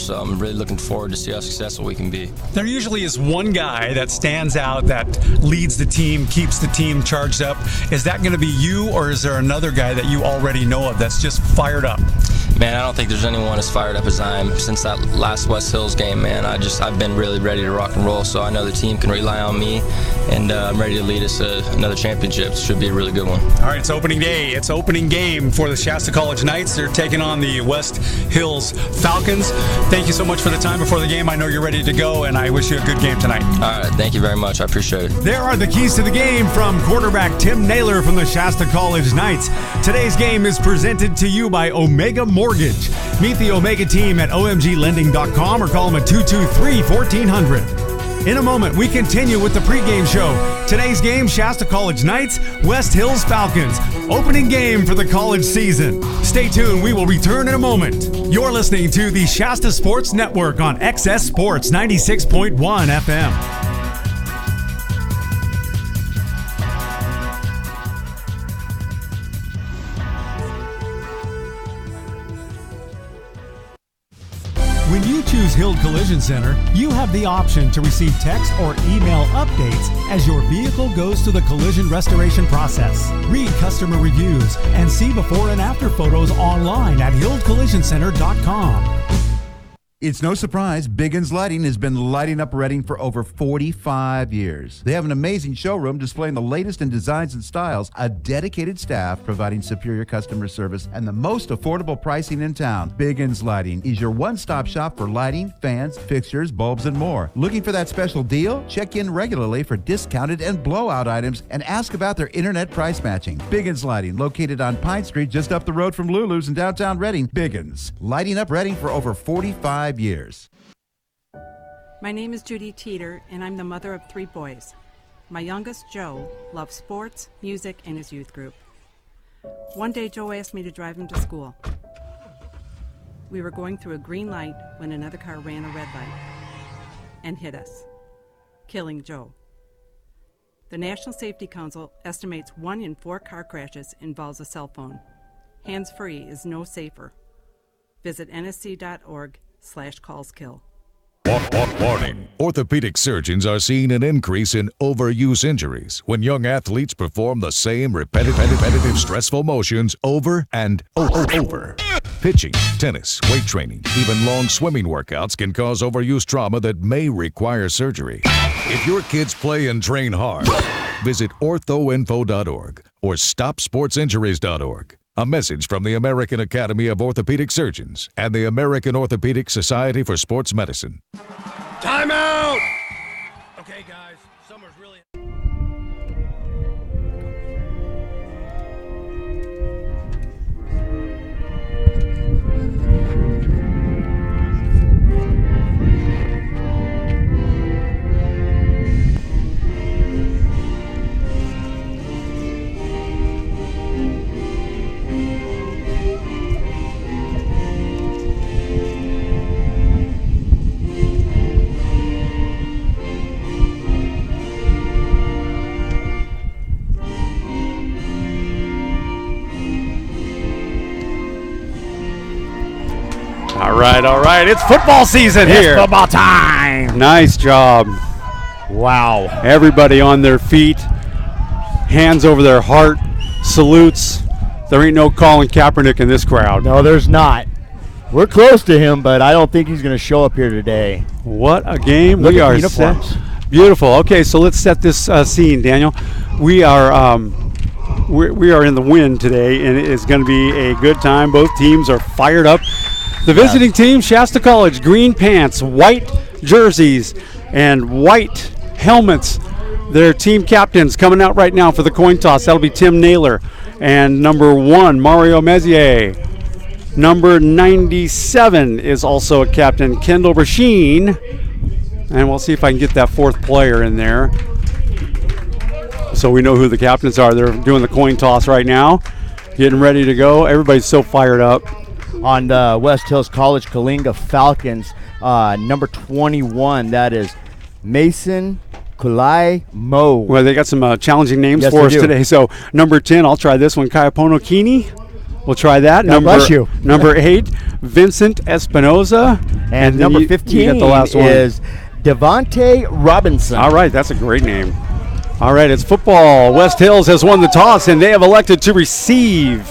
so I'm really looking forward to see how successful we can be. There usually is one guy that stands out that leads the team, keeps the team charged up. Is that going to be you, or is there another guy that you already know of that's just fired up? Man, I don't think there's anyone as fired up as I am. Since that last West Hills game, man, I've been really ready to rock and roll, so I know the team can rely on me, and I'm ready to lead us to another championship. It should be a really good one. All right, it's opening day. It's opening game for the Shasta College Knights. They're taking on the West Hills Falcons. Thank you so much for the time before the game. I know you're ready to go, and I wish you a good game tonight. All right, thank you very much. I appreciate it. There are the keys to the game from quarterback Tim Naylor from the Shasta College Knights. Today's game is presented to you by Omega Mortgage. Meet the Omega team at omglending.com or call them at 223-1400. In a moment, we continue with the pregame show. Today's game, Shasta College Knights, West Hills Falcons. Opening game for the college season. Stay tuned. We will return in a moment. You're listening to the Shasta Sports Network on XS Sports 96.1 FM. When you choose Hill Collision Center, you have the option to receive text or email updates as your vehicle goes through the collision restoration process. Read customer reviews and see before and after photos online at hillcollisioncenter.com. It's no surprise, Biggins Lighting has been lighting up Reading for over 45 years. They have an amazing showroom displaying the latest in designs and styles, a dedicated staff providing superior customer service, and the most affordable pricing in town. Biggins Lighting is your one-stop shop for lighting, fans, fixtures, bulbs, and more. Looking for that special deal? Check in regularly for discounted and blowout items and ask about their internet price matching. Biggins Lighting, located on Pine Street just up the road from Lulu's in downtown Reading. Biggins, lighting up Reading for over 45 years. My name is Judy Teeter, and I'm the mother of 3 boys. My youngest, Joe, loves sports, music, and his youth group. One day, Joe asked me to drive him to school. We were going through a green light when another car ran a red light and hit us, killing Joe. The National Safety Council estimates 1 in 4 car crashes involves a cell phone. Hands-free is no safer. Visit nsc.org/callskill. Warning. Orthopedic surgeons are seeing an increase in overuse injuries when young athletes perform the same repetitive stressful motions over and over. Pitching, tennis, weight training, even long swimming workouts can cause overuse trauma that may require surgery. If your kids play and train hard, visit orthoinfo.org or stopsportsinjuries.org. A message from the American Academy of Orthopedic Surgeons and the American Orthopedic Society for Sports Medicine. Time out! Okay, guys, summer's really... All right. It's football season here. It's football time. Nice job. Wow. Everybody on their feet, hands over their heart, salutes. There ain't no Colin Kaepernick in this crowd. No, there's not. We're close to him, but I don't think he's going to show up here today. What a game. Look we at are uniforms. Set. Beautiful. Okay, so let's set this scene, Daniel. We are we are in the wind today, and it is going to be a good time. Both teams are fired up. The visiting team, Shasta College, green pants, white jerseys, and white helmets. Their team captains coming out right now for the coin toss. That'll be Tim Naylor. And number 1, Mario Mezier. Number 97 is also a captain, Kendall Brasheen. And we'll see if I can get that 4th player in there, so we know who the captains are. They're doing the coin toss right now, getting ready to go. Everybody's so fired up. On the West Hills College Kalinga Falcons, number 21, that is Mason Kulai Mo. Well, they got some challenging names yes, for us do. today. So number 10, I'll try this one, Kaiapono Kini We'll try that. God bless you. Number 8, Vincent Espinoza. And then number you 15 got the last one. is Devontae Robinson. All right, that's a great name. All right, it's football. West Hills has won the toss, and they have elected to receive.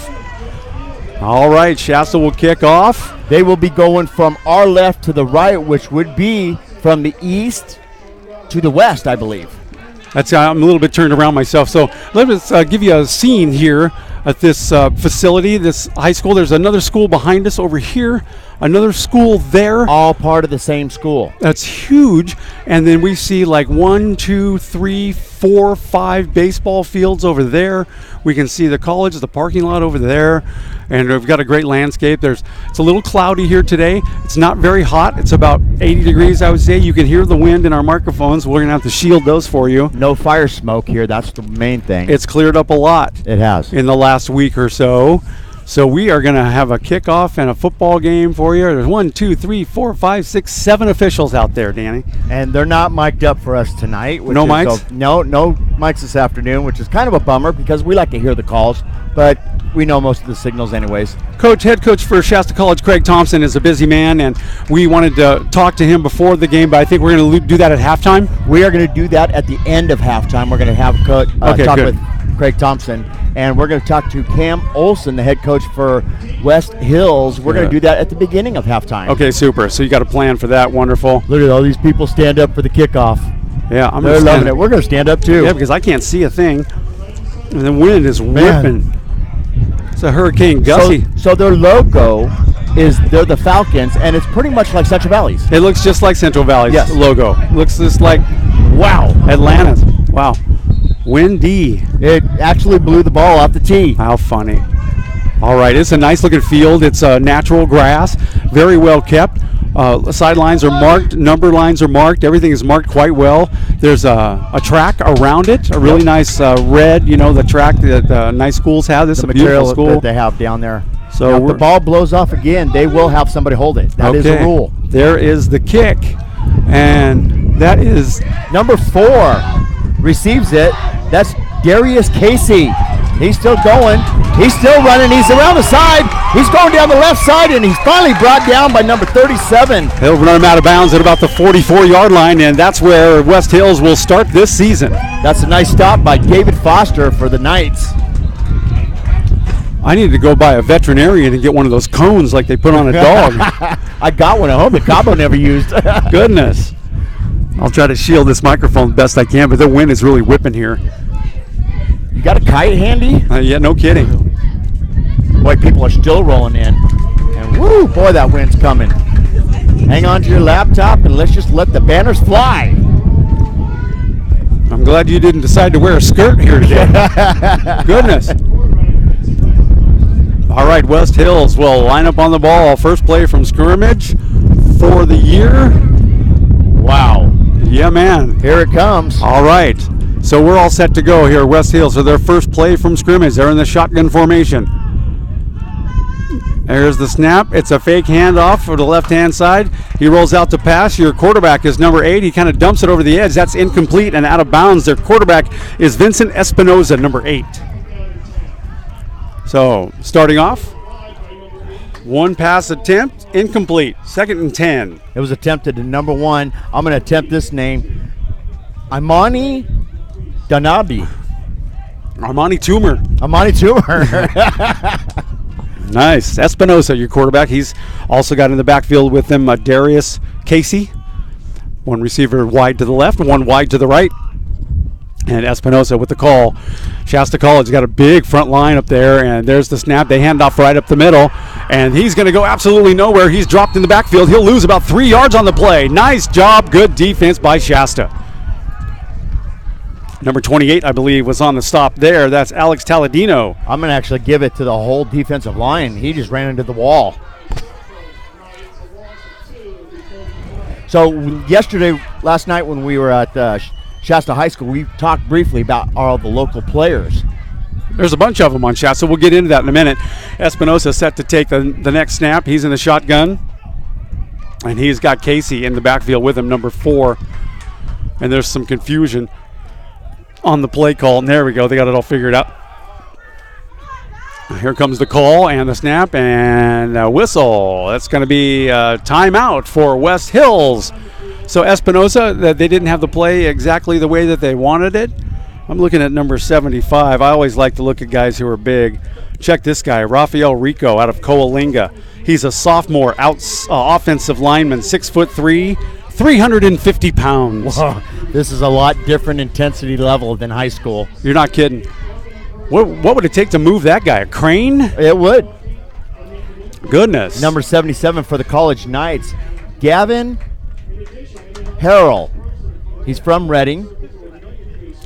All right, Shasta will kick off. They will be going from our left to the right, which would be from the east to the west, I believe. I'm a little bit turned around myself. So let us give you a scene here at this facility, this high school. There's another school behind us over here, another school there. All part of the same school. That's huge. And then we see like 1, 2, 3, 4, 5 baseball fields over there. We can see the college, the parking lot over there. And we've got a great landscape. It's a little cloudy here today. It's not very hot. It's about 80 degrees, I would say. You can hear the wind in our microphones. We're going to have to shield those for you. No fire smoke here. That's the main thing. It's cleared up a lot. It has. In the last week or so. So we are going to have a kickoff and a football game for you. There's 1, 2, 3, 4, 5, 6, 7 officials out there, Danny. And they're not mic'd up for us tonight. No mics? No mics this afternoon, which is kind of a bummer because we like to hear the calls, but we know most of the signals anyways. Head coach for Shasta College, Craig Thompson, is a busy man, and we wanted to talk to him before the game, but I think we're going to do that at halftime. We are going to do that at the end of halftime. We're going to have talk with Craig Thompson, and we're going to talk to Cam Olson, the head coach for West Hills. We're going to do that at the beginning of halftime. Okay, super. So you got a plan for that. Wonderful. Look at all these people stand up for the kickoff. Yeah, they're loving it. We're going to stand up too. Yeah, because I can't see a thing, and the wind is whipping. It's a Hurricane Gussie. So their logo they're the Falcons, and it's pretty much like Central Valley's. It looks just like Central Valley's logo. Looks just like, wow, Atlanta's. Wow. Windy. It actually blew the ball off the tee. How funny. All right, it's a nice looking field. It's natural grass, very well kept. Sidelines are marked, number lines are marked. Everything is marked quite well. There's a track around it, a really nice red, the track that nice schools have. This is a beautiful school that they have down there. So if the ball blows off again, they will have somebody hold it. That is a rule. There is the kick, and that is number 4 receives it. That's Darius Casey. He's still going. He's still running. He's around the side. He's going down the left side, and he's finally brought down by number 37. He'll run him out of bounds at about the 44-yard line, and that's where West Hills will start this season. That's a nice stop by David Foster for the Knights. I need to go by a veterinarian and get one of those cones like they put on a dog. I got one at home that Cabo never used. Goodness. I'll try to shield this microphone the best I can, but the wind is really whipping here. You got a kite handy? Yeah, no kidding. Boy, people are still rolling in. And woo, boy, that wind's coming. Hang on to your laptop and let's just let the banners fly. I'm glad you didn't decide to wear a skirt here today. Goodness. All right, West Hills will line up on the ball. First play from scrimmage for the year. Wow. Yeah, man. Here it comes. All right. So we're all set to go here. West Hills, so their first play from scrimmage. They're in the shotgun formation. There's the snap. It's a fake handoff for the left-hand side. He rolls out to pass. Your quarterback is number 8. He kind of dumps it over the edge. That's incomplete and out of bounds. Their quarterback is Vincent Espinoza, number 8. So starting off, one pass attempt, incomplete. 2nd and 10. It was attempted to number 1. I'm going to attempt this name. Imani Danabi. Armani Toomer. Nice. Espinosa, your quarterback. He's also got in the backfield with him Darius Casey. One receiver wide to the left, one wide to the right. And Espinosa with the call. Shasta College got a big front line up there, and there's the snap. They hand off right up the middle, and he's going to go absolutely nowhere. He's dropped in the backfield. He'll lose about 3 yards on the play. Nice job. Good defense by Shasta. Number 28, I believe, was on the stop there. That's Alex Taladino. I'm going to actually give it to the whole defensive line. He just ran into the wall. So last night when we were at Shasta High School, we talked briefly about all the local players. There's a bunch of them on Shasta. We'll get into that in a minute. Espinosa set to take the next snap. He's in the shotgun. And he's got Casey in the backfield with him, number 4. And there's some confusion on the play call. And there we go. They got it all figured out. Here comes the call and the snap and a whistle. That's going to be a timeout for West Hills. So Espinosa, they didn't have the play exactly the way that they wanted it. I'm looking at number 75. I always like to look at guys who are big. Check this guy, Rafael Rico out of Coalinga. He's a sophomore offensive lineman, 6'3", 350 pounds. Whoa, this is a lot different intensity level than high school. You're not kidding. What would it take to move that guy? A crane? It would. Goodness. Number 77 for the College Knights, Gavin Harrell. He's from Reading.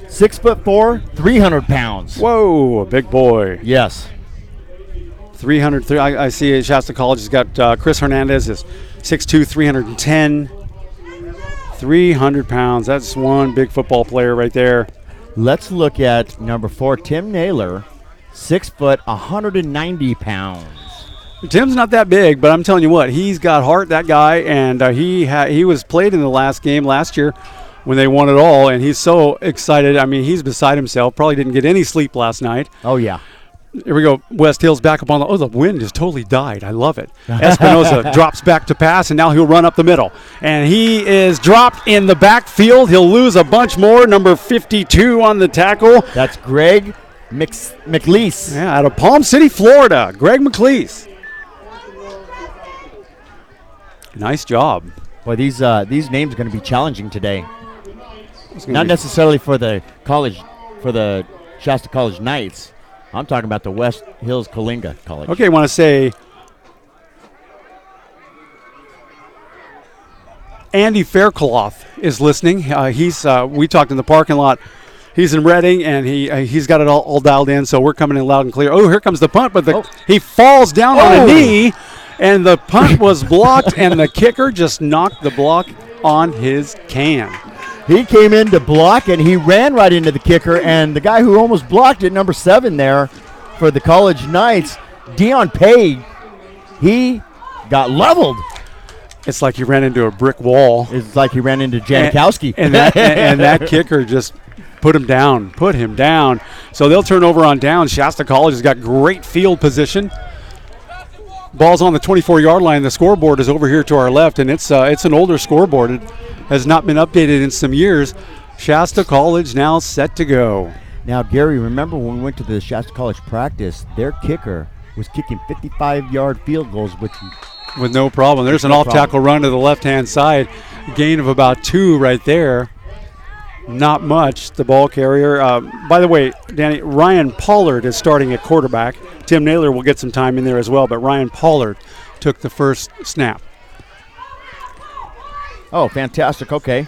6'4", 300 pounds. Whoa, a big boy. Yes. 300. I see Shasta College has got Chris Hernandez is 6'2", 310. 300 pounds. That's one big football player right there. Let's look at number 4, Tim Naylor, 6 foot, 190 pounds. Tim's not that big, but I'm telling you what, he's got heart, that guy, and he was played in the last game last year when they won it all, and he's so excited. I mean, he's beside himself. Probably didn't get any sleep last night. Oh, yeah. Here we go. West Hills back up on the wind just totally died. I love it. Espinosa drops back to pass, and now he'll run up the middle. And he is dropped in the backfield. He'll lose a bunch more. Number 52 on the tackle. That's Greg McLeese. Yeah, out of Palm City, Florida. Greg McLeese. Nice job. Boy, these names are going to be challenging today. Not necessarily for the Shasta College Knights. I'm talking about the West Hills Coalinga College. Okay, I want to say Andy Faircloth is listening. We talked in the parking lot. He's in Reading, and he's got it all dialed in, so we're coming in loud and clear. Oh, here comes the punt, but he falls down on a knee, and the punt was blocked, and the kicker just knocked the block on his can. He came in to block, and he ran right into the kicker, and the guy who almost blocked it, number 7 there for the College Knights, Dion Pay, he got leveled. It's like he ran into a brick wall. It's like he ran into Janikowski. And that kicker just put him down. So they'll turn over on down. Shasta College has got great field position. Ball's on the 24-yard line. The scoreboard is over here to our left, and it's an older scoreboard. It has not been updated in some years. Shasta College now set to go. Now, Gary, remember when we went to the Shasta College practice, their kicker was kicking 55-yard field goals with no problem. There's an off-tackle run to the left-hand side. Gain of about 2 right there. Not much, the ball carrier. By the way, Danny, Ryan Pollard is starting at quarterback. Tim Naylor will get some time in there as well, but Ryan Pollard took the first snap. Oh, fantastic. Okay.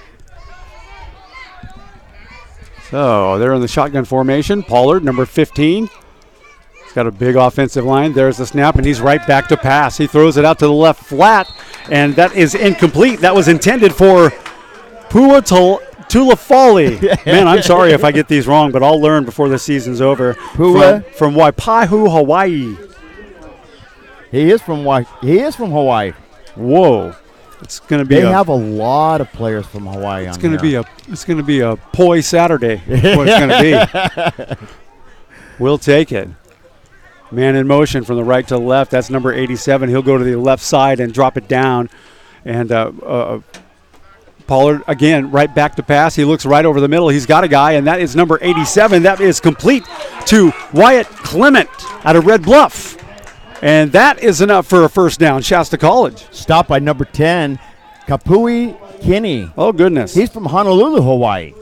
So they're in the shotgun formation. Pollard, number 15. He's got a big offensive line. There's the snap, and he's right back to pass. He throws it out to the left flat, and that is incomplete. That was intended for Tulafali. Man, I'm sorry if I get these wrong, but I'll learn before the season's over. From Waipahu, Hawaii. He is from Hawaii. Whoa. It's going to be. They have a lot of players from Hawaii. It's going to be a poi Saturday. What it's going to be. We'll take it. Man in motion from the right to the left. That's number 87. He'll go to the left side and drop it down. And Pollard, again, right back to pass. He looks right over the middle. He's got a guy, and that is number 87. That is complete to Wyatt Clement out of Red Bluff. And that is enough for a first down. Shasta College. Stopped by number 10, Kapui Kinney. Oh, goodness. He's from Honolulu, Hawaii.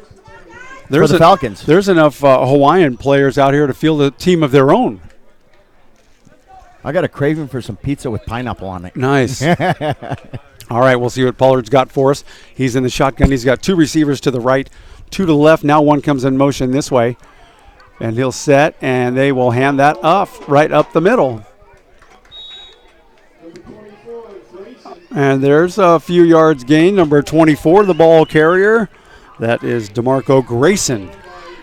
For the Falcons. There's enough Hawaiian players out here to field a team of their own. I got a craving for some pizza with pineapple on it. Nice. All right, we'll see what Pollard's got for us. He's in the shotgun. He's got 2 receivers to the right, 2 to the left. Now one comes in motion this way. And he'll set, and they will hand that off right up the middle. And there's a few yards gain. Number 24, the ball carrier. That is DeMarco Grayson.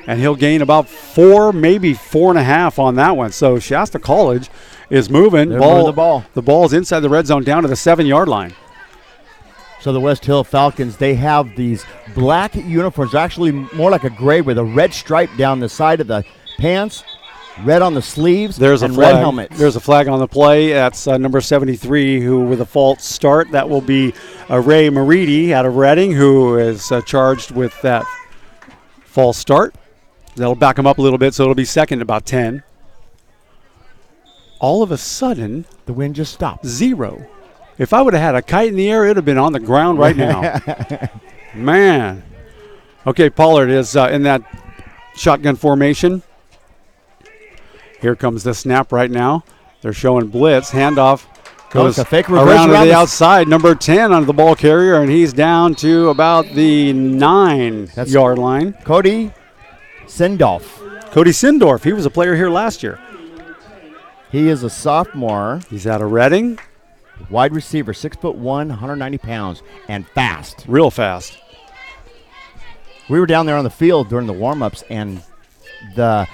And he'll gain about 4, maybe 4.5 on that one. So Shasta College is moving. They're moving the ball. The ball is inside the red zone down to the 7-yard line. So the West Hill Falcons, they have these black uniforms, actually more like a gray with a red stripe down the side of the pants red on the sleeves, There's and a flag. red helmets. There's a flag on the play. That's number 73, who with a false start. That will be Ray Maridi out of Reading, who is charged with that false start. That'll back him up a little bit, so it'll be second about 10. All of a sudden, the wind just stopped. 0. If I would have had a kite in the air, it would have been on the ground right now. Man. Okay, Pollard is in that shotgun formation. Here comes the snap right now. They're showing blitz. Handoff goes a fake around to the the outside. Number 10 on the ball carrier, and he's down to about the 9-yard line. Cody Sindorf. Cody Sindorf. He was a player here last year. He is a sophomore. He's out of Reading. Wide receiver, 6'1", 190 pounds, and fast. Real fast. We were down there on the field during the warm-ups, and the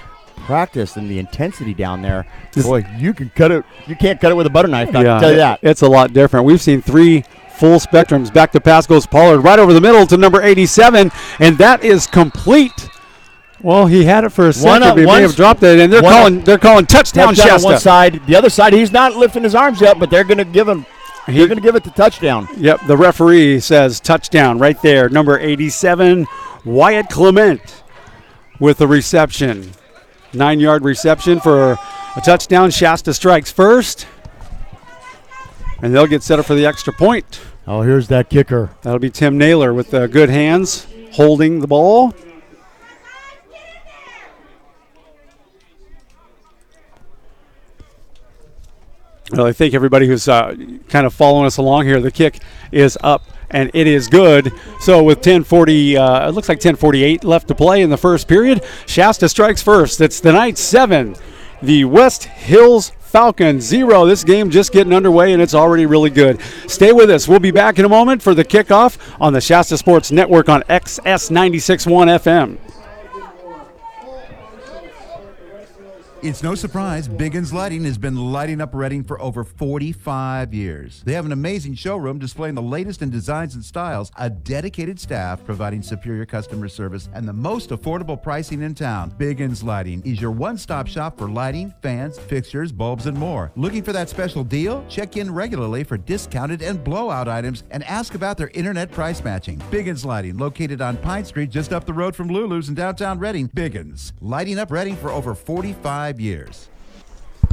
practice and the intensity down there, boy, you can cut it. You can't cut it with a butter knife. I can tell you that. It's a lot different. We've seen 3 full spectrums. Back to pass goes Pollard right over the middle to number 87, and that is complete. Well, he had it for a second. He may have dropped it, and they're calling touchdown Shasta. On one side, the other side, he's not lifting his arms up, but they're going to give him. They're going to give it the touchdown. Yep, the referee says touchdown right there. Number 87, Wyatt Clement, with the reception. 9-yard reception for a touchdown. Shasta strikes first, and they'll get set up for the extra point. Oh, here's that kicker. That'll be Tim Naylor with good hands holding the ball. Well, I think everybody who's kind of following us along here, the kick is up, and it is good. So with 10:40, it looks like 10:48 left to play in the first period. Shasta strikes first. It's the Knights 7, the West Hills Falcons 0. This game just getting underway, and it's already really good. Stay with us. We'll be back in a moment for the kickoff on the Shasta Sports Network on XS 96.1 FM. It's no surprise, Biggins Lighting has been lighting up Reading for over 45 years. They have an amazing showroom displaying the latest in designs and styles, a dedicated staff providing superior customer service, and the most affordable pricing in town. Biggins Lighting is your one-stop shop for lighting, fans, fixtures, bulbs, and more. Looking for that special deal? Check in regularly for discounted and blowout items and ask about their internet price matching. Biggins Lighting, located on Pine Street just up the road from Lulu's in downtown Reading. Biggins, lighting up Reading for over 45 years.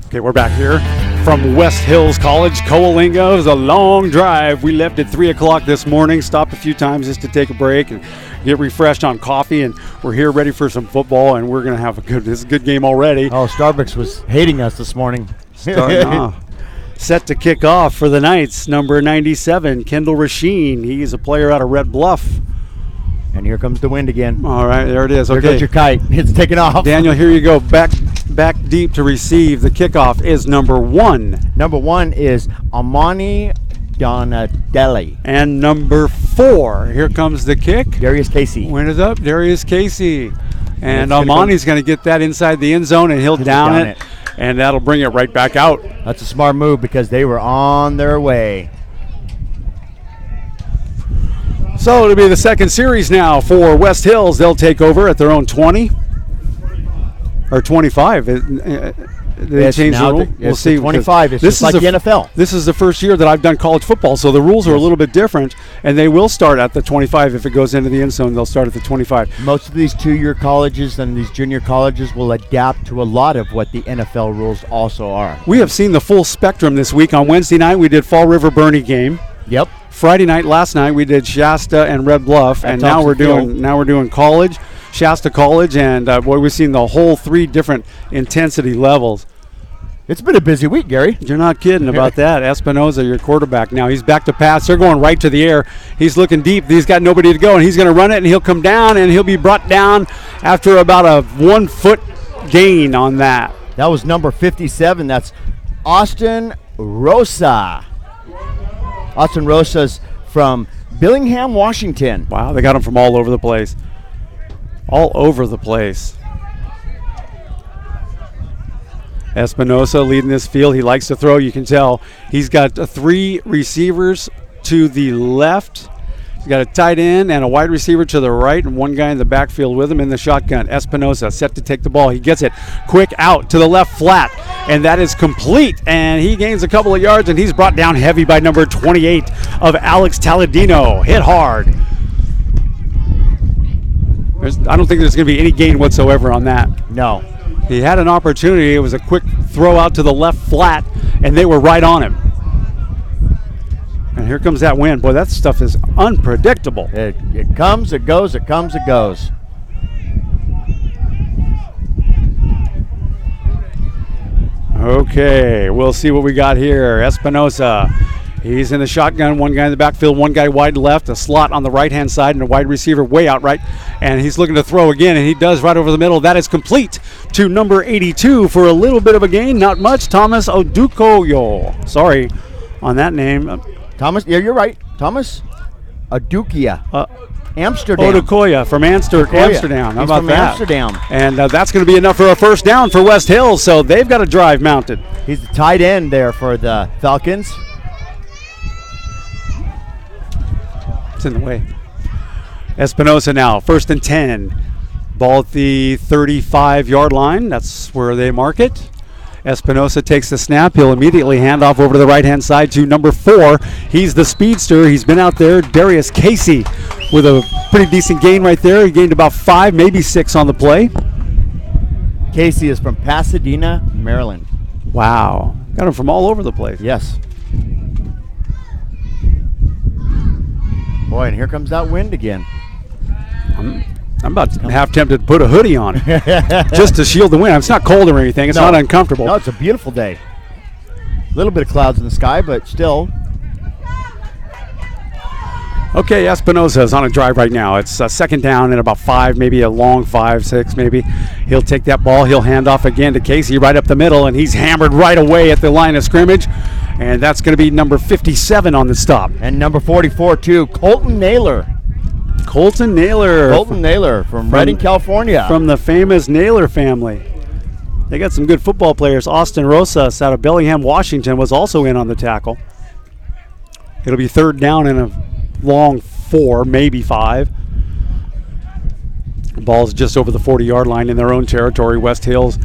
Okay, we're back here from West Hills College, Coalinga. It was a long drive. We left at 3 o'clock this morning, stopped a few times just to take a break and get refreshed on coffee, and we're here ready for some football, and we're going to have this is a good game already. Oh, Starbucks was hating us this morning. Set to kick off for the Knights, number 97, Kendall Rasheen. He's a player out of Red Bluff. And here comes the wind again. All right, there it is. Okay. There goes your kite. It's taking off. Daniel, here you go. Back deep to receive. The kickoff is number 1. Number 1 is Amani Donadelli. And number 4. Here comes the kick. Darius Casey. Wind is up. Darius Casey. And Amani's going to get that inside the end zone, and he'll down it. And that'll bring it right back out. That's a smart move because they were on their way. So it'll be the second series now for West Hills. They'll take over at their own 20 or 25. They changed the rule. We'll see. 25. It's just like the NFL. This is the first year that I've done college football, so the rules are a little bit different, and they will start at the 25. If it goes into the end zone, they'll start at the 25. Most of these 2-year colleges and these junior colleges will adapt to a lot of what the NFL rules also are. We have seen the full spectrum this week. On Wednesday night, we did Fall River Bernie game. Yep. Friday night, last night, we did Shasta and Red Bluff, and now we're doing college, Shasta College, and we've seen the whole 3 different intensity levels. It's been a busy week, Gary. You're not kidding about that. Espinoza, your quarterback now. He's back to pass. They're going right to the air. He's looking deep. He's got nobody to go, and he's going to run it, and he'll come down, and he'll be brought down after about a 1-foot gain on that. That was number 57. That's Austin Rosa. Austin Rosa's from Billingham, Washington. Wow, they got him from all over the place. All over the place. Espinosa leading this field. He likes to throw. You can tell he's got 3 receivers to the left, He's got a tight end and a wide receiver to the right and one guy in the backfield with him in the shotgun. Espinosa set to take the ball. He gets it quick out to the left flat, and that is complete. And he gains a couple of yards, and he's brought down heavy by number 28 of Alex Taladino. Hit hard. I don't think there's going to be any gain whatsoever on that. No. He had an opportunity. It was a quick throw out to the left flat, and they were right on him. And here comes that wind. Boy, that stuff is unpredictable. It comes, it goes, it comes, it goes. Okay, we'll see what we got here. Espinosa, he's in the shotgun. One guy in the backfield, one guy wide left, a slot on the right-hand side, and a wide receiver way out right. And he's looking to throw again, and he does right over the middle. That is complete to number 82 for a little bit of a gain. Not much. Thomas Odukoyo. Sorry on that name. Thomas, yeah, you're right. Thomas Adukia. Amsterdam. Odukoya from Amsterdam. How He's about from that? Amsterdam. And that's going to be enough for a first down for West Hills, so they've got a drive mounted. He's the tight end there for the Falcons. It's in the way. Espinosa now, 1st and 10. Ball at the 35-yard line. That's where they mark it. Espinosa takes the snap. He'll immediately hand off over to the right-hand side to number 4. He's the speedster. He's been out there. Darius Casey with a pretty decent gain right there. He gained about 5, maybe 6 on the play. Casey is from Pasadena, Maryland. Wow. Got him from all over the place. Yes. Boy, and here comes that wind again. I'm about half tempted to put a hoodie on just to shield the wind. It's not cold or anything. It's not uncomfortable. No, it's a beautiful day. A little bit of clouds in the sky, but still. Okay, Espinosa is on a drive right now. It's a 2nd down and about 5, maybe a long 5, 6 maybe. He'll take that ball. He'll hand off again to Casey right up the middle, and he's hammered right away at the line of scrimmage. And that's going to be number 57 on the stop. And number 44, too, Colton Naylor. Colton Naylor from Redding, California. From the famous Naylor family. They got some good football players. Austin Rosas out of Bellingham, Washington was also in on the tackle. It'll be 3rd down and a long 4, maybe 5. The ball's just over the 40-yard line in their own territory. West Hills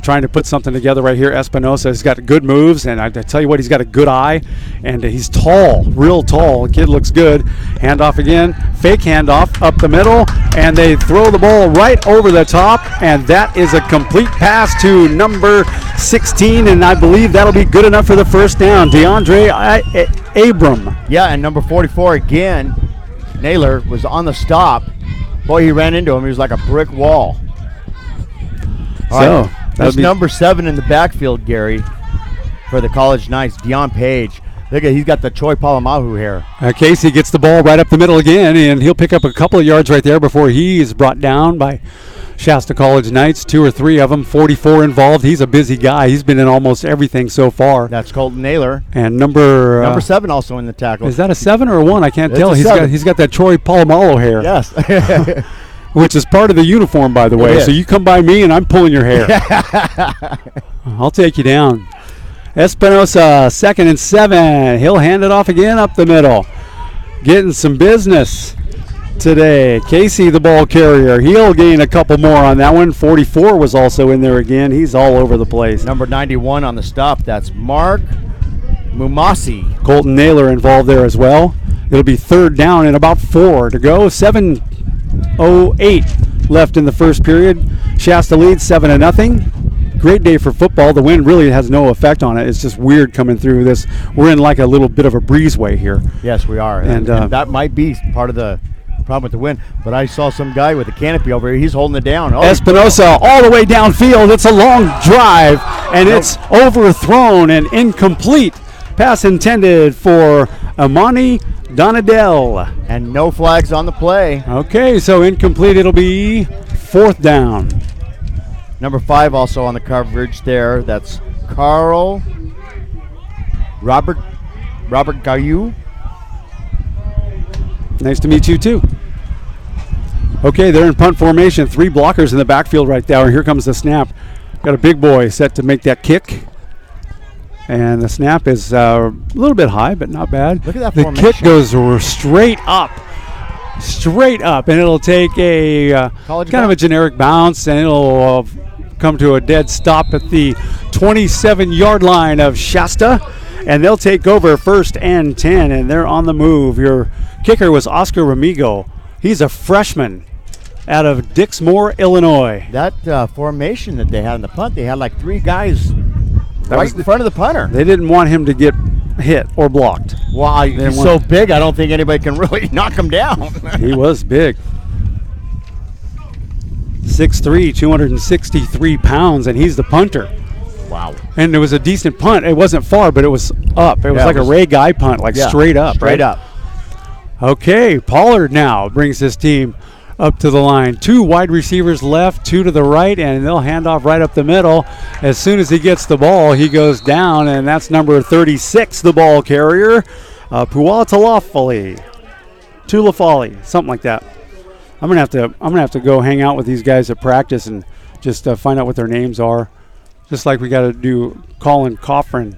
trying to put something together right here. Espinosa has got good moves, and I tell you what, he's got a good eye, and he's tall, real tall. The kid looks good. Handoff again, fake handoff up the middle, and they throw the ball right over the top, and that is a complete pass to number 16, and I believe that'll be good enough for the first down. DeAndre Abram. Yeah, and number 44 again, Naylor was on the stop. Boy, he ran into him. He was like a brick wall. All right. There's number 7 in the backfield, Gary, for the College Knights, Deion Page. Look at, he's got the Troy Polamahu hair. Casey gets the ball right up the middle again, and he'll pick up a couple of yards right there before he is brought down by Shasta College Knights. 2 or 3 of them, 44 involved. He's a busy guy. He's been in almost everything so far. That's Colton Naylor. And number 7 also in the tackle. Is that a 7 or a 1? I can't tell. He's got that Troy Polamalu hair. Yes. Which is part of the uniform, by the way. So you come by me and I'm pulling your hair. I'll take you down. Espinosa, 2nd and 7. He'll hand it off again up the middle. Getting some business today. Casey, the ball carrier. He'll gain a couple more on that one. 44 was also in there again. He's all over the place. Number 91 on the stop. That's Mark Mumasi. Colton Naylor involved there as well. It'll be 3rd down and about 4 to go. 7:08 left in the first period. Shasta leads 7-0. Great day for football. The wind really has no effect on it. It's just weird coming through this. We're in like a little bit of a breezeway here. Yes, we are. And that might be part of the problem with the wind. But I saw some guy with a canopy over here. He's holding it down. Espinosa all the way downfield. It's a long drive, and it's overthrown and incomplete. Pass intended for Amani Donadell. And no flags on the play. Okay, so incomplete. It'll be 4th down. Number 5 also on the coverage there. That's Carl Robert Gayu. Nice to meet you too. Okay, they're in punt formation. 3 blockers in the backfield right there. Here comes the snap. Got a big boy set to make that kick. And the snap is a little bit high, but not bad. Look at that the formation. kick goes straight up straight up, and it'll take a kind of a generic bounce, and it'll come to a dead stop at the 27-yard line of Shasta, and they'll take over 1st and 10, and they're on the move. Your kicker was Oscar Ramigo. He's a freshman out of Dixmoor, Illinois. That formation that they had in the punt, they had like 3 guys right in front of the punter. They didn't want him to get hit or blocked. Wow, he's so big, I don't think anybody can really knock him down. He was big. 6'3", 263 pounds, and he's the punter. Wow. And it was a decent punt. It wasn't far, but it was up. It was like a Ray Guy punt, like straight up. Straight up. Okay, Pollard now brings his team up to the line. 2 wide receivers left, 2 to the right, and they'll hand off right up the middle. As soon as he gets the ball, he goes down, and that's number 36, the ball carrier, Tulafali, something like that. I'm gonna have to go hang out with these guys at practice and just find out what their names are. Just like we got to do Connor Coffrin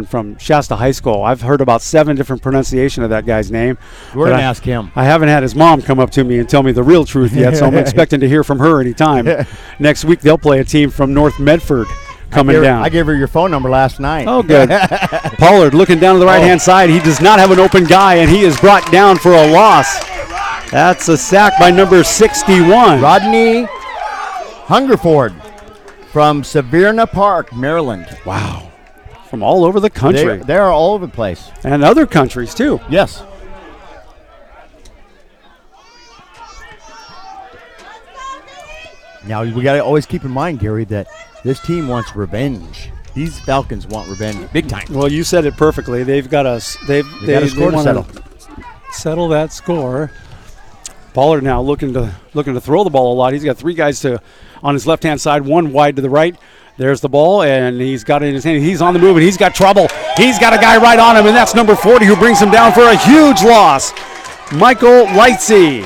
from Shasta High School. I've heard about 7 different pronunciation of that guy's name. We're going to ask him. I haven't had his mom come up to me and tell me the real truth yet, so I'm expecting to hear from her anytime. Next week they'll play a team from North Medford coming down. I gave her your phone number last night. Oh, good. Pollard looking down to the right-hand side. He does not have an open guy, and he is brought down for a loss. That's a sack by number 61. Rodney Hungerford from Severna Park, Maryland. Wow. From all over the country. They are all over the place. And other countries, too. Yes. Now, we got to always keep in mind, Gary, that this team wants revenge. These Falcons want revenge big time. Well, you said it perfectly. They've got to score to settle. Settle that score. Pollard now looking to throw the ball a lot. He's got 3 guys on his left-hand side, 1 wide to the right. There's the ball, and he's got it in his hand. He's on the move, and he's got trouble. He's got a guy right on him, and that's number 40 who brings him down for a huge loss. Michael Lightsey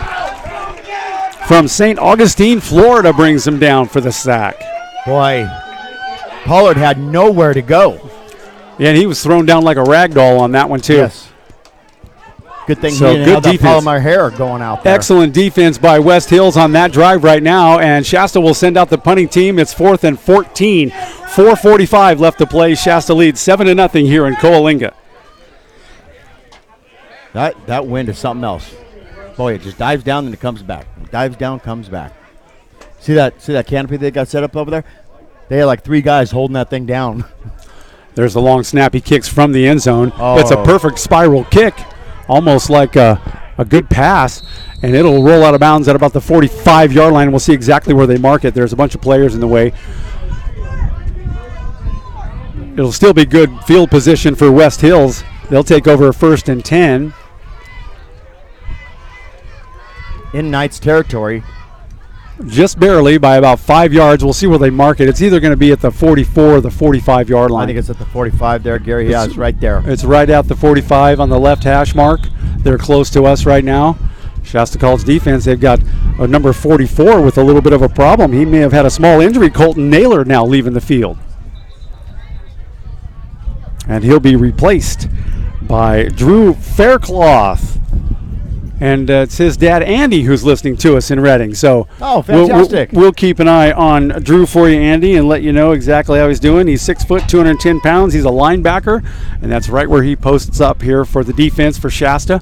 from St. Augustine, Florida, brings him down for the sack. Boy, Pollard had nowhere to go. Yeah, and he was thrown down like a rag doll on that one, too. Yes. Good thing he didn't have that Palomar hair going out there. Excellent defense by West Hills on that drive right now, and Shasta will send out the punting team. It's 4th and 14. 4:45 left to play. Shasta leads 7-0 here in Coalinga. That wind is something else. Boy, it just dives down and it comes back. Dives down, comes back. See that canopy they got set up over there? They had like 3 guys holding that thing down. There's the long snap. He kicks from the end zone. Oh. It's a perfect spiral kick. Almost like a good pass, and it'll roll out of bounds at about the 45-yard line. We'll see exactly where they mark it. There's a bunch of players in the way. It'll still be good field position for West Hills. They'll take over 1st and 10. In Knight's territory. Just barely by about 5 yards. We'll see where they mark it. It's either going to be at the 44 or the 45-yard line. I think it's at the 45 there, Gary. Yeah, it's right there. It's right at the 45 on the left hash mark. They're close to us right now. Shasta College defense, they've got a number 44 with a little bit of a problem. He may have had a small injury. Colton Naylor now leaving the field. And he'll be replaced by Drew Faircloth. And it's his dad, Andy, who's listening to us in Reading. So fantastic. We'll keep an eye on Drew for you, Andy, and let you know exactly how he's doing. He's 6 foot, 210 pounds. He's a linebacker, and that's right where he posts up here for the defense for Shasta.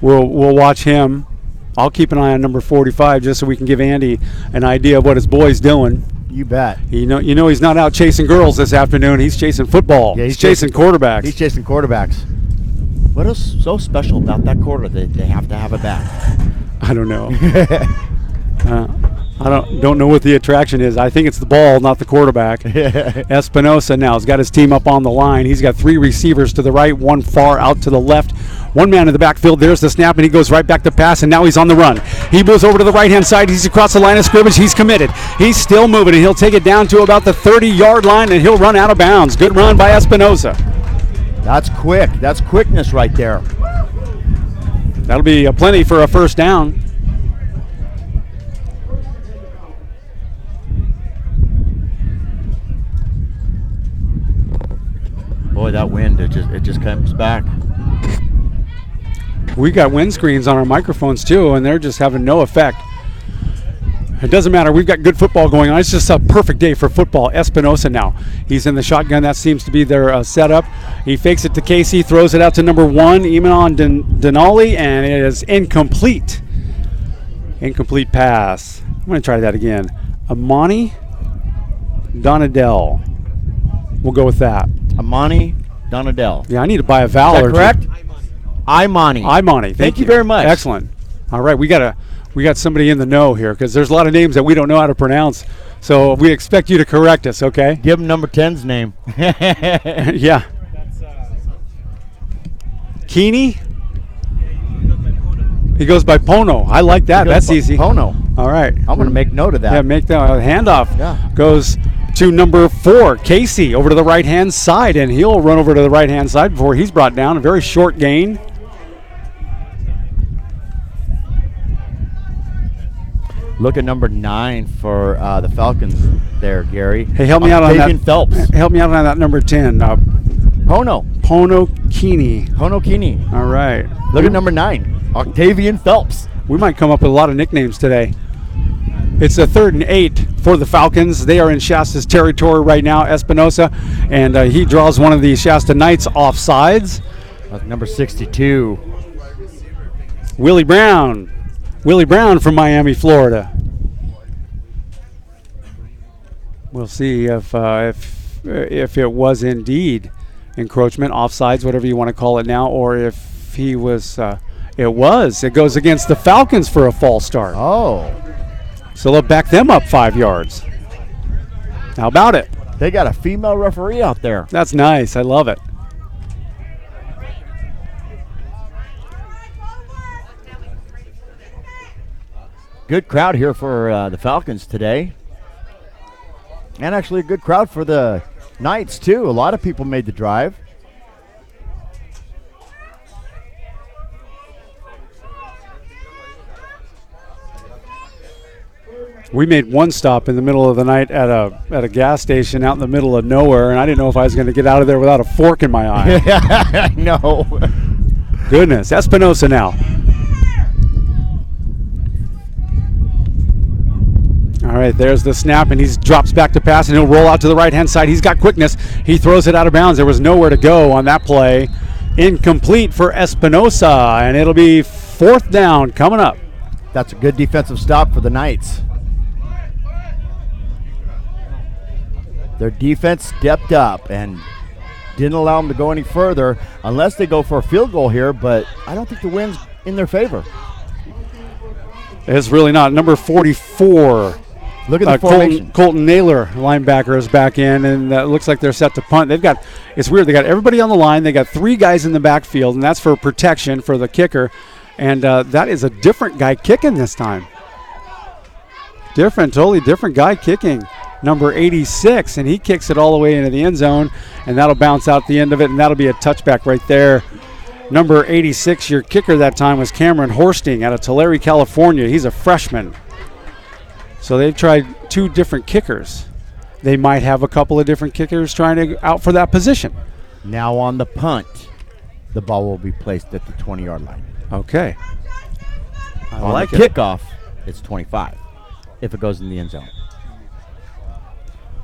We'll watch him. I'll keep an eye on number 45 just so we can give Andy an idea of what his boy's doing. You bet. You know he's not out chasing girls this afternoon. He's chasing football. Yeah, he's chasing quarterbacks. He's chasing quarterbacks. What is so special about that quarter that they have to have it back? I don't know. I don't know what the attraction is. I think it's the ball, not the quarterback. Espinosa now has got his team up on the line. He's got 3 receivers to the right, 1 far out to the left. 1 man in the backfield. There's the snap, and he goes right back to pass, and now he's on the run. He moves over to the right-hand side. He's across the line of scrimmage. He's committed. He's still moving, and he'll take it down to about the 30-yard line, and he'll run out of bounds. Good run by Espinosa. That's quick. That's quickness right there. That'll be plenty for a first down. Boy, that wind, it just comes back. We got windscreens on our microphones too, and they're just having no effect. It doesn't matter. We've got good football going on. It's just a perfect day for football. Espinosa now. He's in the shotgun. That seems to be their setup. He fakes it to Casey, throws it out to number 1, Iman Denali, and it is incomplete. Incomplete pass. I'm going to try that again. Amani Donadell. We'll go with that. Amani Donadell. Yeah, I need to buy a vowel. Is or that two. correct? Imani. Imani. Thank you very much. Excellent. All right, we got somebody in the know here because there's a lot of names that we don't know how to pronounce. So we expect you to correct us, okay? Give him number 10's name. Yeah. Keeney? He goes by Pono. I like that. That's easy. Pono. All right. I'm going to make note of that. Yeah, make the handoff. Yeah. Goes to number 4, Casey, over to the right-hand side, and he'll run over to the right-hand side before he's brought down. A very short gain. Look at number 9 for the Falcons there, Gary. Hey, help me out on that. Phelps. Help me out on that number 10. Pono Keeney. All right. Look at number 9, Octavian Phelps. We might come up with a lot of nicknames today. It's a 3rd and 8 for the Falcons. They are in Shasta's territory right now, Espinosa, and he draws one of the Shasta Knights off sides. Number 62. Willie Brown. Willie Brown from Miami, Florida. We'll see if it was indeed encroachment, offsides, whatever you want to call it now, or if he was. It was. It goes against the Falcons for a false start. Oh. So they'll back them up 5 yards. How about it? They got a female referee out there. That's nice. I love it. Good crowd here for the Falcons today. And actually a good crowd for the Knights, too. A lot of people made the drive. We made one stop in the middle of the night at a gas station out in the middle of nowhere, and I didn't know if I was going to get out of there without a fork in my eye. I know. Goodness. Espinosa now. All right, there's the snap, and he drops back to pass, and he'll roll out to the right-hand side. He's got quickness. He throws it out of bounds. There was nowhere to go on that play. Incomplete for Espinosa, and it'll be 4th down coming up. That's a good defensive stop for the Knights. Their defense stepped up and didn't allow them to go any further unless they go for a field goal here, but I don't think the wind's in their favor. It's really not. Number 44. Look at the formation. Colton Naylor, linebacker, is back in, and it looks like they're set to punt. It's weird. They got everybody on the line. They got 3 guys in the backfield, and that's for protection for the kicker. And that is a different guy kicking this time. Totally different guy kicking. Number 86, and he kicks it all the way into the end zone, and that'll bounce out the end of it, and that'll be a touchback right there. Number 86, your kicker that time was Cameron Horsting out of Tulare, California. He's a freshman. So they've tried 2 different kickers. They might have a couple of different kickers trying to out for that position. Now on the punt, the ball will be placed at the 20-yard line. Okay. On like the kickoff, it's 25 if it goes in the end zone.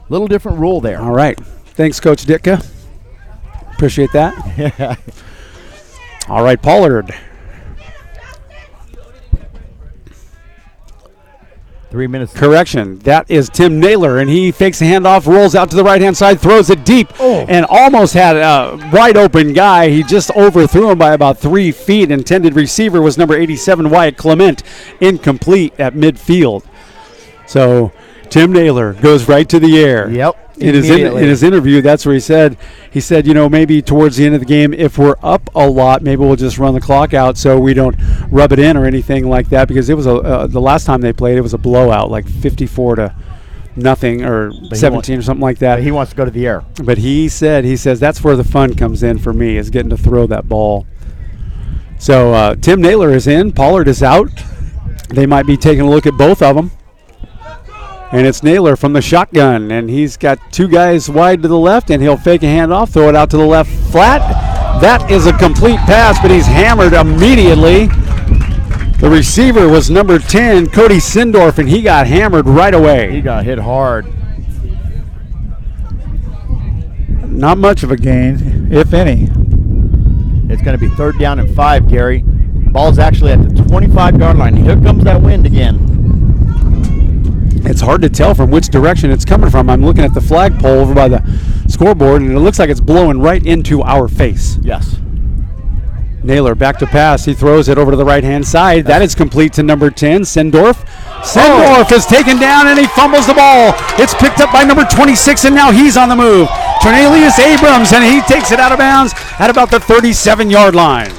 Little different rule there. All right. Thanks, Coach Ditka. Appreciate that. All right, Pollard. 3 minutes. Correction. That is Tim Naylor, and he fakes the handoff, rolls out to the right-hand side, throws it deep, and almost had a wide-open guy. He just overthrew him by about 3 feet. Intended receiver was number 87, Wyatt Clement, incomplete at midfield. So Tim Naylor goes right to the air. Yep. In his interview, that's where he said, maybe towards the end of the game, if we're up a lot, maybe we'll just run the clock out so we don't rub it in or anything like that, because it was the last time they played, it was a blowout, like 54-0 or 17 or something like that. But he wants to go to the air. But he says that's where the fun comes in for me, is getting to throw that ball. So Tim Naylor is in, Pollard is out. They might be taking a look at both of them. And it's Naylor from the shotgun, and he's got 2 guys wide to the left, and he'll fake a handoff, throw it out to the left flat, That is a complete pass, but he's hammered immediately. The receiver was number 10, Cody Sindorf, and he got hammered right away. He got hit hard. Not much of a gain, if any. It's going to be 3rd down and 5, Gary. Ball's actually at the 25-yard line. Here comes that wind again. It's hard to tell from which direction it's coming from. I'm looking at the flagpole over by the scoreboard, and it looks like it's blowing right into our face. Yes. Naylor back to pass. He throws it over to the right-hand side. That is complete to number 10, Sindorf. Sindorf is taken down, and he fumbles the ball. It's picked up by number 26, and now he's on the move. Cornelius Abrams, and he takes it out of bounds at about the 37-yard line.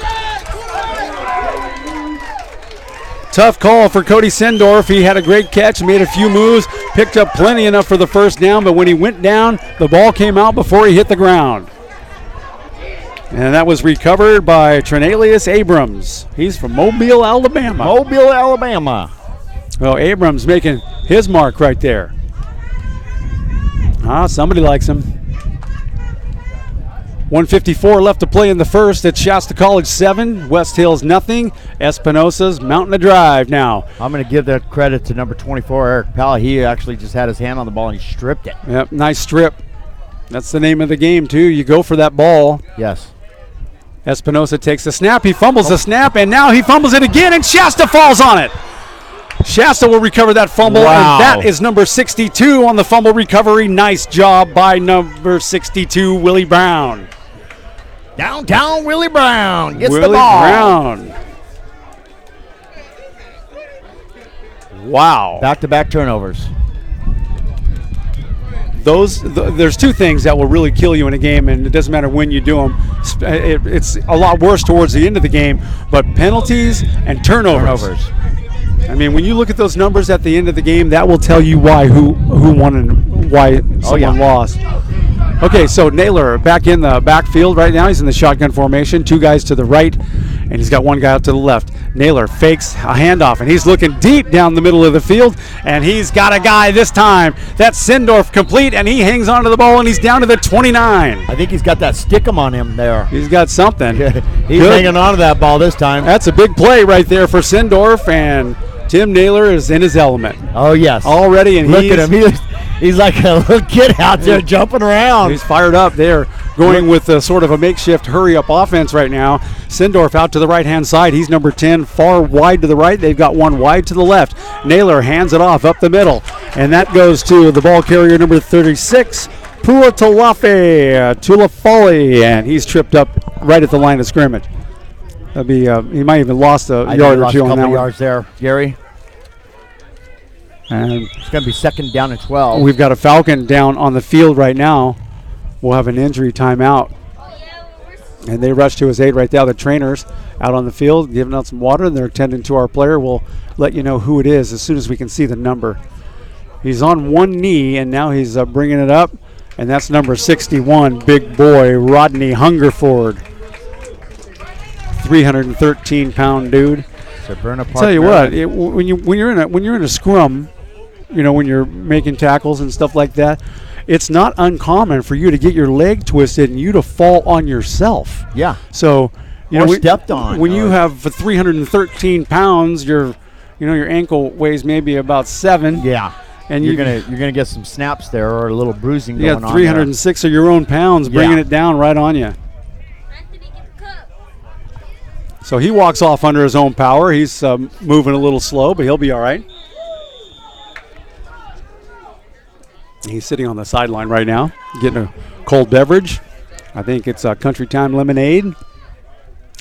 Tough call for Cody Sindorf. He had a great catch, made a few moves, picked up plenty enough for the first down, but when he went down, the ball came out before he hit the ground. And that was recovered by Trinalius Abrams. He's from Mobile, Alabama. Mobile, Alabama. Well, Abrams making his mark right there. Somebody likes him. 1:54 left to play in the first. It's Shasta College 7, West Hills nothing. Espinosa's mounting a drive now. I'm going to give that credit to number 24, Eric Powell. He actually just had his hand on the ball and he stripped it. Yep, nice strip. That's the name of the game, too. You go for that ball. Yes. Espinosa takes the snap. He fumbles the snap, and now he fumbles it again, and Shasta falls on it. Shasta will recover that fumble, and that is number 62 on the fumble recovery. Nice job by number 62, Willie Brown. Downtown Willie Brown gets Willie the ball. Brown. Wow. Back-to-back turnovers. There's two things that will really kill you in a game, and it doesn't matter when you do them. It's a lot worse towards the end of the game, but penalties and turnovers. I mean, when you look at those numbers at the end of the game, that will tell you who won and why someone lost. Okay, so Naylor back in the backfield right now. He's in the shotgun formation. 2 guys to the right, and he's got 1 guy out to the left. Naylor fakes a handoff, and he's looking deep down the middle of the field, and he's got a guy this time. That's Sindorf complete, and he hangs onto the ball, and he's down to the 29. I think he's got that stickum on him there. He's got something. He's hanging on to that ball this time. That's a big play right there for Sindorf, and Tim Naylor is in his element. Oh, yes. Already, and look at him. He's like a little kid out there jumping around. He's fired up there, going with a sort of a makeshift hurry-up offense right now. Sindorf out to the right-hand side. He's number 10, far wide to the right. They've got 1 wide to the left. Naylor hands it off up the middle, and that goes to the ball carrier number 36, Tulafali, and he's tripped up right at the line of scrimmage. That'd be he might even lost a yard or two on that one. A couple yards there, Gary. And it's going to be 2nd down and 12. We've got a Falcon down on the field right now. We'll have an injury timeout. And they rush to his aid right now. The trainers out on the field giving out some water, and they're attending to our player. We'll let you know who it is as soon as we can see the number. He's on 1 knee, and now he's bringing it up, and that's number 61, big boy, Rodney Hungerford. 313-pound dude. Tell you what, when you're in a scrum, you know, when you're making tackles and stuff like that, it's not uncommon for you to get your leg twisted and you to fall on yourself. Yeah. So, stepped on. When you have 313 pounds, your ankle weighs maybe about 7. Yeah. And you're gonna get some snaps there or a little bruising going on. You got 306 of your own pounds bringing it down right on you. So he walks off under his own power. He's moving a little slow, but he'll be all right. He's sitting on the sideline right now, getting a cold beverage. I think it's a Country Time lemonade.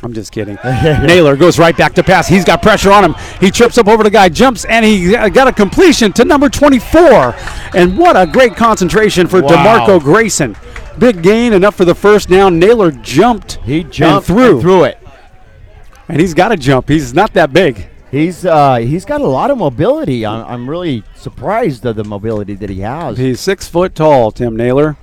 I'm just kidding. Naylor goes right back to pass. He's got pressure on him. He trips up over the guy, jumps, and he got a completion to number 24. And what a great concentration for DeMarco Grayson. Big gain, enough for the first down. Naylor jumped. He jumped and threw it. And he's got to jump. He's not that big. He's got a lot of mobility. I'm really surprised at the mobility that he has. He's 6 foot tall, Tim Naylor.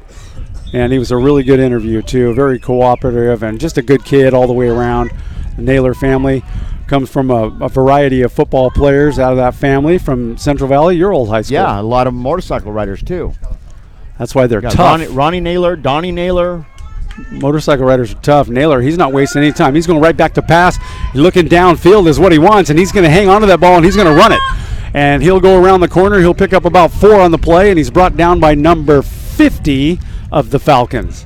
And he was a really good interview, too. Very cooperative and just a good kid all the way around. The Naylor family comes from a variety of football players out of that family from Central Valley, your old high school. Yeah, a lot of motorcycle riders, too. That's why they're tough. Ronnie Naylor, Donnie Naylor. Motorcycle riders are tough. Naylor, he's not wasting any time. He's going right back to pass. Looking downfield is what he wants, and he's going to hang on to that ball, and he's going to run it. And he'll go around the corner. He'll pick up about 4 on the play, and he's brought down by number 50 of the Falcons.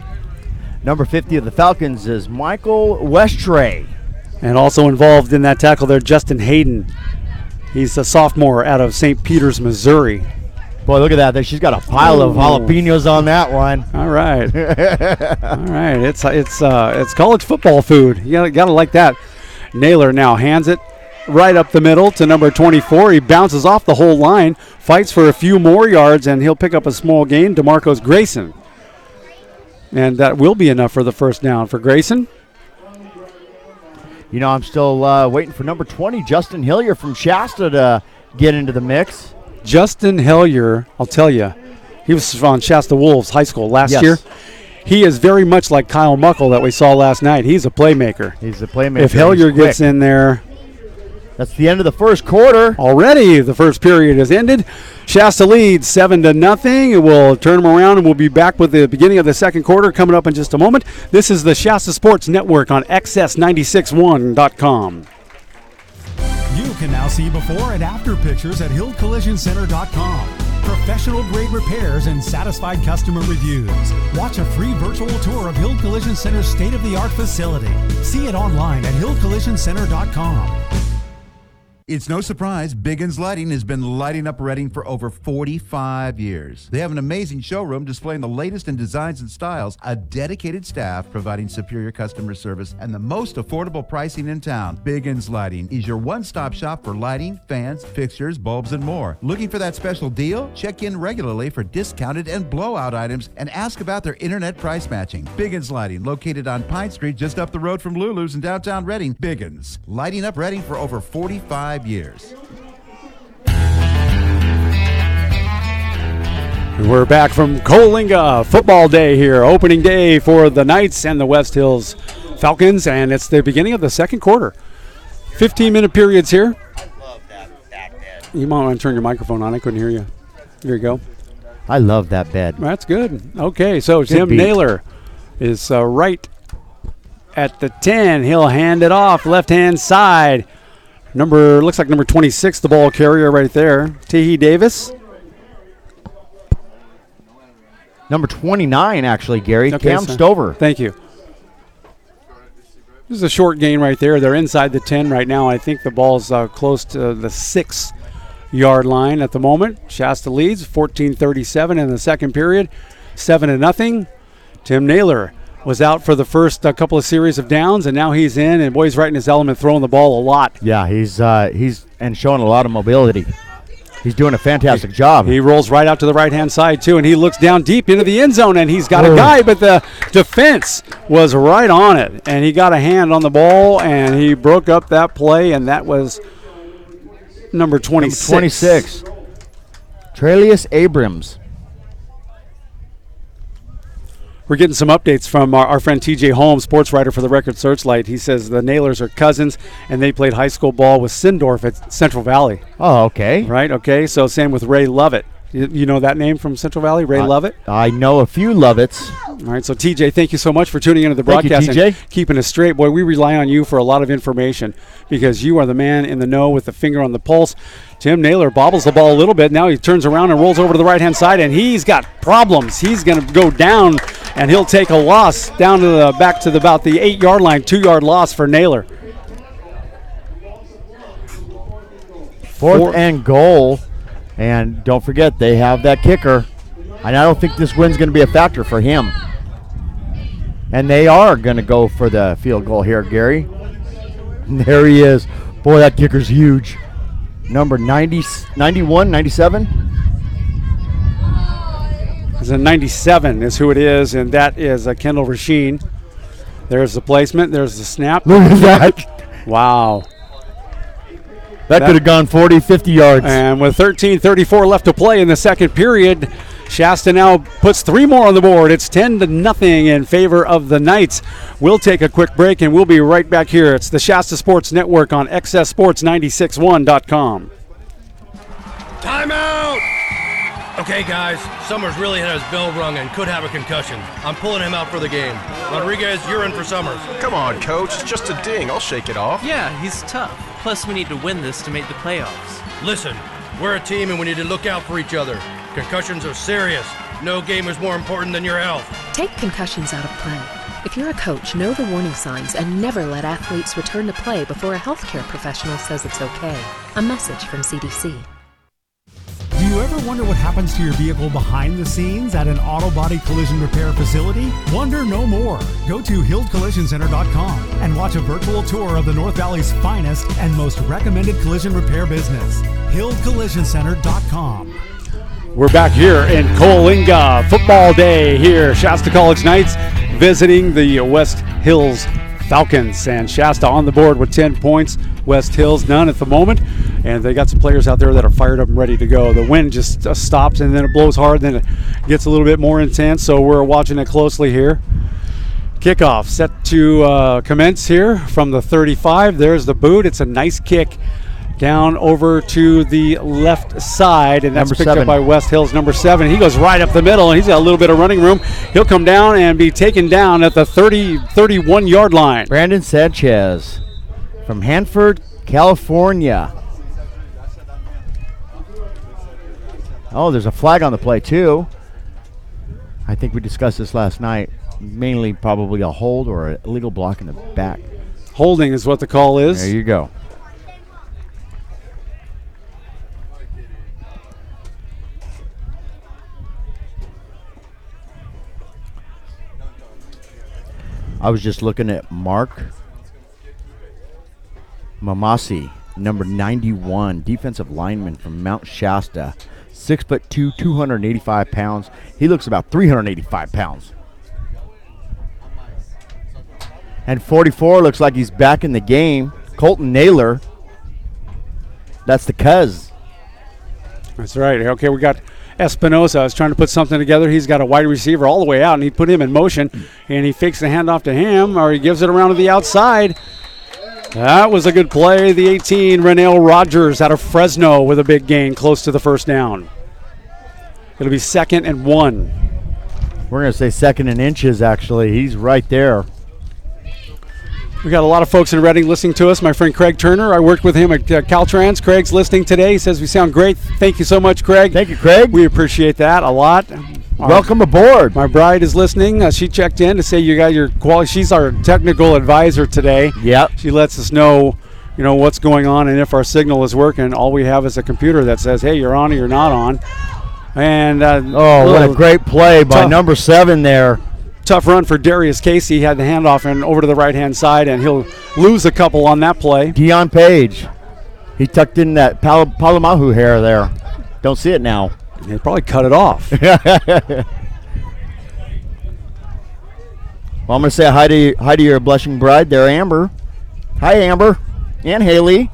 Number 50 of the Falcons is Michael Westray. And also involved in that tackle there, Justin Hayden. He's a sophomore out of St. Peters, Missouri. Boy, look at that. She's got a pile of jalapenos on that one. All right. All right. It's college football food. You gotta like that. Naylor now hands it right up the middle to number 24. He bounces off the whole line, fights for a few more yards, and he'll pick up a small gain. DeMarcos Grayson. And that will be enough for the first down for Grayson. You know, I'm still waiting for number 20, Justin Hillier from Shasta, to get into the mix. Justin Hillier, I'll tell you, he was on Shasta Wolves High School last year. He is very much like Kyle Muckle that we saw last night. He's a playmaker. He's a playmaker. If Hillier gets in there. That's the end of the first quarter. Already the first period has ended. Shasta leads 7-0. We'll turn them around, and we'll be back with the beginning of the second quarter coming up in just a moment. This is the Shasta Sports Network on XS961.com. You can now see before and after pictures at HillCollisionCenter.com. Professional grade repairs and satisfied customer reviews. Watch a free virtual tour of Hill Collision Center's state-of-the-art facility. See it online at HillCollisionCenter.com. It's no surprise, Biggins Lighting has been lighting up Reading for over 45 years. They have an amazing showroom displaying the latest in designs and styles, a dedicated staff providing superior customer service, and the most affordable pricing in town. Biggins Lighting is your one-stop shop for lighting, fans, fixtures, bulbs, and more. Looking for that special deal? Check in regularly for discounted and blowout items and ask about their internet price matching. Biggins Lighting, located on Pine Street just up the road from Lulu's in downtown Reading. Biggins, lighting up Reading for over 45 years. We're back from Coalinga football day here, opening day for the Knights and the West Hills Falcons, and it's the beginning of the second quarter. 15-minute periods here. I love that bed. You might want to turn your microphone on. I couldn't hear you. There you go. I love that bed. That's good. Okay, so Tim Naylor is right at the 10. He'll hand it off left-hand side. Looks like number 26, the ball carrier right there. Teehee Davis. Number 29, actually, Gary. Okay, Cam Stover. Thank you. This is a short gain right there. They're inside the 10 right now. I think the ball's close to the 6-yard line at the moment. Shasta leads 14-37 in the second period. 7-0. Tim Naylor was out for the first couple of series of downs, and now he's in, and boy, he's right in his element, throwing the ball a lot. Yeah, he's and showing a lot of mobility. He's doing a fantastic job. He rolls right out to the right-hand side, too, and he looks down deep into the end zone, and he's got a guy, but the defense was right on it, and he got a hand on the ball, and he broke up that play, and that was number 26. Number 26. Trelius Abrams. We're getting some updates from our friend TJ Holmes, sports writer for the Record Searchlight. He says the Naylors are cousins, and they played high school ball with Sindorf at Central Valley. Oh, okay. Right, okay. So same with Ray Lovett. You know that name from Central Valley, Ray Lovett? I know a few Lovets. All right, so TJ, thank you so much for tuning into the broadcast and keeping us straight. Boy, we rely on you for a lot of information because you are the man in the know with the finger on the pulse. Tim Naylor bobbles the ball a little bit. Now he turns around and rolls over to the right-hand side, and he's got problems. He's going to go down, and he'll take a loss down to the back to about the 8-yard line, 2-yard loss for Naylor. Fourth and goal. And don't forget, they have that kicker. And I don't think this win's going to be a factor for him. And they are going to go for the field goal here, Gary. And there he is. Boy, that kicker's huge. Number 90, 91, 97? It's a 97 is who it is, and that is Kendall Rasheen. There's the placement. There's the snap. Look at that. Wow. That could have gone 40, 50 yards. And with 13:34 left to play in the second period, Shasta now puts 3 more on the board. It's 10-0 in favor of the Knights. We'll take a quick break, and we'll be right back here. It's the Shasta Sports Network on XSSports961.com. Timeout! Okay, guys, Summers really had his bell rung and could have a concussion. I'm pulling him out for the game. Rodriguez, you're in for Summers. Come on, Coach. It's just a ding. I'll shake it off. Yeah, he's tough. Plus, we need to win this to make the playoffs. Listen, we're a team and we need to look out for each other. Concussions are serious. No game is more important than your health. Take concussions out of play. If you're a coach, know the warning signs and never let athletes return to play before a healthcare professional says it's okay. A message from CDC. Do you ever wonder what happens to your vehicle behind the scenes at an auto body collision repair facility? Wonder no more. Go to HilldCollisionCenter.com and watch a virtual tour of the North Valley's finest and most recommended collision repair business. HilldCollisionCenter.com. We're back here in Coalinga. Football day here. Shasta College Knights visiting the West Hills Falcons. And Shasta on the board with 10 points. West Hills none at the moment. And they got some players out there that are fired up and ready to go. The wind just stops and then it blows hard. Then it gets a little bit more intense. So we're watching it closely here. Kickoff set to commence here from the 35. There's the boot. It's a nice kick down over to the left side, and that's picked up by West Hills, number 7. He goes right up the middle, and he's got a little bit of running room. He'll come down and be taken down at the 31-yard line. Brandon Sanchez from Hanford, California. Oh, there's a flag on the play, too. I think we discussed this last night. Mainly probably a hold or an illegal block in the back. Holding is what the call is. There you go. I was just looking at Mark Mamasi, number 91, defensive lineman from Mount Shasta, 6'2", 285 pounds. He looks about 385 pounds. And 44 looks like he's back in the game. Colton Naylor. That's the cuz. That's right. Okay, we got Espinosa is trying to put something together. He's got a wide receiver all the way out, and he put him in motion, and he fakes the handoff to him, or he gives it around to the outside. That was a good play. The 18, Renell Rogers out of Fresno with a big gain close to the first down. It'll be 2nd and 1. We're going to say 2nd and inches, actually. He's right there. We got a lot of folks in Reading listening to us. My friend Craig Turner, I worked with him at Caltrans. Craig's listening today. He says we sound great. Thank you so much, Craig. Thank you, Craig. We appreciate that a lot. Welcome aboard. My bride is listening. She checked in to say you got your quality. She's our technical advisor today. Yep. She lets us know, what's going on and if our signal is working. All we have is a computer that says, hey, you're on or you're not on. And what a great play by number 7 there. Tough run for Darius Casey. He had the handoff and over to the right-hand side, and he'll lose a couple on that play. Dion Page. He tucked in that Palamahu hair there. Don't see it now. He probably cut it off. Well, I'm going to say hi to your blushing bride there, Amber. Hi, Amber. And Haley.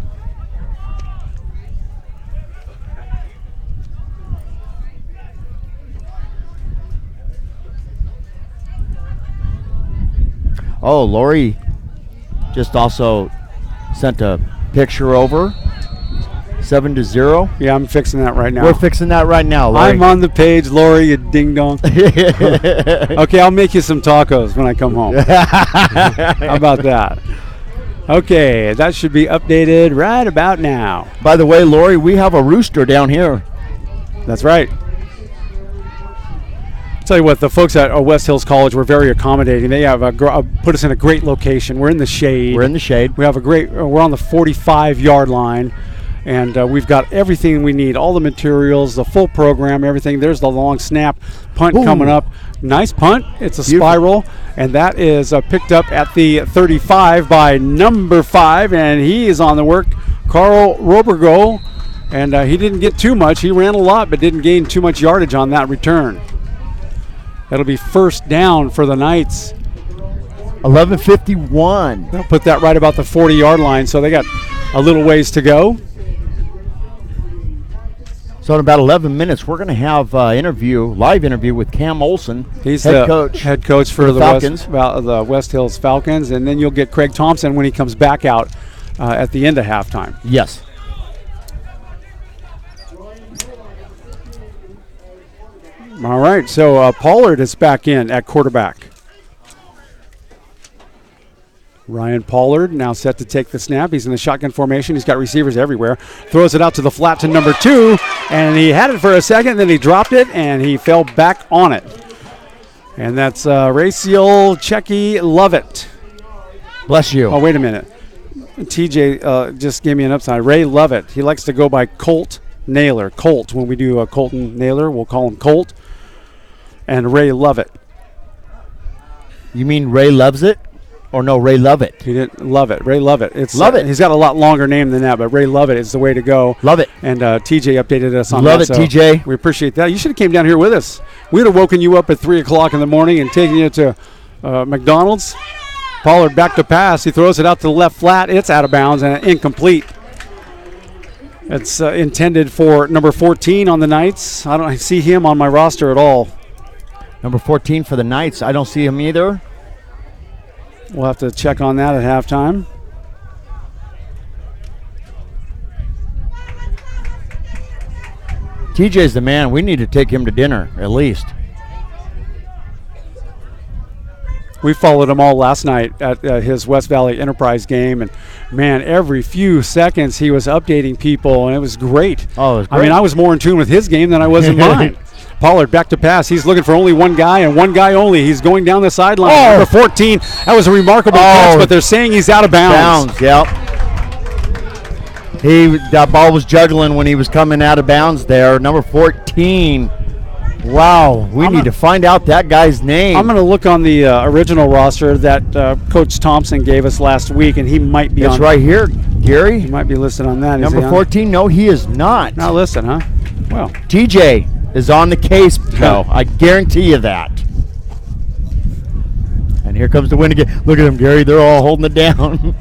Oh, Lori just also sent a picture over. 7-0. Yeah, I'm fixing that right now. We're fixing that right now, Lori. I'm on the page, Lori, you ding-dong. Okay, I'll make you some tacos when I come home. How about that? Okay, that should be updated right about now. By the way, Lori, we have a rooster down here. That's right. Tell you what, the folks at West Hills College were very accommodating. They have put us in a great location. We're in the shade. We're in the shade. We have we're on the 45-yard line, and we've got everything we need, all the materials, the full program, everything. There's the long snap, punt coming up. Nice punt. It's a spiral, and that is picked up at the 35 by number 5, and he is on the work, Carl Robergo, and he didn't get too much. He ran a lot, but didn't gain too much yardage on that return. That'll be first down for the Knights. 11:51. They'll put that right about the 40-yard line, so they got a little ways to go. So in about 11 minutes, we're going to have live interview with Cam Olson. He's head coach for the Falcons. the West Hills Falcons, and then you'll get Craig Thompson when he comes back out at the end of halftime. Yes. All right, so Pollard is back in at quarterback. Ryan Pollard now set to take the snap. He's in the shotgun formation. He's got receivers everywhere. Throws it out to the flat to number 2, and he had it for a second, then he dropped it, and he fell back on it. And that's Raciel Checky Lovett. Bless you. Oh, wait a minute. TJ just gave me an upside. Ray Lovett. He likes to go by Colt Naylor. Colt. When we do Colton Naylor, we'll call him Colt. And Ray Lovett. You mean Ray loves it? Or no, Ray Lovett? He didn't love it. Ray Lovett. It's Lovett. He's got a lot longer name than that, but Ray Lovett is the way to go. Love it. And TJ updated us on Love that. Love it, TJ. We appreciate that. You should have came down here with us. We'd have woken you up at 3 o'clock in the morning and taken you to McDonald's. Pollard back to pass. He throws it out to the left flat. It's out of bounds and incomplete. It's intended for number 14 on the Knights. I don't see him on my roster at all. Number 14 for the Knights. I don't see him either. We'll have to check on that at halftime. TJ's the man. We need to take him to dinner, at least. We followed him all last night at his West Valley Enterprise game, and man, every few seconds he was updating people, and it was great. Oh, it was great. I mean, I was more in tune with his game than I was in mine. Pollard back to pass. He's looking for only one guy and one guy only. He's going down the sideline. Oh. Number 14. That was a remarkable catch, but they're saying he's out of bounds. Yep. That ball was juggling when he was coming out of bounds there. Number 14. Wow, we need to find out that guy's name. I'm going to look on the original roster that Coach Thompson gave us last week, and he might be on. It's right here, Gary. He might be listed on that. Number 14, no, he is not. Not listed, huh? Well. TJ is on the case, though. I guarantee you that. And here comes the win again. Look at them, Gary. They're all holding it down.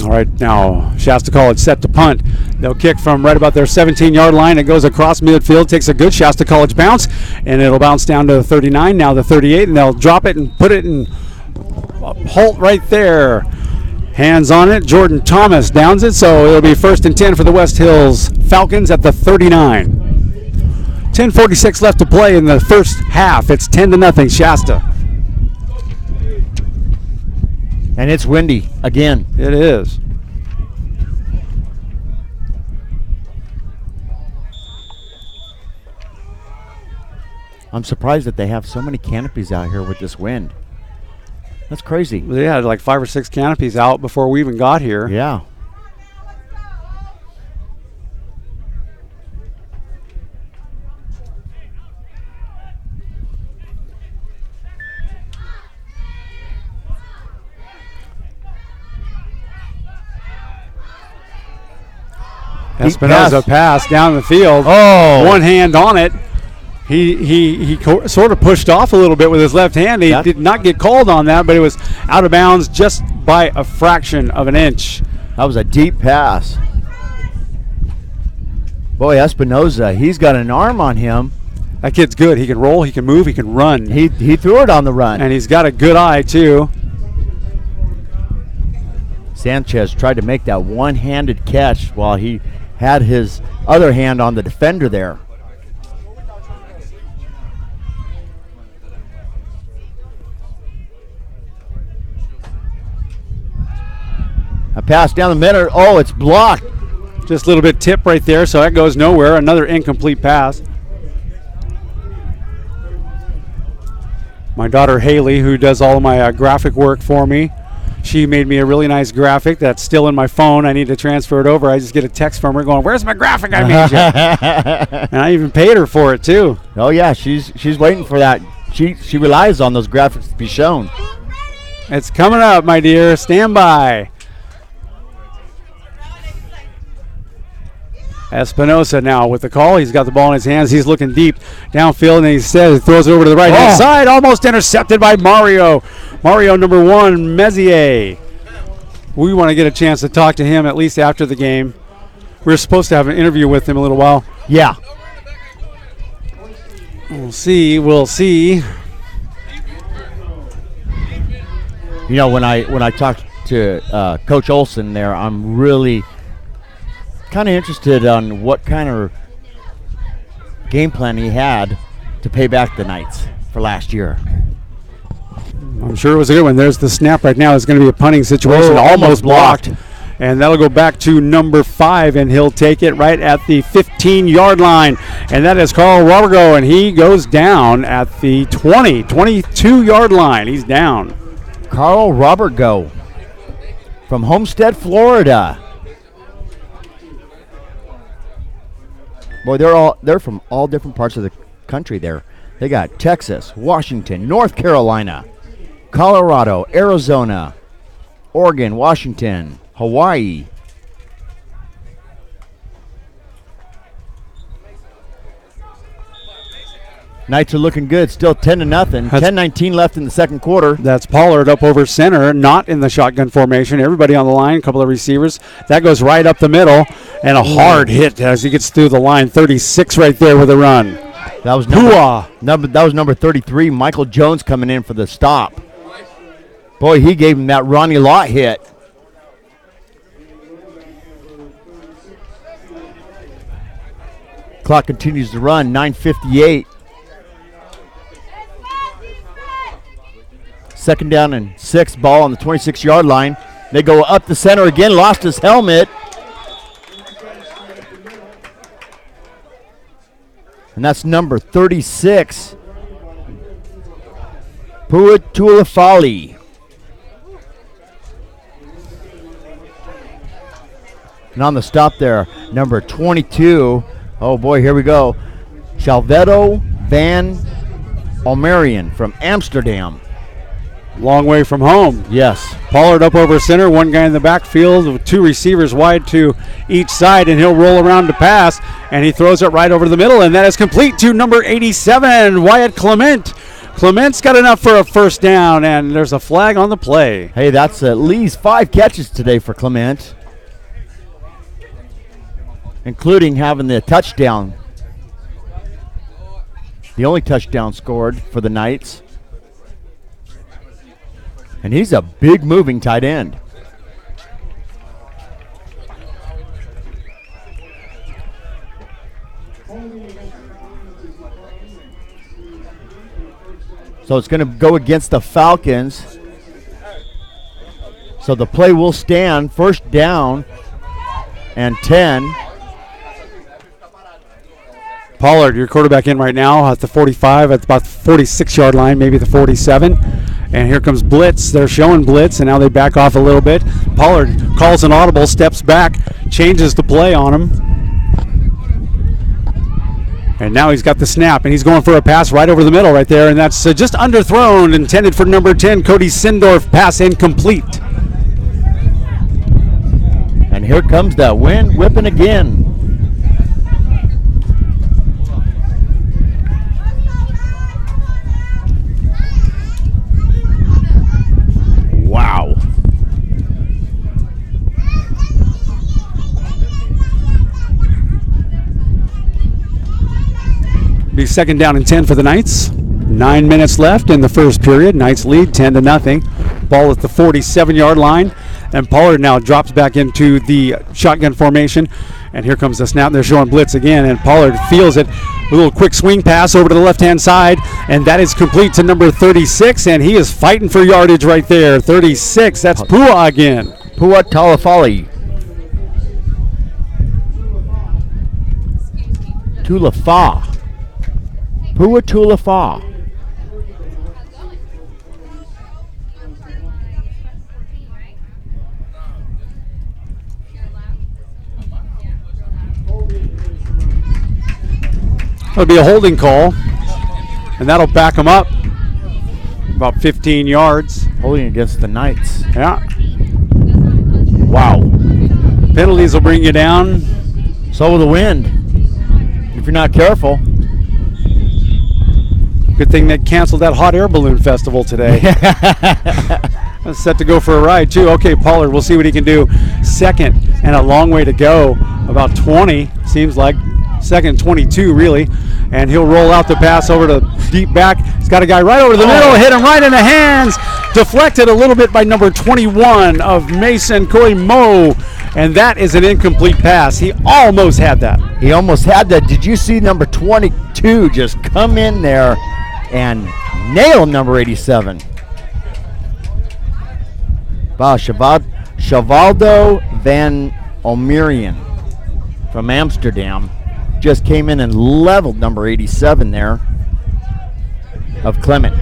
All right, now Shasta College set to punt. They'll kick from right about their 17-yard line. It goes across midfield, takes a good Shasta College bounce, and it'll bounce down to the 39, now the 38, and they'll drop it and put it in halt right there. Hands on it. Jordan Thomas downs it, so it'll be 1st and 10 for the West Hills Falcons at the 39. 10:46 left to play in the first half. It's 10-0 Shasta. And it's windy again. It is. I'm surprised that they have so many canopies out here with this wind. That's crazy. They had like 5 or 6 canopies out before we even got here. Yeah. Espinoza pass down the field. Oh. One hand on it. He sort of pushed off a little bit with his left hand. He did not get called on that, but it was out of bounds just by a fraction of an inch. That was a deep pass. Boy, Espinoza, he's got an arm on him. That kid's good. He can roll, he can move, he can run. He threw it on the run. And he's got a good eye, too. Sanchez tried to make that one-handed catch while he had his other hand on the defender there. A pass down the middle. Oh, it's blocked. Just a little bit tip right there, so that goes nowhere. Another incomplete pass. My daughter Haley, who does all of my graphic work for me, she made me a really nice graphic that's still in my phone. I need to transfer it over. I just get a text from her going, "Where's my graphic I made you?" And I even paid her for it too. Oh yeah, she's waiting for that. She relies on those graphics to be shown. It's coming up, my dear. Stand by. Espinoza now with the call. He's got the ball in his hands. He's looking deep downfield, and he throws it over to the right-hand side. Almost intercepted by Mario. Mario, number 1, Mezier. We want to get a chance to talk to him at least after the game. We're supposed to have an interview with him in a little while. Yeah. We'll see. We'll see. You know, when I talked to Coach Olson there, I'm really kind of interested on what kind of game plan he had to pay back the Knights for last year. I'm sure it was a good one. There's the snap right now. It's going to be a punting situation. Almost blocked. And that'll go back to number 5, and he'll take it right at the 15-yard line. And that is Carl Robergo, and he goes down at the 22-yard line. He's down. Carl Robergo from Homestead, Florida. Boy, they're from all different parts of the country there. They got Texas, Washington, North Carolina, Colorado, Arizona, Oregon, Washington, Hawaii. Knights are looking good. Still 10-0. 10-19 left in the second quarter. That's Pollard up over center, not in the shotgun formation. Everybody on the line, a couple of receivers. That goes right up the middle, and a hard hit as he gets through the line. 36 right there with a run. That was number 33, Michael Jones, coming in for the stop. Boy, he gave him that Ronnie Lott hit. Clock continues to run, 9:58. Second down and 6, ball on the 26-yard line. They go up the center again, lost his helmet. And that's number 36, Puatulafali. And on the stop there, number 22, oh boy, here we go, Shalvedo van Almerian from Amsterdam. Long way from home. Yes. Pollard up over center, one guy in the backfield with 2 receivers wide to each side, and he'll roll around to pass, and he throws it right over the middle, and that is complete to number 87, Wyatt Clement. Clement's got enough for a first down, and there's a flag on the play. Hey, that's at least 5 catches today for Clement, including having the touchdown. The only touchdown scored for the Knights. And he's a big moving tight end. So it's going to go against the Falcons. So the play will stand. First down and 10. Pollard, your quarterback, in right now at the 45, at about the 46-yard line, maybe the 47. And here comes blitz. They're showing blitz, and now they back off a little bit. Pollard calls an audible, steps back, changes the play on him. And now he's got the snap, and he's going for a pass right over the middle right there, and that's just underthrown, intended for number 10, Cody Sindorf. Pass incomplete. And here comes the wind whipping again. Wow. Be second down and 10 for the Knights. 9 minutes left in the first period. Knights lead 10-0. Ball at the 47-yard line. And Pollard now drops back into the shotgun formation. And here comes the snap. They're showing blitz again, and Pollard feels it. A little quick swing pass over to the left-hand side, and that is complete to number 36, and he is fighting for yardage right there. 36, that's Pua again. Pua Talafali. Tulafa. Pua Tulafa. It'll be a holding call, and that'll back them up about 15 yards. Holding against the Knights. Yeah. Wow. Penalties will bring you down. So will the wind, if you're not careful. Good thing they canceled that hot air balloon festival today. That's set to go for a ride, too. Okay, Pollard, we'll see what he can do. Second, and a long way to go. About 20, seems like. Second, 22, really. and he'll roll out the pass over to deep back. He's got a guy right over the middle, hit him right in the hands, deflected a little bit by number 21 of Mason Koimo, and that is an incomplete pass. He almost had that. He almost had that. Did you see number 22 just come in there and nail number 87? Wow, Shavaldo van Omerian from Amsterdam just came in and leveled number 87 there of Clement.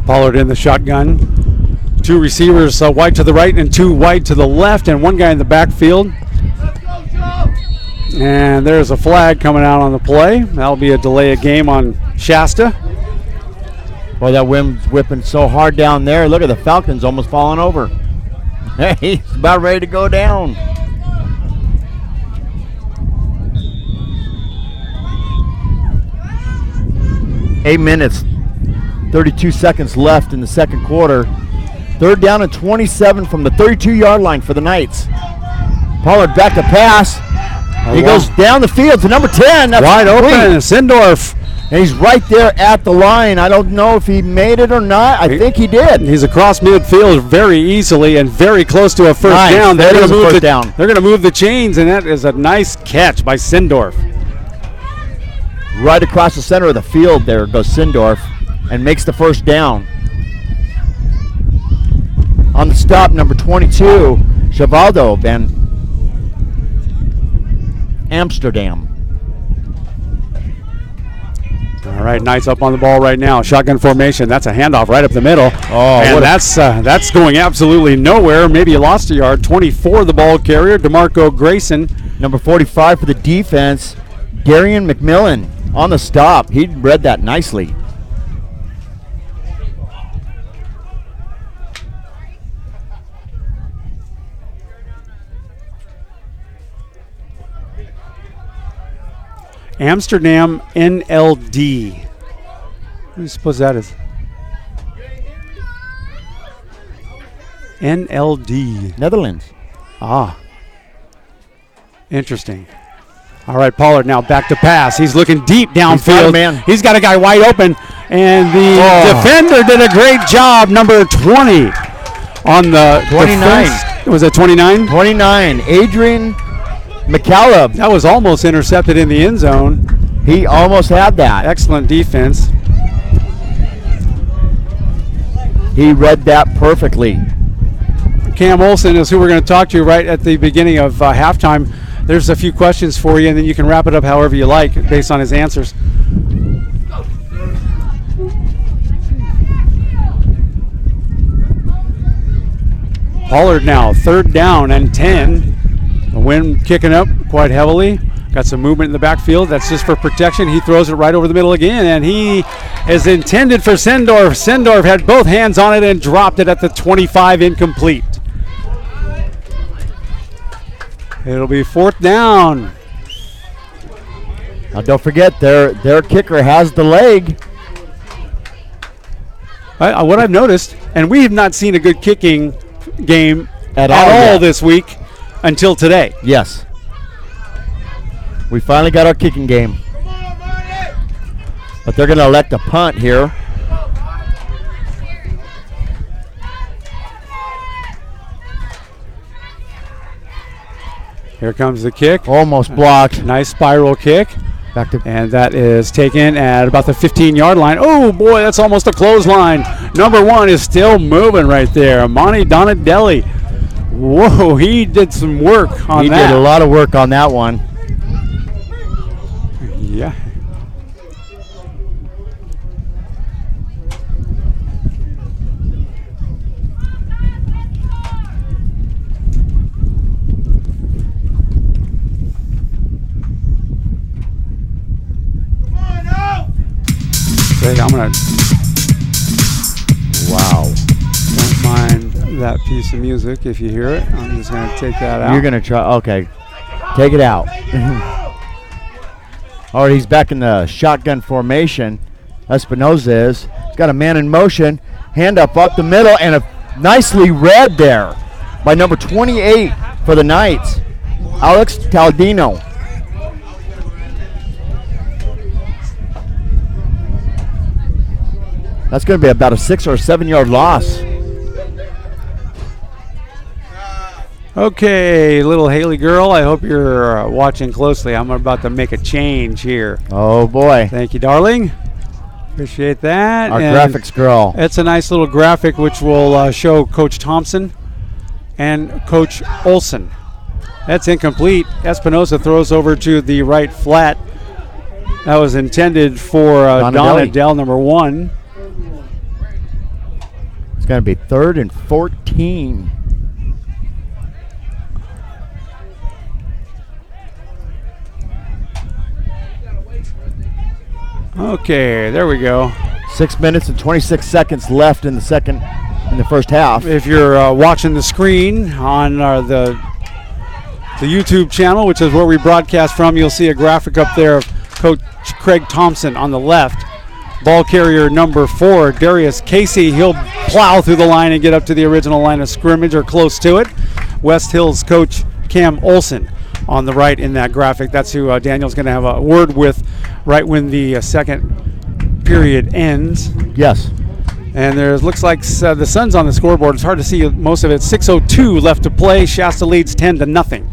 Pollard in the shotgun. Two receivers, wide to the right and two wide to the left, and one guy in the backfield. And there's a flag coming out on the play. That'll be a delay of game on Shasta. Boy, that wind's whipping so hard down there. Look at the Falcons almost falling over. Hey, he's about ready to go down. Eight minutes, 32 seconds left in the second quarter. Third down and 27 from the 32-yard line for the Knights. Pollard back to pass. He goes down the field to number 10. That's wide open, Sindorf. And he's right there at the line. I don't know if he made it or not. I think he did. He's across midfield very easily and very close to a first down. They're going to move the chains, and that is a nice catch by Sindorf. Right across the center of the field there goes Sindorf and makes the first down. On the stop, number 22, Shavaldo van Amsterdam. All right, Knights up on the ball right now. Shotgun formation. That's a handoff right up the middle. Oh, and that's going absolutely nowhere. Maybe he lost a yard. 24, the ball carrier, DeMarco Grayson. Number 45 for the defense, Darian McMillan on the stop. He read that nicely. Amsterdam NLD. What do you suppose that is? NLD. Netherlands. Ah. Interesting. All right, Pollard now back to pass. He's looking deep downfield. He's got a guy wide open, and the defender did a great job. Number 20 on the 29. Was it 29? 29. Adrian McCallum. That was almost intercepted in the end zone. He almost had that. Excellent defense. He read that perfectly. Cam Olson is who we're going to talk to right at the beginning of halftime. There's a few questions for you, and then you can wrap it up however you like based on his answers. Pollard now, third down and 10. The wind kicking up quite heavily. Got some movement in the backfield. That's just for protection. He throws it right over the middle again, and he is intended for Sindorf. Sindorf had both hands on it and dropped it at the 25, incomplete. It'll be fourth down. Now don't forget, their kicker has the leg. What I've noticed, and we have not seen a good kicking game at all this week until today. Yes. We finally got our kicking game. But they're going to elect a punt here. Here comes the kick. Almost blocked. Nice spiral kick. Back to, and that is taken at about the 15-yard line. Oh, boy, that's almost a clothesline. Number 1 is still moving right there. Amani Donadelli. Whoa, he did some work on that. He did a lot of work on that one. Yeah. I'm going to... Wow. Don't mind that piece of music if you hear it. I'm just going to take that out. You're going to try... Okay. Take it out. All right, he's back in the shotgun formation. Espinoza is. He's got a man in motion. Hand up the middle, and nicely read there by number 28 for the Knights, Alex Taldino. That's going to be about a 6 or 7 yard loss. Okay, little Haley girl, I hope you're watching closely. I'm about to make a change here. Oh, boy. Thank you, darling. Appreciate that. Our and graphics girl. It's a nice little graphic which will show Coach Thompson and Coach Olson. That's incomplete. Espinosa throws over to the right flat. That was intended for Donna Dell, number 1. It's going to be 3rd and 14. Okay, there we go. 6 minutes and 26 seconds left in the first half. If you're watching the screen on the YouTube channel, which is where we broadcast from, you'll see a graphic up there of Coach Craig Thompson on the left. Ball carrier number 4, Darius Casey. He'll plow through the line and get up to the original line of scrimmage or close to it. West Hills coach Cam Olson on the right in that graphic. That's who Daniel's going to have a word with right when the second period ends. Yes. And there looks like the sun's on the scoreboard. It's hard to see most of it. 6:02 left to play. Shasta leads 10-0.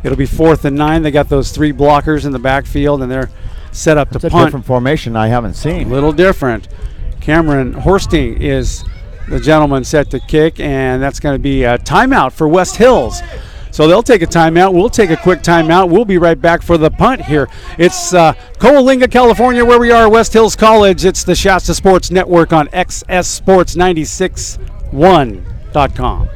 It'll be 4th and 9. They got those 3 blockers in the backfield, and they're set up to punt. It's a different formation I haven't seen. A little different. Cameron Horsting is the gentleman set to kick, and that's going to be a timeout for West Hills. So they'll take a timeout. We'll take a quick timeout. We'll be right back for the punt here. It's Coalinga, California, where we are, West Hills College. It's the Shasta Sports Network on xssports961.com.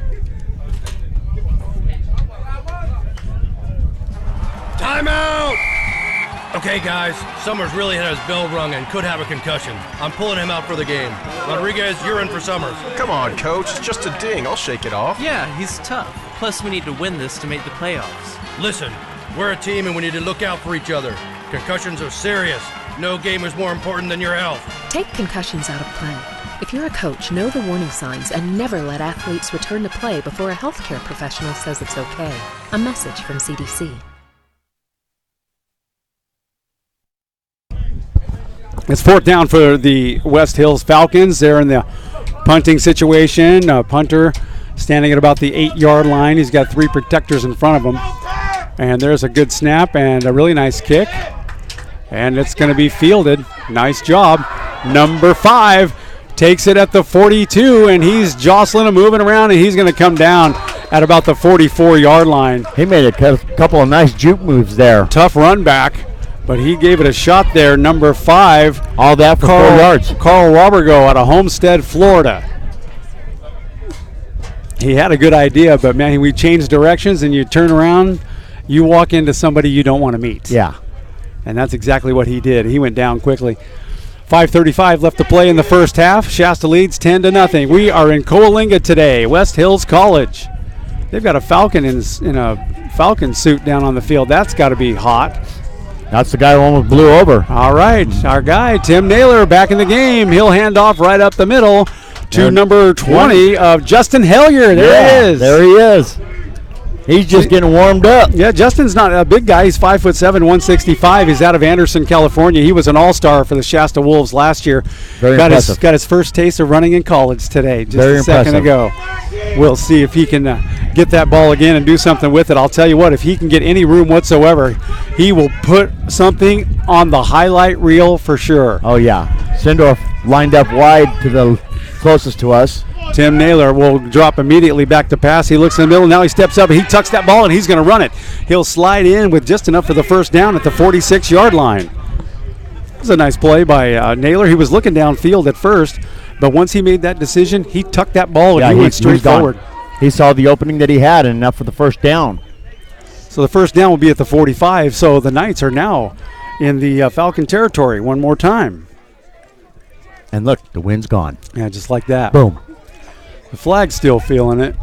Timeout! Okay, guys, Summers really had his bell rung and could have a concussion. I'm pulling him out for the game. Rodriguez, you're in for Summers. Come on, Coach. It's just a ding. I'll shake it off. Yeah, he's tough. Plus, we need to win this to make the playoffs. Listen, we're a team and we need to look out for each other. Concussions are serious. No game is more important than your health. Take concussions out of play. If you're a coach, know the warning signs and never let athletes return to play before a healthcare professional says it's okay. A message from CDC. It's 4th down for the West Hills Falcons. They're in the punting situation. Punter standing at about the 8-yard line. He's got 3 protectors in front of him. And there's a good snap and a really nice kick. And it's going to be fielded. Nice job. Number 5 takes it at the 42, and he's jostling and moving around, and he's going to come down at about the 44-yard line. He made a couple of nice juke moves there. Tough run back. But he gave it a shot there, number 5. All that for 4 yards. Carl Robergo out of Homestead, Florida. He had a good idea, but, man, we changed directions, and you turn around, you walk into somebody you don't want to meet. Yeah. And that's exactly what he did. He went down quickly. 5:35 left to play in the first half. Shasta leads 10-0. We are in Coalinga today, West Hills College. They've got a Falcon in a Falcon suit down on the field. That's got to be hot. That's the guy who almost blew over. All right, our guy, Tim Naylor, back in the game. He'll hand off right up the middle to number 20 of Justin Hellier. There he is. There he is. He's just getting warmed up. Yeah, Justin's not a big guy. He's 5'7", 165. He's out of Anderson, California. He was an all-star for the Shasta Wolves last year. Very impressive. Got his first taste of running in college today, just Very a second impressive. ago. We'll see if he can get that ball again and do something with it. I'll tell you what, if he can get any room whatsoever, he will put something on the highlight reel for sure. Oh, yeah. Sindorf lined up wide to the closest to us. Tim Naylor will drop immediately back to pass. He looks in the middle. Now he steps up and he tucks that ball and he's going to run it. He'll slide in with just enough for the first down at the 46-yard line. It was a nice play by Naylor. He was looking downfield at first, but once he made that decision, he tucked that ball and he went straight forward. He saw the opening that he had and enough for the first down. So the first down will be at the 45. So the Knights are now in the Falcon territory one more time. And look, the wind's gone. Yeah, just like that. Boom. The flag's still feeling it.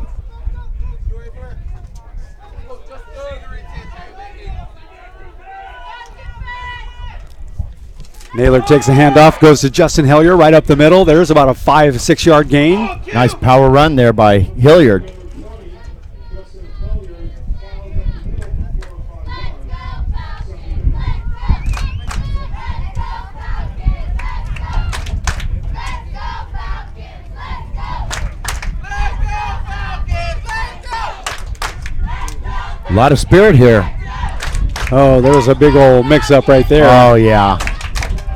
Naylor takes the handoff, goes to Justin Hellier right up the middle. There's about a 5-6 yard gain. Nice power run there by Hilliard. A lot of spirit here. Oh, there was a big old mix-up right there. Oh, yeah.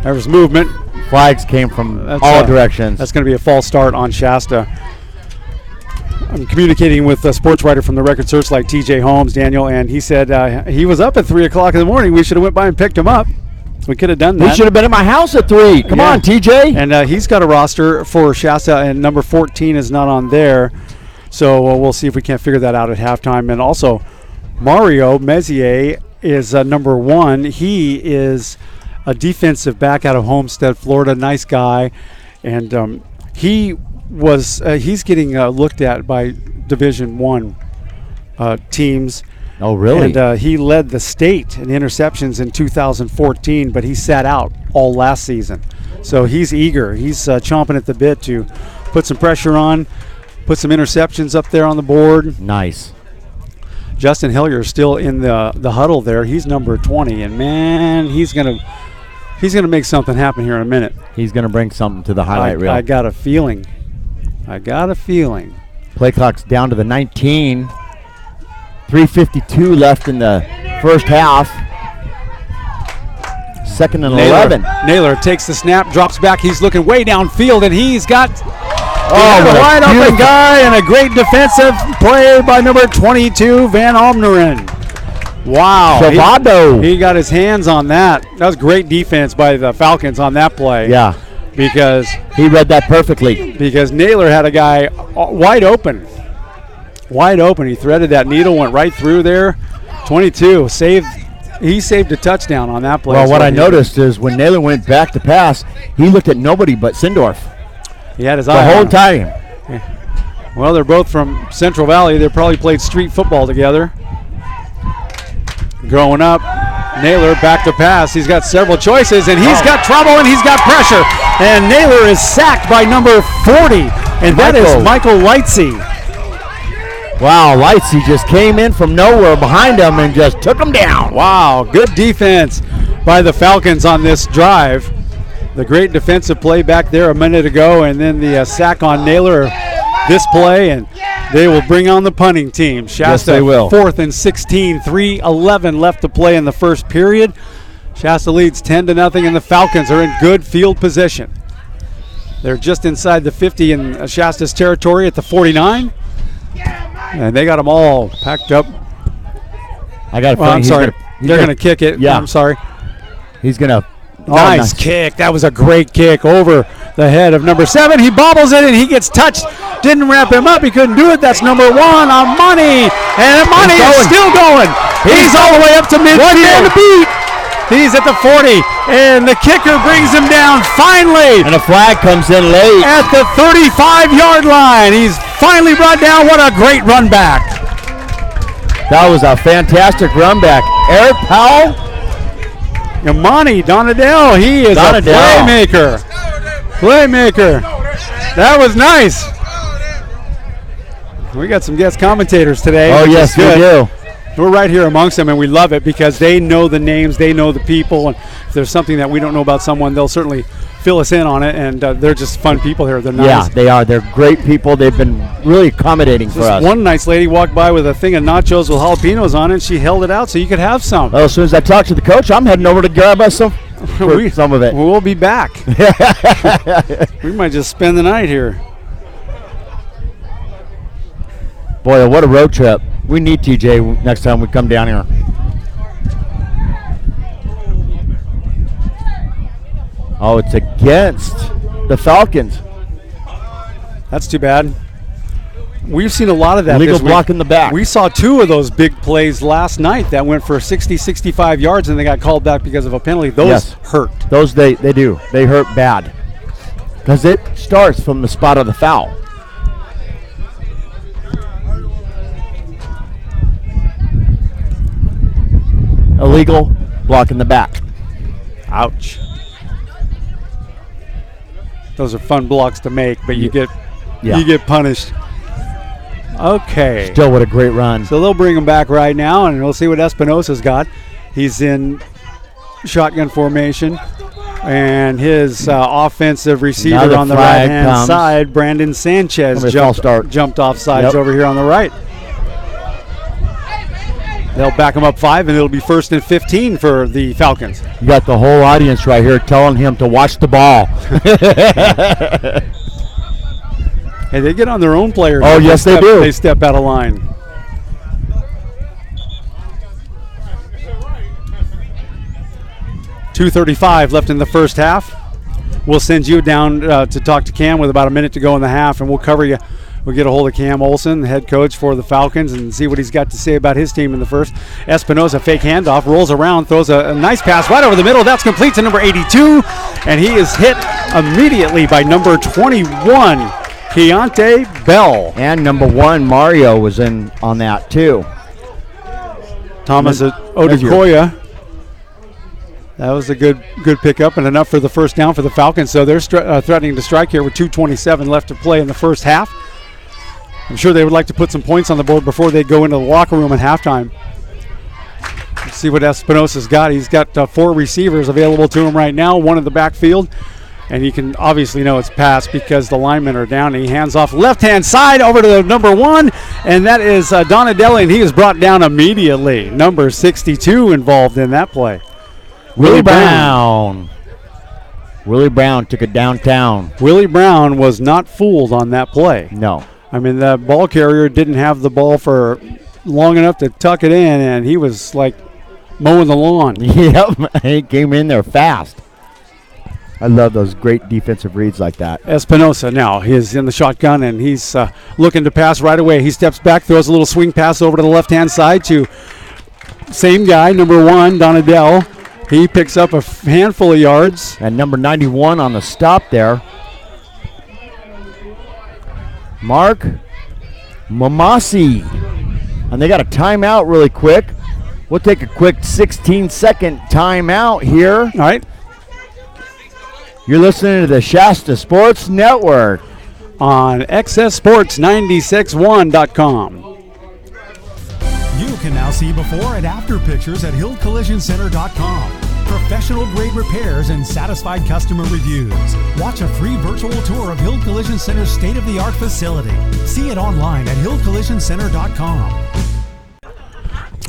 There was movement. Flags came from all directions. That's going to be a false start on Shasta. I'm communicating with a sports writer from the Record Searchlight, TJ Holmes, Daniel, and he said he was up at 3 o'clock in the morning. We should have went by and picked him up. We could have done that. We should have been at my house at 3. Come on, TJ. And he's got a roster for Shasta, and number 14 is not on there. So we'll see if we can't figure that out at halftime. And also, Mario Mezier is number 1. He is a defensive back out of Homestead, Florida. Nice guy. And he's getting looked at by Division I teams. Oh, really? And he led the state in interceptions in 2014, but he sat out all last season. So he's eager. He's chomping at the bit to put some pressure on, put some interceptions up there on the board. Nice. Justin Hillier is still in the huddle there. He's number 20, and man, he's gonna make something happen here in a minute. He's gonna bring something to the highlight reel. I got a feeling. Play clock's down to the 19. 3:52 left in the first half. Second and 11. Naylor takes the snap, drops back. He's looking way downfield, and he's got a wide open guy and a great defensive play by number 22, Van Almneren. Wow. Chavado. He got his hands on that. That was great defense by the Falcons on that play. Yeah. Because he read that perfectly. Because Naylor had a guy wide open. Wide open. He threaded that needle, went right through there. 22 he saved a touchdown on that play. Well, what I noticed is when Naylor went back to pass, he looked at nobody but Sindorf. He had his eye the whole on time. Yeah. Well, they're both from Central Valley. They probably played street football together. Growing up, Naylor back to pass. He's got several choices, and he's got trouble, and he's got pressure. And Naylor is sacked by number 40, and that is Michael Lightsey. Wow, Lightsey just came in from nowhere behind him and just took him down. Wow, good defense by the Falcons on this drive. The great defensive play back there a minute ago, and then the sack on Naylor this play, and they will bring on the punting team. Shasta, yes, they will. 4th and 16, 3:11 left to play in the first period. Shasta leads 10-0, and the Falcons are in good field position. They're just inside the 50 in Shasta's territory at the 49. And they got them all packed up. I got a feeling I'm sorry. They're going to kick it. Yeah. I'm sorry. He's going to. Nice kick. That was a great kick over the head of number 7. He bobbles it, and he gets touched. Didn't wrap him up. He couldn't do it. That's number 1, Amani. And Amani is still going. He's all the way up to midfield. One man to beat. He's at the 40, and the kicker brings him down finally. And a flag comes in late. At the 35-yard line. He's finally brought down. What a great run back. That was a fantastic run back. Eric Powell. Imani Donadell. He is a playmaker. That was nice. We got some guest commentators today. Oh, yes, we do. We're right here amongst them, and we love it because they know the names, they know the people, and if there's something that we don't know about someone, they'll certainly fill us in on it, and they're just fun people here. They're nice. Yeah, they are. They're great people. They've been really accommodating for us. One nice lady walked by with a thing of nachos with jalapenos on it, and she held it out so you could have some. Well, as soon as I talk to the coach, I'm heading over to grab us some of it. We'll be back. We might just spend the night here. Boy, what a road trip. We need TJ next time we come down here. Oh, it's against the Falcons. That's too bad. We've seen a lot of that. Legal block in the back. We saw 2 of those big plays last night that went for 60, 65 yards, and they got called back because of a penalty. Those hurt. Those they do. They hurt bad because it starts from the spot of the foul. Illegal block in the back. Ouch. Those are fun blocks to make, but you get punished. Okay. Still, what a great run. So they'll bring him back right now, and we'll see what Espinosa's got. He's in shotgun formation, and his offensive receiver on the right-hand side, Brandon Sanchez, jumped off sides over here on the right. They'll back him up 5, and it'll be 1st and 15 for the Falcons. You got the whole audience right here telling him to watch the ball. Hey, they get on their own players. Oh, yes, they do. They step out of line. .235 left in the first half. We'll send you down to talk to Cam with about a minute to go in the half, and we'll cover you. We'll get a hold of Cam Olson, the head coach for the Falcons, and see what he's got to say about his team in the first. Espinosa, fake handoff, rolls around, throws a nice pass right over the middle. That's complete to number 82, and he is hit immediately by number 21, Keontae Bell. And number 1, Mario, was in on that too. Thomas Odukoya. That was a good pickup and enough for the first down for the Falcons. So they're threatening to strike here with 2:27 left to play in the first half. I'm sure they would like to put some points on the board before they go into the locker room at halftime. Let's see what Espinosa's got. He's got 4 receivers available to him right now, 1 in the backfield. And you can obviously know it's pass because the linemen are down. He hands off left-hand side over to the number 1, and that is Donadelli, and he is brought down immediately. Number 62 involved in that play. Willie Brown. Willie Brown took it downtown. Willie Brown was not fooled on that play. No. I mean, the ball carrier didn't have the ball for long enough to tuck it in, and he was like mowing the lawn. Yep, he came in there fast. I love those great defensive reads like that. Espinosa now, he's in the shotgun, and he's looking to pass right away. He steps back, throws a little swing pass over to the left-hand side to same guy, number 1, Donadell. He picks up a handful of yards. And number 91 on the stop there. Mark Mamasi. And they got a timeout really quick. We'll take a quick 16-second timeout here. All right. You're listening to the Shasta Sports Network on XSSports961.com. You can now see before and after pictures at HillCollisionCenter.com. Professional grade repairs and satisfied customer reviews. Watch a free virtual tour of Hill Collision Center's state-of-the-art facility. See it online at HillCollisionCenter.com.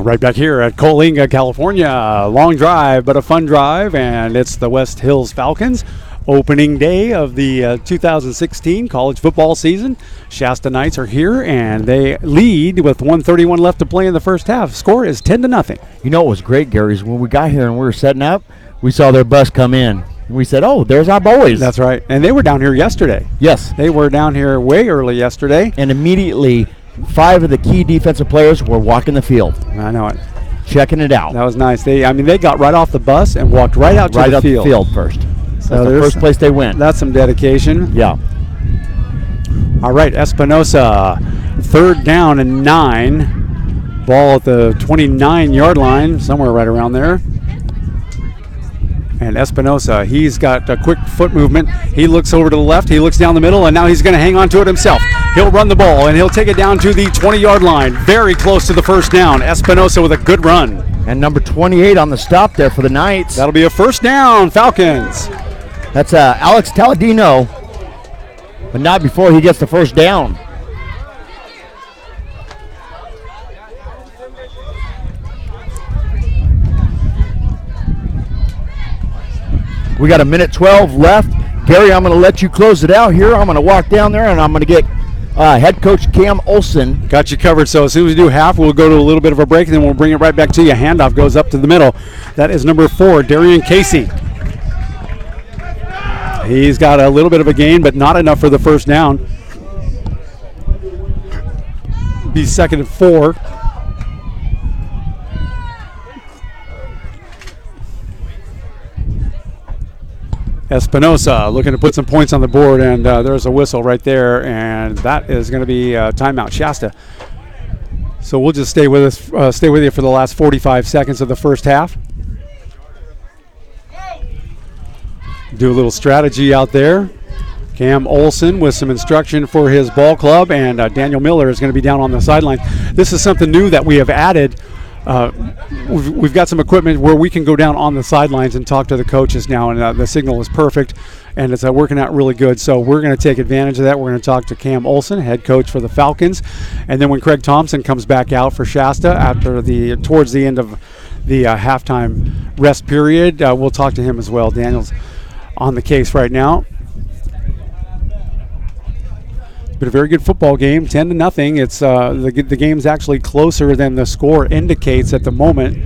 Right back here at Coalinga, California. Long drive, but a fun drive, and it's the West Hills Falcons. Opening day of the 2016 college football season. Shasta Knights are here, and they lead with 1:31 left to play in the first half. Score is 10-0. You know what was great, Gary, is when we got here and we were setting up, we saw their bus come in. We said, oh, there's our boys. That's right. And they were down here yesterday. Yes. They were down here way early yesterday. And immediately, 5 of the key defensive players were walking the field. I know it. Checking it out. That was nice. They got right off the bus and walked right out to the field. Right out the field first. So that's the first place they went. That's some dedication. Yeah. All right, Espinosa, 3rd down and 9. Ball at the 29-yard line, somewhere right around there. And Espinosa, he's got a quick foot movement. He looks over to the left, he looks down the middle, and now he's going to hang on to it himself. He'll run the ball, and he'll take it down to the 20-yard line. Very close to the first down. Espinosa with a good run. And number 28 on the stop there for the Knights. That'll be a first down, Falcons. That's Alex Taladino, but not before he gets the first down. We got 1:12 left. Gary, I'm going to let you close it out here. I'm going to walk down there, and I'm going to get head coach Cam Olson. Got you covered. So as soon as we do half, we'll go to a little bit of a break, and then we'll bring it right back to you. Handoff goes up to the middle. That is number 4, Darian Casey. He's got a little bit of a gain, but not enough for the first down. Be 2nd and 4. Espinosa looking to put some points on the board, and there's a whistle right there, and that is going to be a timeout, Shasta. So we'll just stay with us, stay with you for the last 45 seconds of the first half. Do a little strategy out there. Cam Olson with some instruction for his ball club, and Daniel Miller is going to be down on the sideline. This is something new that we have added. We've got some equipment where we can go down on the sidelines and talk to the coaches now, and the signal is perfect, and it's working out really good. So we're going to take advantage of that. We're going to talk to Cam Olson, head coach for the Falcons, and then when Craig Thompson comes back out for Shasta towards the end of the halftime rest period, we'll talk to him as well. Daniel's on the case right now. But a very good football game, 10-0. It's the game's actually closer than the score indicates at the moment.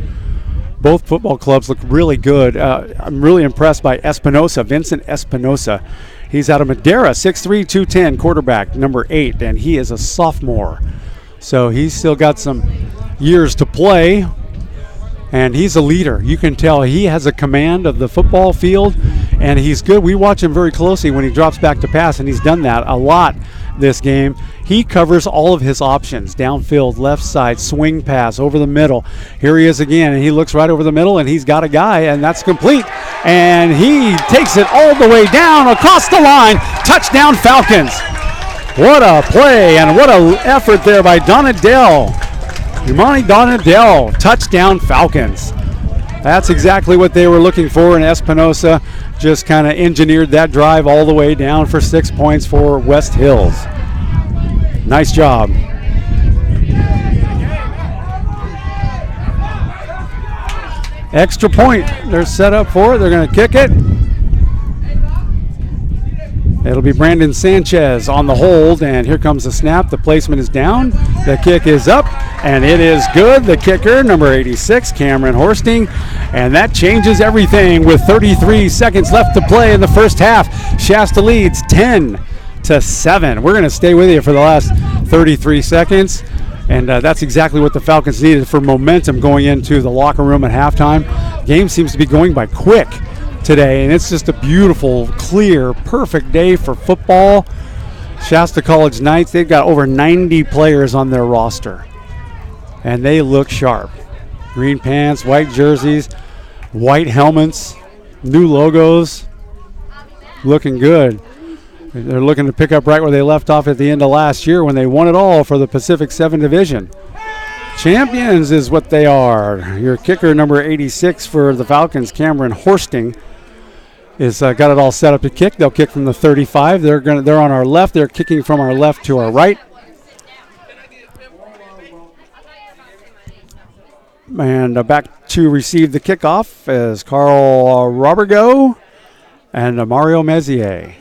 Both football clubs look really good. I'm really impressed by Espinosa, Vincent Espinosa. He's out of Madera, 6'3", 210, quarterback, number 8, and he is a sophomore. So he's still got some years to play, and he's a leader. You can tell he has a command of the football field, and he's good. We watch him very closely when he drops back to pass, and he's done that a lot this game. He covers all of his options, downfield, left side, swing pass, over the middle. Here he is again, and he looks right over the middle, and he's got a guy, and that's complete. And he takes it all the way down across the line. Touchdown, Falcons. What a play, and what an effort there by Donadell. Imani Donadell, touchdown, Falcons. That's exactly what they were looking for, and Espinosa just kind of engineered that drive all the way down for 6 points for West Hills. Nice job. Extra point. They're set up for it. They're going to kick it. It'll be Brandon Sanchez on the hold, and here comes the snap. The placement is down. The kick is up, and it is good. The kicker, number 86, Cameron Horsting, and that changes everything with 33 seconds left to play in the first half. Shasta leads 10-7. We're going to stay with you for the last 33 seconds, and that's exactly what the Falcons needed for momentum going into the locker room at halftime. The game seems to be going by quick today, and it's just a beautiful, clear, perfect day for football. Shasta College Knights, they've got over 90 players on their roster, and they look sharp. Green pants, white jerseys, white helmets, new logos, looking good. They're looking to pick up right where they left off at the end of last year when they won it all for the Pacific 7 Division. Champions is what they are. Your kicker, number 86 for the Falcons, Cameron Horsting, is got it all set up to kick. They'll kick from the 35. They're on our left. They're kicking from our left to our right. And back to receive the kickoff is Carl Robergo and Mario Mezier.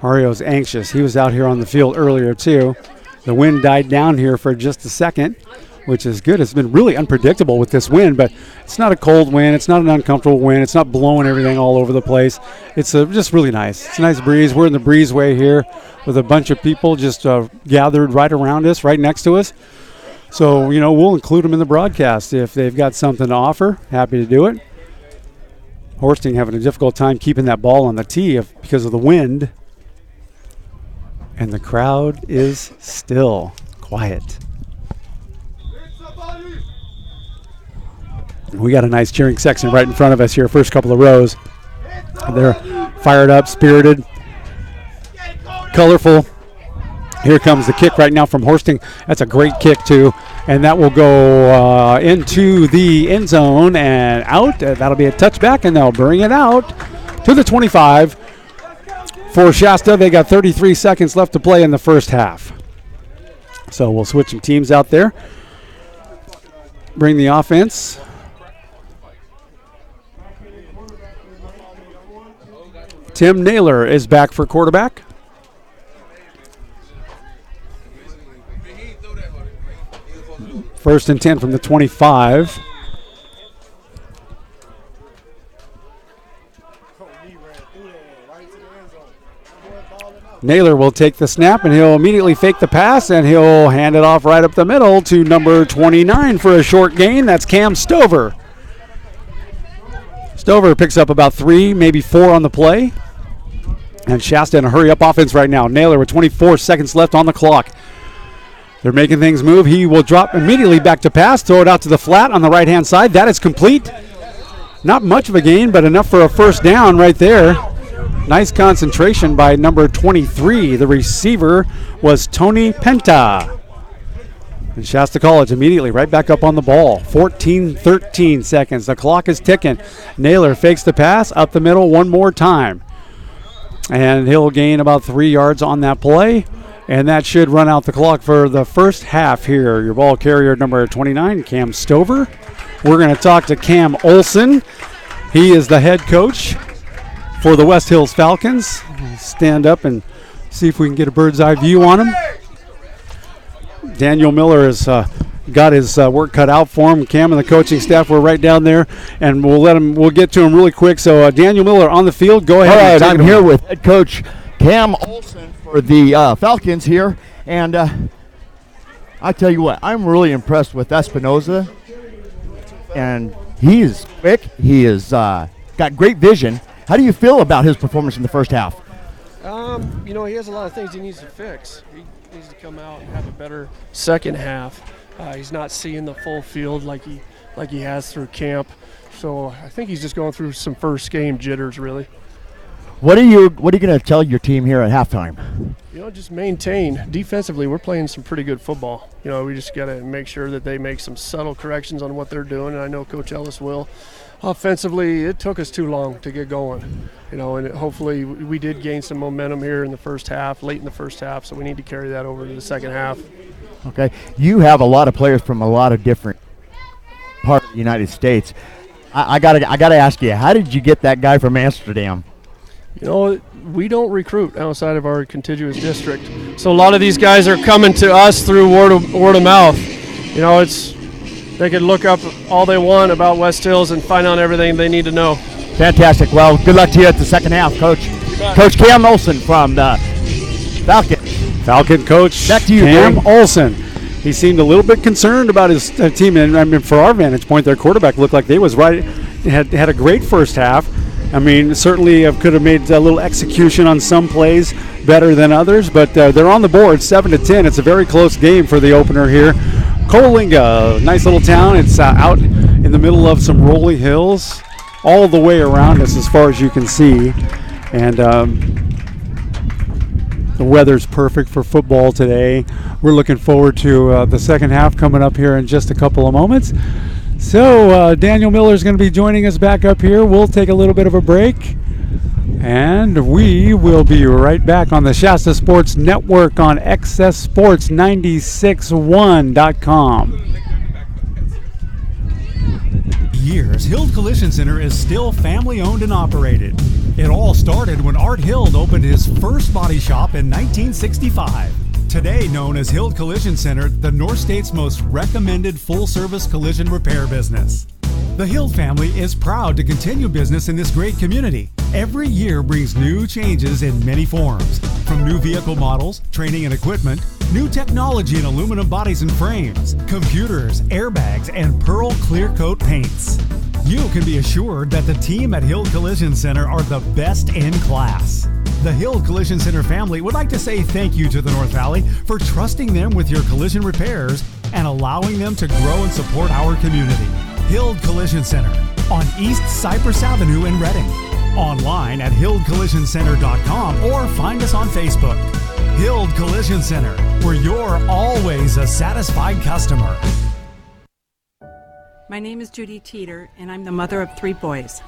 Mario's anxious. He was out here on the field earlier too. The wind died down here for just a second, which is good. It's been really unpredictable with this wind, but it's not a cold wind. It's not an uncomfortable wind. It's not blowing everything all over the place. It's just really nice. It's a nice breeze. We're in the breezeway here with a bunch of people just gathered right around us, right next to us. So, we'll include them in the broadcast if they've got something to offer. Happy to do it. Horsting having a difficult time keeping that ball on the tee because of the wind. And the crowd is still quiet. We got a nice cheering section right in front of us here, first couple of rows. They're fired up, spirited, colorful. Here comes the kick right now from Horsting. That's a great kick, too. And that will go into the end zone and out. That'll be a touchback, and they'll bring it out to the 25. For Shasta, they got 33 seconds left to play in the first half. So we'll switch some teams out there. Bring the offense. Tim Naylor is back for quarterback. First and 10 from the 25. Naylor will take the snap, and he'll immediately fake the pass, and he'll hand it off right up the middle to number 29 for a short gain. That's Cam Stover. Stover picks up about 3, maybe 4 on the play. And Shasta in a hurry-up offense right now. Naylor with 24 seconds left on the clock. They're making things move. He will drop immediately back to pass, throw it out to the flat on the right-hand side. That is complete. Not much of a gain, but enough for a first down right there. Nice concentration by number 23. The receiver was Tony Penta. And Shasta College immediately right back up on the ball. 13 seconds. The clock is ticking. Naylor fakes the pass up the middle one more time. And he'll gain about 3 yards on that play. And that should run out the clock for the first half here. Your ball carrier number 29, Cam Stover. We're going to talk to Cam Olson. He is the head coach for the West Hills Falcons. We'll stand up and see if we can get a bird's eye view on him. Daniel Miller has got his work cut out for him. Cam and the coaching staff were right down there, and we'll get to him really quick. So Daniel Miller on the field. Go ahead. All right, I'm here with head coach Cam Olson for the Falcons here, and I tell you what, I'm really impressed with Espinoza, and he is quick. He is got great vision. How do you feel about his performance in the first half? He has a lot of things he needs to fix. He needs to come out and have a better second half. He's not seeing the full field like he has through camp. So I think he's just going through some first game jitters, really. What are you going to tell your team here at halftime? Just maintain. Defensively, we're playing some pretty good football. We just got to make sure that they make some subtle corrections on what they're doing, and I know Coach Ellis will. Offensively, it took us too long to get going, and hopefully we did gain some momentum here in the first half, late in the first half, so we need to carry that over to the second half. Okay. You have a lot of players from a lot of different parts of the United States. I gotta ask you, how did you get that guy from Amsterdam? We don't recruit outside of our contiguous district, so a lot of these guys are coming to us through word of mouth. They can look up all they want about West Hills and find out everything they need to know. Fantastic. Well, good luck to you at the second half, Coach. Coach Cam Olson from the Falcons. Falcon coach back to you, Cam Gary. Olson. He seemed a little bit concerned about his team, and for our vantage point, their quarterback looked like they was right. Had a great first half. Certainly could have made a little execution on some plays better than others, but they're on the board 7-10. It's a very close game for the opener here. Coalinga, nice little town. It's out in the middle of some rolling hills all the way around us as far as you can see. And the weather's perfect for football today. We're looking forward to the second half coming up here in just a couple of moments. So Daniel Miller is going to be joining us back up here. We'll take a little bit of a break, and we will be right back on the Shasta Sports Network on XSSports961.com. Years, Hild Collision Center is still family owned and operated. It all started when Art Hild opened his first body shop in 1965. Today known as Hild Collision Center, the North State's most recommended full-service collision repair business. The Hild family is proud to continue business in this great community. Every year brings new changes in many forms, from new vehicle models, training and equipment, new technology in aluminum bodies and frames, computers, airbags, and Pearl Clear Coat paints. You can be assured that the team at Hild Collision Center are the best in class. The Hild Collision Center family would like to say thank you to the North Valley for trusting them with your collision repairs and allowing them to grow and support our community. Hild Collision Center on East Cypress Avenue in Reading. Online at hildcollisioncenter.com or find us on Facebook. Hild Collision Center, where you're always a satisfied customer. My name is Judy Teeter, and I'm the mother of 3 boys.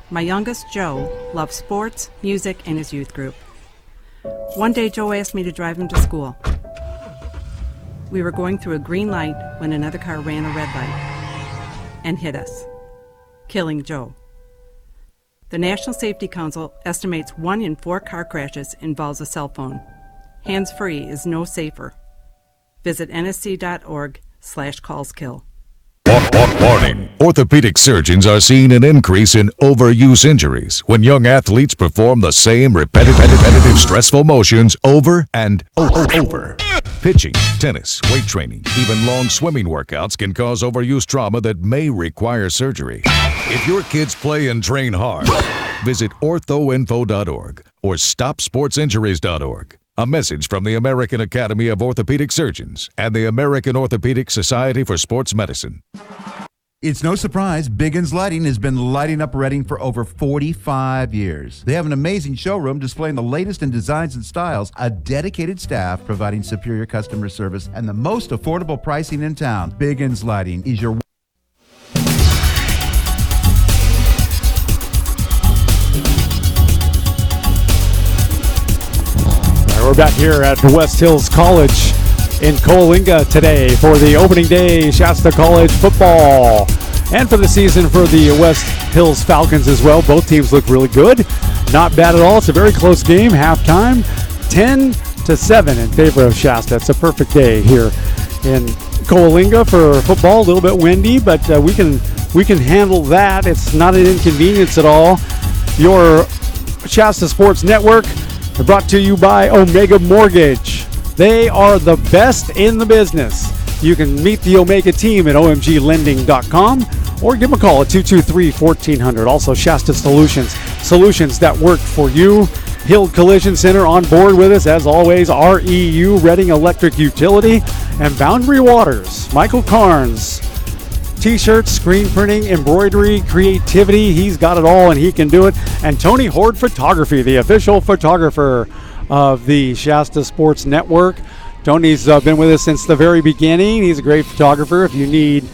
My youngest, Joe, loves sports, music, and his youth group. One day, Joe asked me to drive him to school. We were going through a green light when another car ran a red light and hit us, killing Joe. The National Safety Council estimates 1 in 4 car crashes involves a cell phone. Hands-free is no safer. Visit nsc.org/callskill. Warning. Orthopedic surgeons are seeing an increase in overuse injuries when young athletes perform the same repetitive stressful motions over and over. Pitching, tennis, weight training, even long swimming workouts can cause overuse trauma that may require surgery. If your kids play and train hard, visit orthoinfo.org or stopsportsinjuries.org. A message from the American Academy of Orthopedic Surgeons and the American Orthopedic Society for Sports Medicine. It's no surprise, Biggins Lighting has been lighting up Reading for over 45 years. They have an amazing showroom displaying the latest in designs and styles, a dedicated staff providing superior customer service, and the most affordable pricing in town. Biggins Lighting is your... We're back here at West Hills College in Coalinga today for the opening day Shasta College football and for the season for the West Hills Falcons as well. Both teams look really good. Not bad at all. It's a very close game. Halftime 10-7 in favor of Shasta. It's a perfect day here in Coalinga for football. A little bit windy, but we can handle that. It's not an inconvenience at all. Your Shasta Sports Network brought to you by Omega Mortgage. They are the best in the business. You can meet the Omega team at omglending.com or give them a call at 223-1400. Also, Shasta Solutions that work for you. Hill Collision Center on board with us, as always. REU, Reading Electric Utility, and Boundary Waters. Michael Carnes. T-shirts, screen printing, embroidery, creativity. He's got it all and he can do it. And Tony Horde Photography, the official photographer of the Shasta Sports Network. Tony's been with us since the very beginning. He's a great photographer. If you need,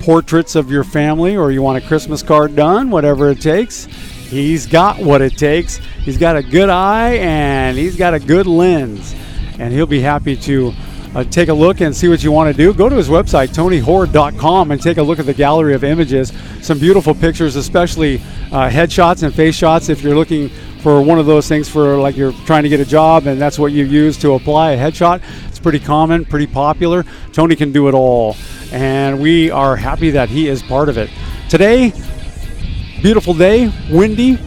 portraits of your family or you want a Christmas card done, whatever it takes, he's got what it takes. He's got a good eye and he's got a good lens. And he'll be happy to take a look and see what you want to do. Go to his website, tonyhorde.com, and take a look at the gallery of images. Some beautiful pictures, especially headshots and face shots if you're looking for one of those things for like you're trying to get a job and that's what you use to apply a headshot. It's pretty common, pretty popular. Tony can do it all, and we are happy that he is part of it. Today, beautiful day, windy.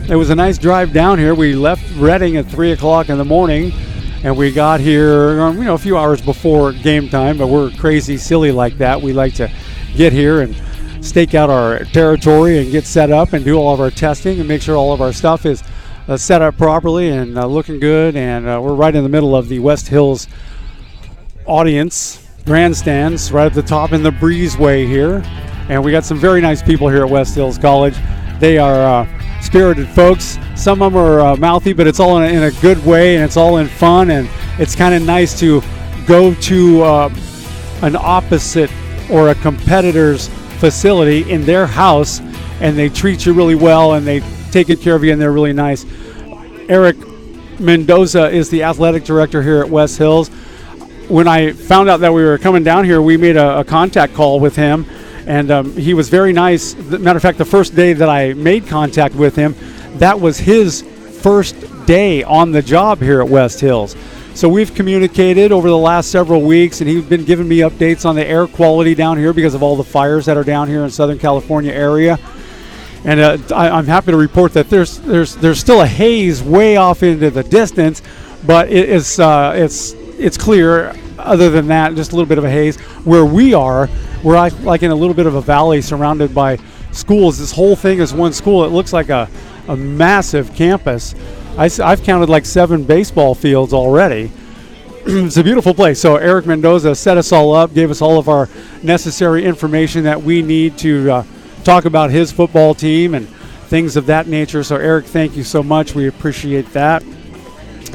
It was a nice drive down here. We left Reading at 3 o'clock in the morning, and we got here, a few hours before game time, but we're crazy silly like that. We like to get here and stake out our territory and get set up and do all of our testing and make sure all of our stuff is set up properly and looking good. And we're right in the middle of the West Hills audience grandstands, right at the top in the breezeway here. And we got some very nice people here at West Hills College. They are spirited folks. Some of them are mouthy, but it's all in a good way, and it's all in fun, and it's kind of nice to go to an opposite or a competitor's facility in their house, and they treat you really well, and they take good care of you, and they're really nice. Eric Mendoza is the athletic director here at West Hills. When I found out that we were coming down here, we made a contact call with him, and he was very nice. Matter of fact, the first day that I made contact with him, that was his first day on the job here at West Hills. So we've communicated over the last several weeks, and he's been giving me updates on the air quality down here because of all the fires that are down here in Southern California area. And I'm happy to report that there's still a haze way off into the distance, but it's clear. Other than that, just a little bit of a haze. Where we are, we're like in a little bit of a valley surrounded by schools. This whole thing is one school. It looks like a massive campus. I've counted like 7 baseball fields already. It's a beautiful place. So Eric Mendoza set us all up, gave us all of our necessary information that we need to talk about his football team and things of that nature. So Eric, thank you so much. We appreciate that.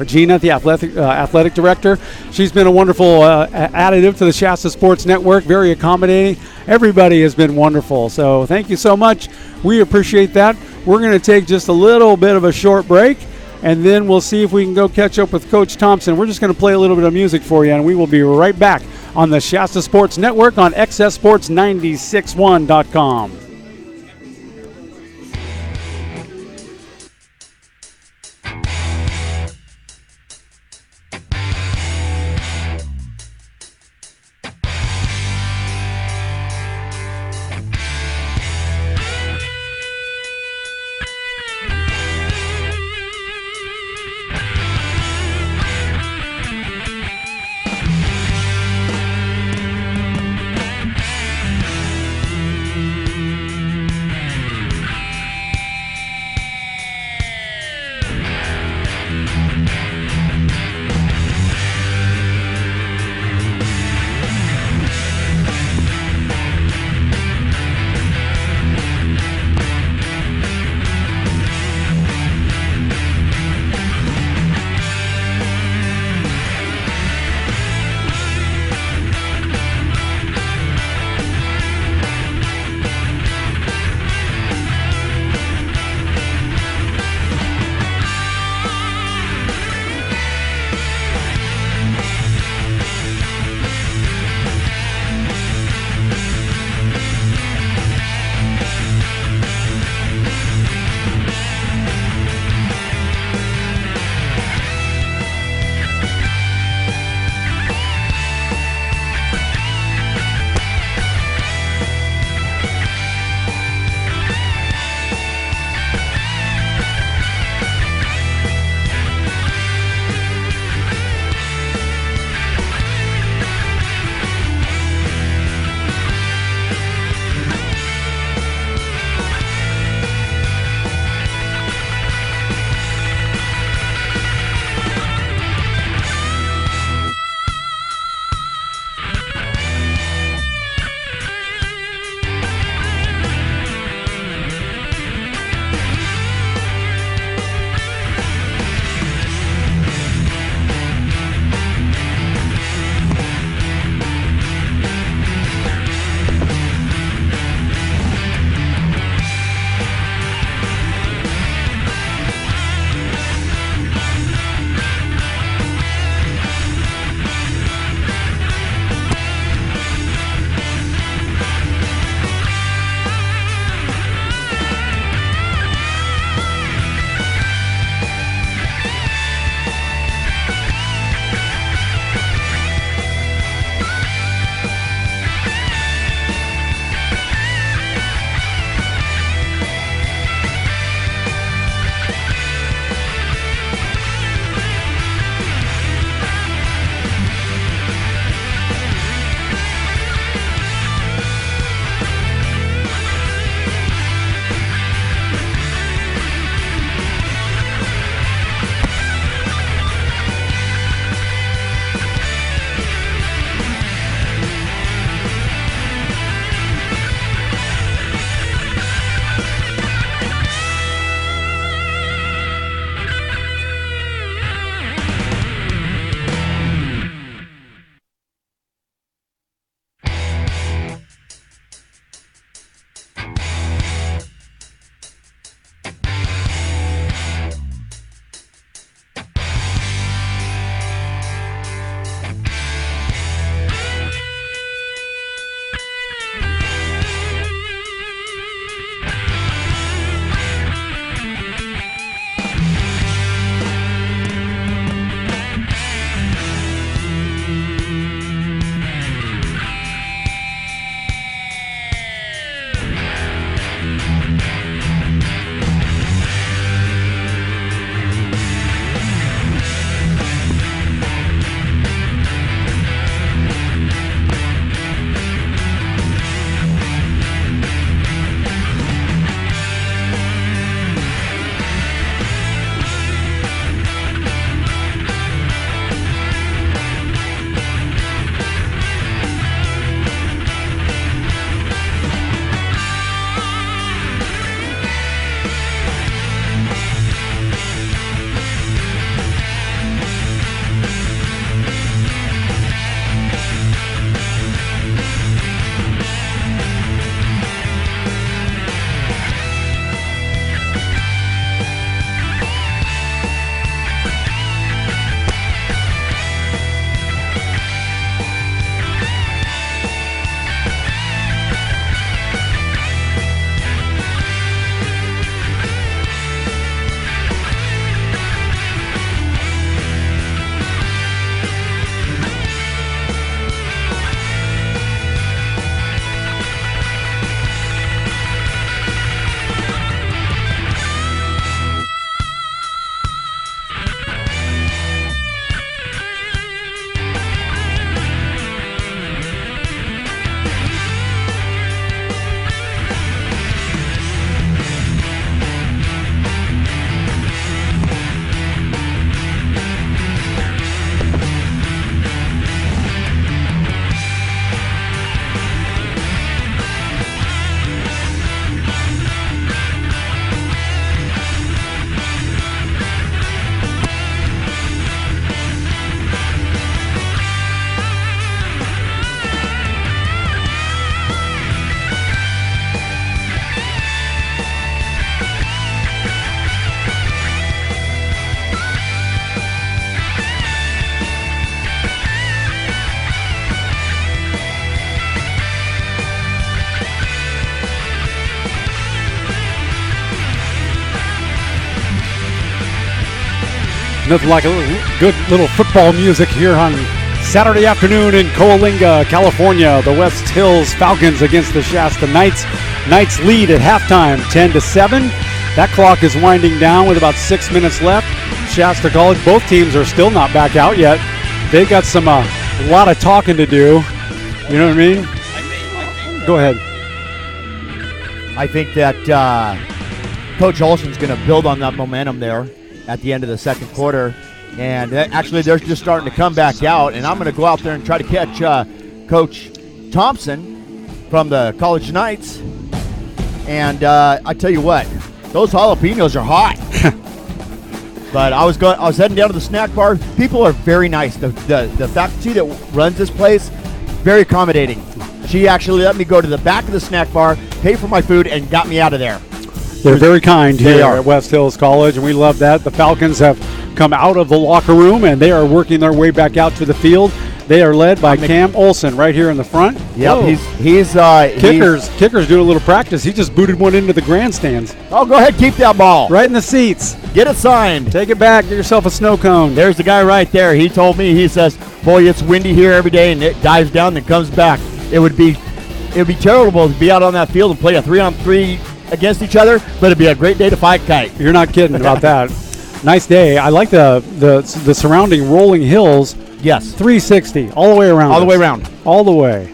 Gina, the athletic director, she's been a wonderful additive to the Shasta Sports Network, very accommodating. Everybody has been wonderful, so thank you so much. We appreciate that. We're going to take just a little bit of a short break, and then we'll see if we can go catch up with Coach Thompson. We're just going to play a little bit of music for you, and we will be right back on the Shasta Sports Network on XSSports961.com. Nothing like a good little football music here on Saturday afternoon in Coalinga, California. The West Hills Falcons against the Shasta Knights. Knights lead at halftime, 10-7. That clock is winding down with about 6 minutes left. Shasta College, both teams are still not back out yet. They've got some a lot of talking to do. You know what I mean? Go ahead. I think that Coach Olson's going to build on that momentum there at the end of the second quarter. And actually, they're just starting to come back out. And I'm going to go out there and try to catch Coach Thompson from the College Knights. And I tell you what, those jalapenos are hot. But I was heading down to the snack bar. People are very nice. The faculty that runs this place, very accommodating. She actually let me go to the back of the snack bar, pay for my food, and got me out of there. They're very kind here at West Hills College, and we love that. The Falcons have come out of the locker room, and they are working their way back out to the field. They are led by Cam Olson right here in the front. Yep, Kicker's doing a little practice. He just booted one into the grandstands. Oh, go ahead, keep that ball. Right in the seats. Get it signed. Take it back. Get yourself a snow cone. There's the guy right there. He told me, he says, boy, it's windy here every day, and it dives down and comes back. It would be terrible to be out on that field and play a 3-on-3 against each other, but it'd be a great day to fight kite. You're not kidding about that. Nice day. I like the surrounding rolling hills. Yes. 360 all the way around. All the way around. All the way.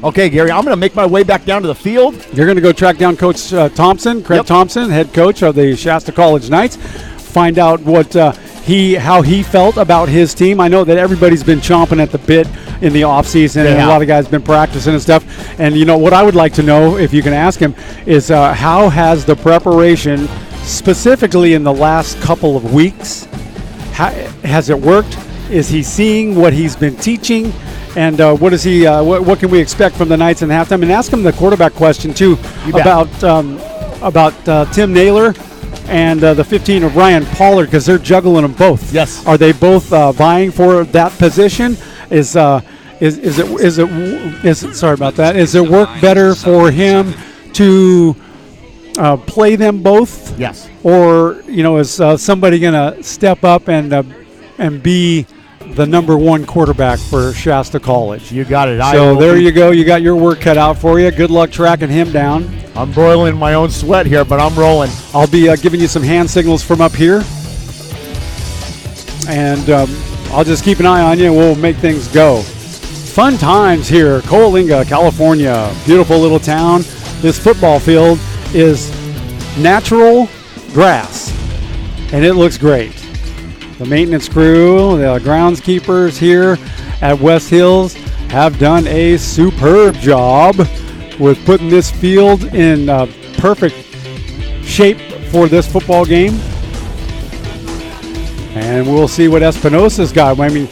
Okay, Gary, I'm going to make my way back down to the field. You're going to go track down Coach Thompson, Craig Thompson, head coach of the Shasta College Knights. Find out what how he felt about his team. I know that everybody's been chomping at the bit in the offseason, and a lot of guys been practicing and stuff. And, you know, what I would like to know, if you can ask him, is how has the preparation, specifically in the last couple of weeks, has it worked? Is he seeing what he's been teaching? And what is he? What can we expect from the Knights in halftime? And ask him the quarterback question too about Tim Naylor and the 15 of Ryan Pollard, because they're juggling them both. Yes. Are they both vying for that position? Is it work better for him to play them both? Yes. Or is somebody going to step up and be the number one quarterback for Shasta College? You got it. So there you go. You got your work cut out for you. Good luck tracking him down. I'm broiling my own sweat here, but I'm rolling. I'll be giving you some hand signals from up here. And I'll just keep an eye on you, and we'll make things go. Fun times here, Coalinga, California. Beautiful little town. This football field is natural grass, and it looks great. The maintenance crew, the groundskeepers here at West Hills have done a superb job with putting this field in perfect shape for this football game. And we'll see what Espinosa's got. I mean,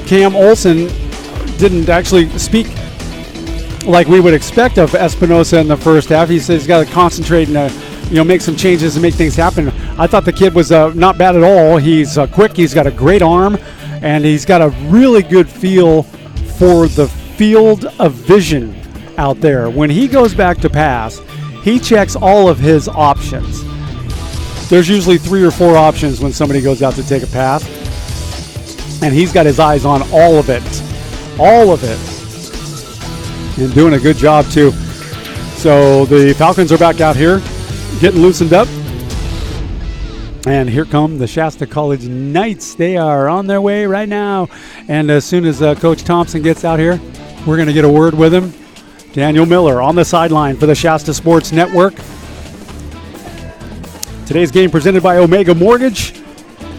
Cam Olson didn't actually speak like we would expect of Espinosa in the first half. He says he's got to concentrate and make some changes and make things happen. I thought the kid was not bad at all. He's quick. He's got a great arm, and he's got a really good feel for the field of vision out there. When he goes back to pass, he checks all of his options. There's usually 3 or 4 options when somebody goes out to take a pass, and he's got his eyes on all of it. All of it. And doing a good job, too. So the Falcons are back out here, getting loosened up. And here come the Shasta College Knights. They are on their way right now. And as soon as Coach Thompson gets out here, we're going to get a word with him. Daniel Miller on the sideline for the Shasta Sports Network. Today's game presented by Omega Mortgage.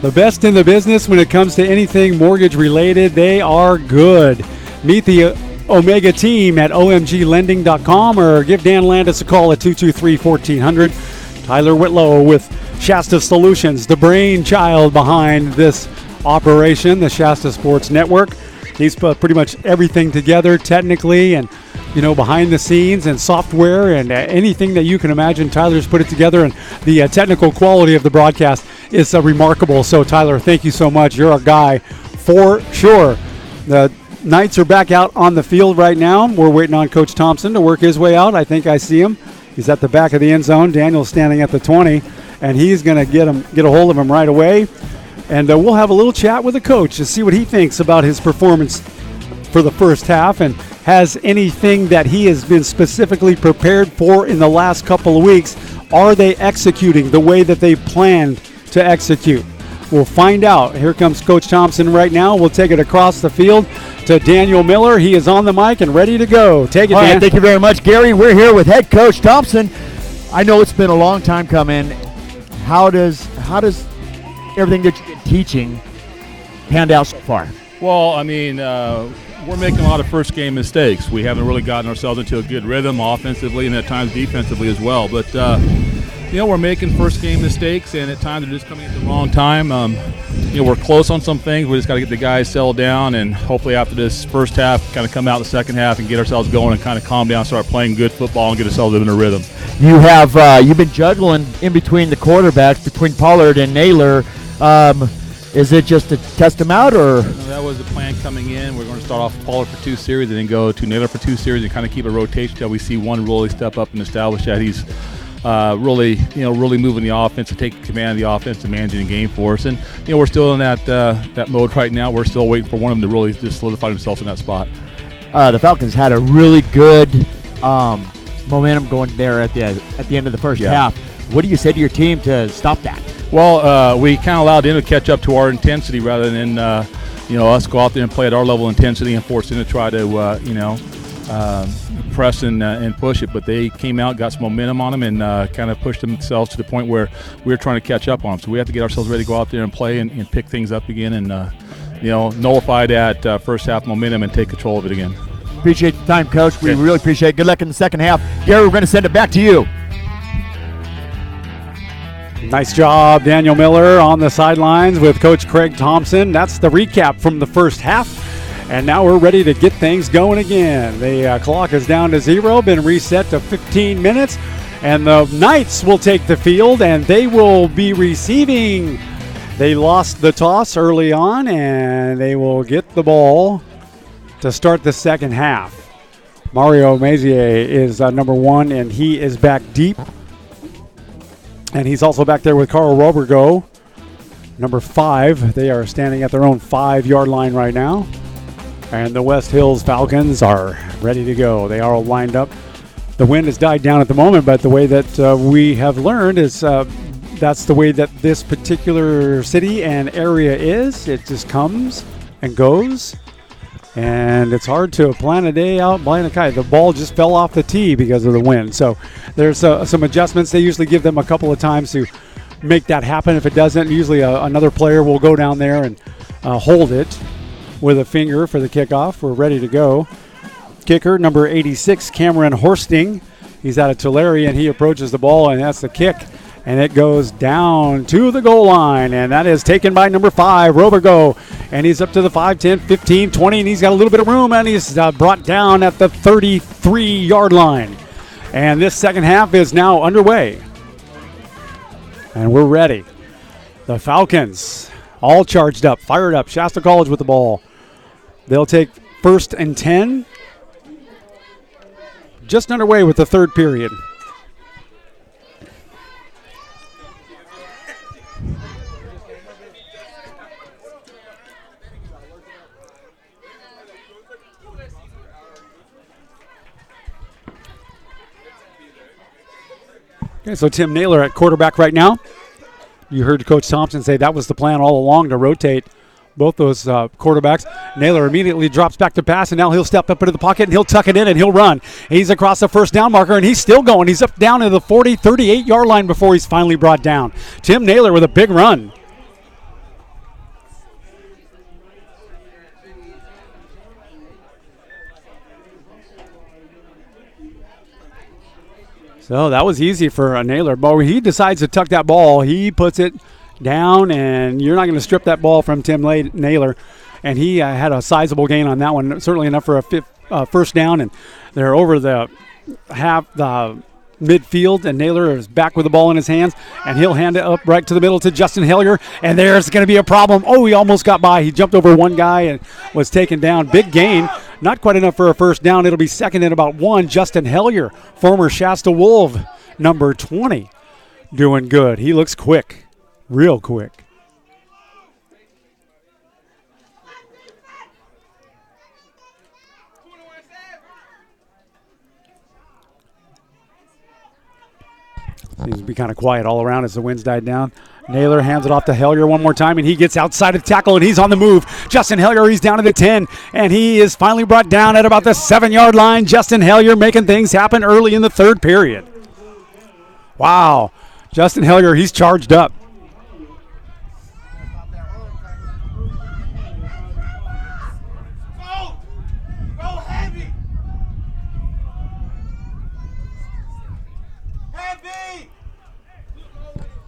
The best in the business when it comes to anything mortgage related. They are good. Meet the Omega team at omglending.com or give Dan Landis a call at 223-1400. Tyler Whitlow with Shasta Solutions, the brainchild behind this operation, the Shasta Sports Network. He's put pretty much everything together technically and behind the scenes and software and anything that you can imagine. Tyler's put it together, and the technical quality of the broadcast is remarkable. So Tyler, thank you so much. You're our guy for sure. The Knights are back out on the field right now. We're waiting on Coach Thompson to work his way out. I think I see him. He's at the back of the end zone. Daniel's standing at the 20. and he's going to get a hold of him right away. And we'll have a little chat with the coach to see what he thinks about his performance for the first half and has anything that he has been specifically prepared for in the last couple of weeks. Are they executing the way that they planned to execute? We'll find out. Here comes Coach Thompson right now. We'll take it across the field to Daniel Miller. He is on the mic and ready to go. Take it, All Dan. right, thank you very much, Gary. We're here with head coach Thompson. I know it's been a long time coming. How does everything that you've been teaching panned out so far? Well, I mean, we're making a lot of first game mistakes. We haven't really gotten ourselves into a good rhythm offensively and at times defensively as well. But, we're making first game mistakes, and at times they're just coming at the wrong time. We're close on some things. We just got to get the guys settled down, and hopefully after this first half, kind of come out the second half and get ourselves going and kind of calm down, start playing good football and get ourselves in a rhythm. You've been juggling in between the quarterbacks, between Pollard and Naylor. Is it just to test them out, or? That was the plan coming in. We're going to start off with Pollard for 2 series and then go to Naylor for 2 series and kind of keep a rotation until we see one really step up and establish that he's really moving the offense and taking command of the offense and managing the game for us. And, we're still in that mode right now. We're still waiting for one of them to really just solidify themselves in that spot. The Falcons had a really good momentum going there at the end of the first half. What do you say to your team to stop that? Well, we kind of allowed them to catch up to our intensity rather than, us go out there and play at our level of intensity and force them to try to, press and push it. But they came out, got some momentum on them, and kind of pushed themselves to the point where we were trying to catch up on them. So we have to get ourselves ready to go out there and play and pick things up again and, nullify that first half momentum and take control of it again. Appreciate the time, Coach. We really appreciate it. Good luck in the second half. Gary, we're going to send it back to you. Nice job, Daniel Miller on the sidelines with Coach Craig Thompson. That's the recap from the first half. And now we're ready to get things going again. The clock is down to 0, been reset to 15 minutes. And the Knights will take the field, and they will be receiving. They lost the toss early on, and they will get the ball to start the second half. Mario Mazier is number 1, and he is back deep. And he's also back there with Carl Robergo, number 5. They are standing at their own 5-yard line right now. And the West Hills Falcons are ready to go. They are all lined up. The wind has died down at the moment, but the way that we have learned is that's the way that this particular city and area is. It just comes and goes. And it's hard to plan a day out blind a kite. The ball just fell off the tee because of the wind. So there's some adjustments. They usually give them a couple of times to make that happen. If it doesn't, usually another player will go down there and hold it with a finger for the kickoff. We're ready to go. Kicker, number 86, Cameron Horsting. He's out of Tulare, and he approaches the ball, and that's the kick. And it goes down to the goal line, and that is taken by number 5, Robergo. And he's up to the 5, 10, 15, 20, and he's got a little bit of room, and he's brought down at the 33-yard line. And this second half is now underway. And we're ready. The Falcons all charged up, fired up. Shasta College with the ball. They'll take 1st and 10. Just underway with the third period. Okay, so Tim Naylor at quarterback right now. You heard Coach Thompson say that was the plan all along, to rotate both those quarterbacks. Naylor immediately drops back to pass, and now he'll step up into the pocket, and he'll tuck it in, and he'll run. He's across the first down marker, and he's still going. He's up down to the 40, 38-yard line before he's finally brought down. Tim Naylor with a big run. So that was easy for Naylor. But he decides to tuck that ball. He puts it down, and you're not going to strip that ball from Tim Naylor. And he had a sizable gain on that one, certainly enough for a first down. And they're over the midfield, and Naylor is back with the ball in his hands, and he'll hand it up right to the middle to Justin Hellier, and there's going to be a problem. Oh, he almost got by. He jumped over one guy and was taken down. Big gain. Not quite enough for a first down. It'll be second and about 1. Justin Hellier, former Shasta Wolf, number 20. doing good. He looks quick, real quick. Seems to be kind of quiet all around as the winds died down. Naylor hands it off to Hellier one more time, and he gets outside of the tackle, and he's on the move. Justin Hellier, he's down to the 10, and he is finally brought down at about the 7-yard line. Justin Hellier making things happen early in the third period. Wow. Justin Hellier, he's charged up.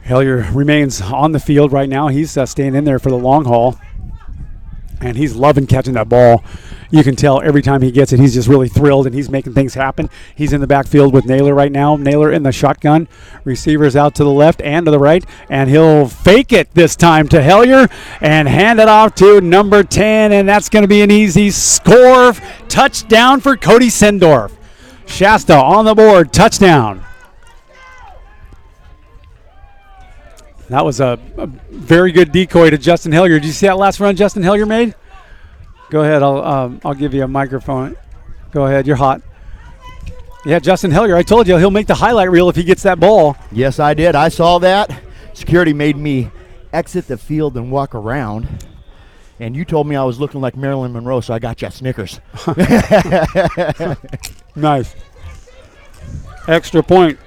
Hellier remains on the field right now. He's staying in there for the long haul, and he's loving catching that ball. You can tell every time he gets it, he's just really thrilled, and he's making things happen. He's in the backfield with Naylor right now. Naylor in the shotgun. Receivers out to the left and to the right, and he'll fake it this time to Hellier and hand it off to number 10, and that's going to be an easy score. Touchdown for Cody Sendorf. Shasta on the board. Touchdown. That was a very good decoy to Justin Hellier. Did you see that last run Justin Hellier made? Go ahead. I'll give you a microphone. Go ahead. You're hot. Yeah, Justin Hellier. I told you he'll make the highlight reel if he gets that ball. Yes, I did. I saw that. Security made me exit the field and walk around. And you told me I was looking like Marilyn Monroe, so I got you a Snickers. Nice. Extra point.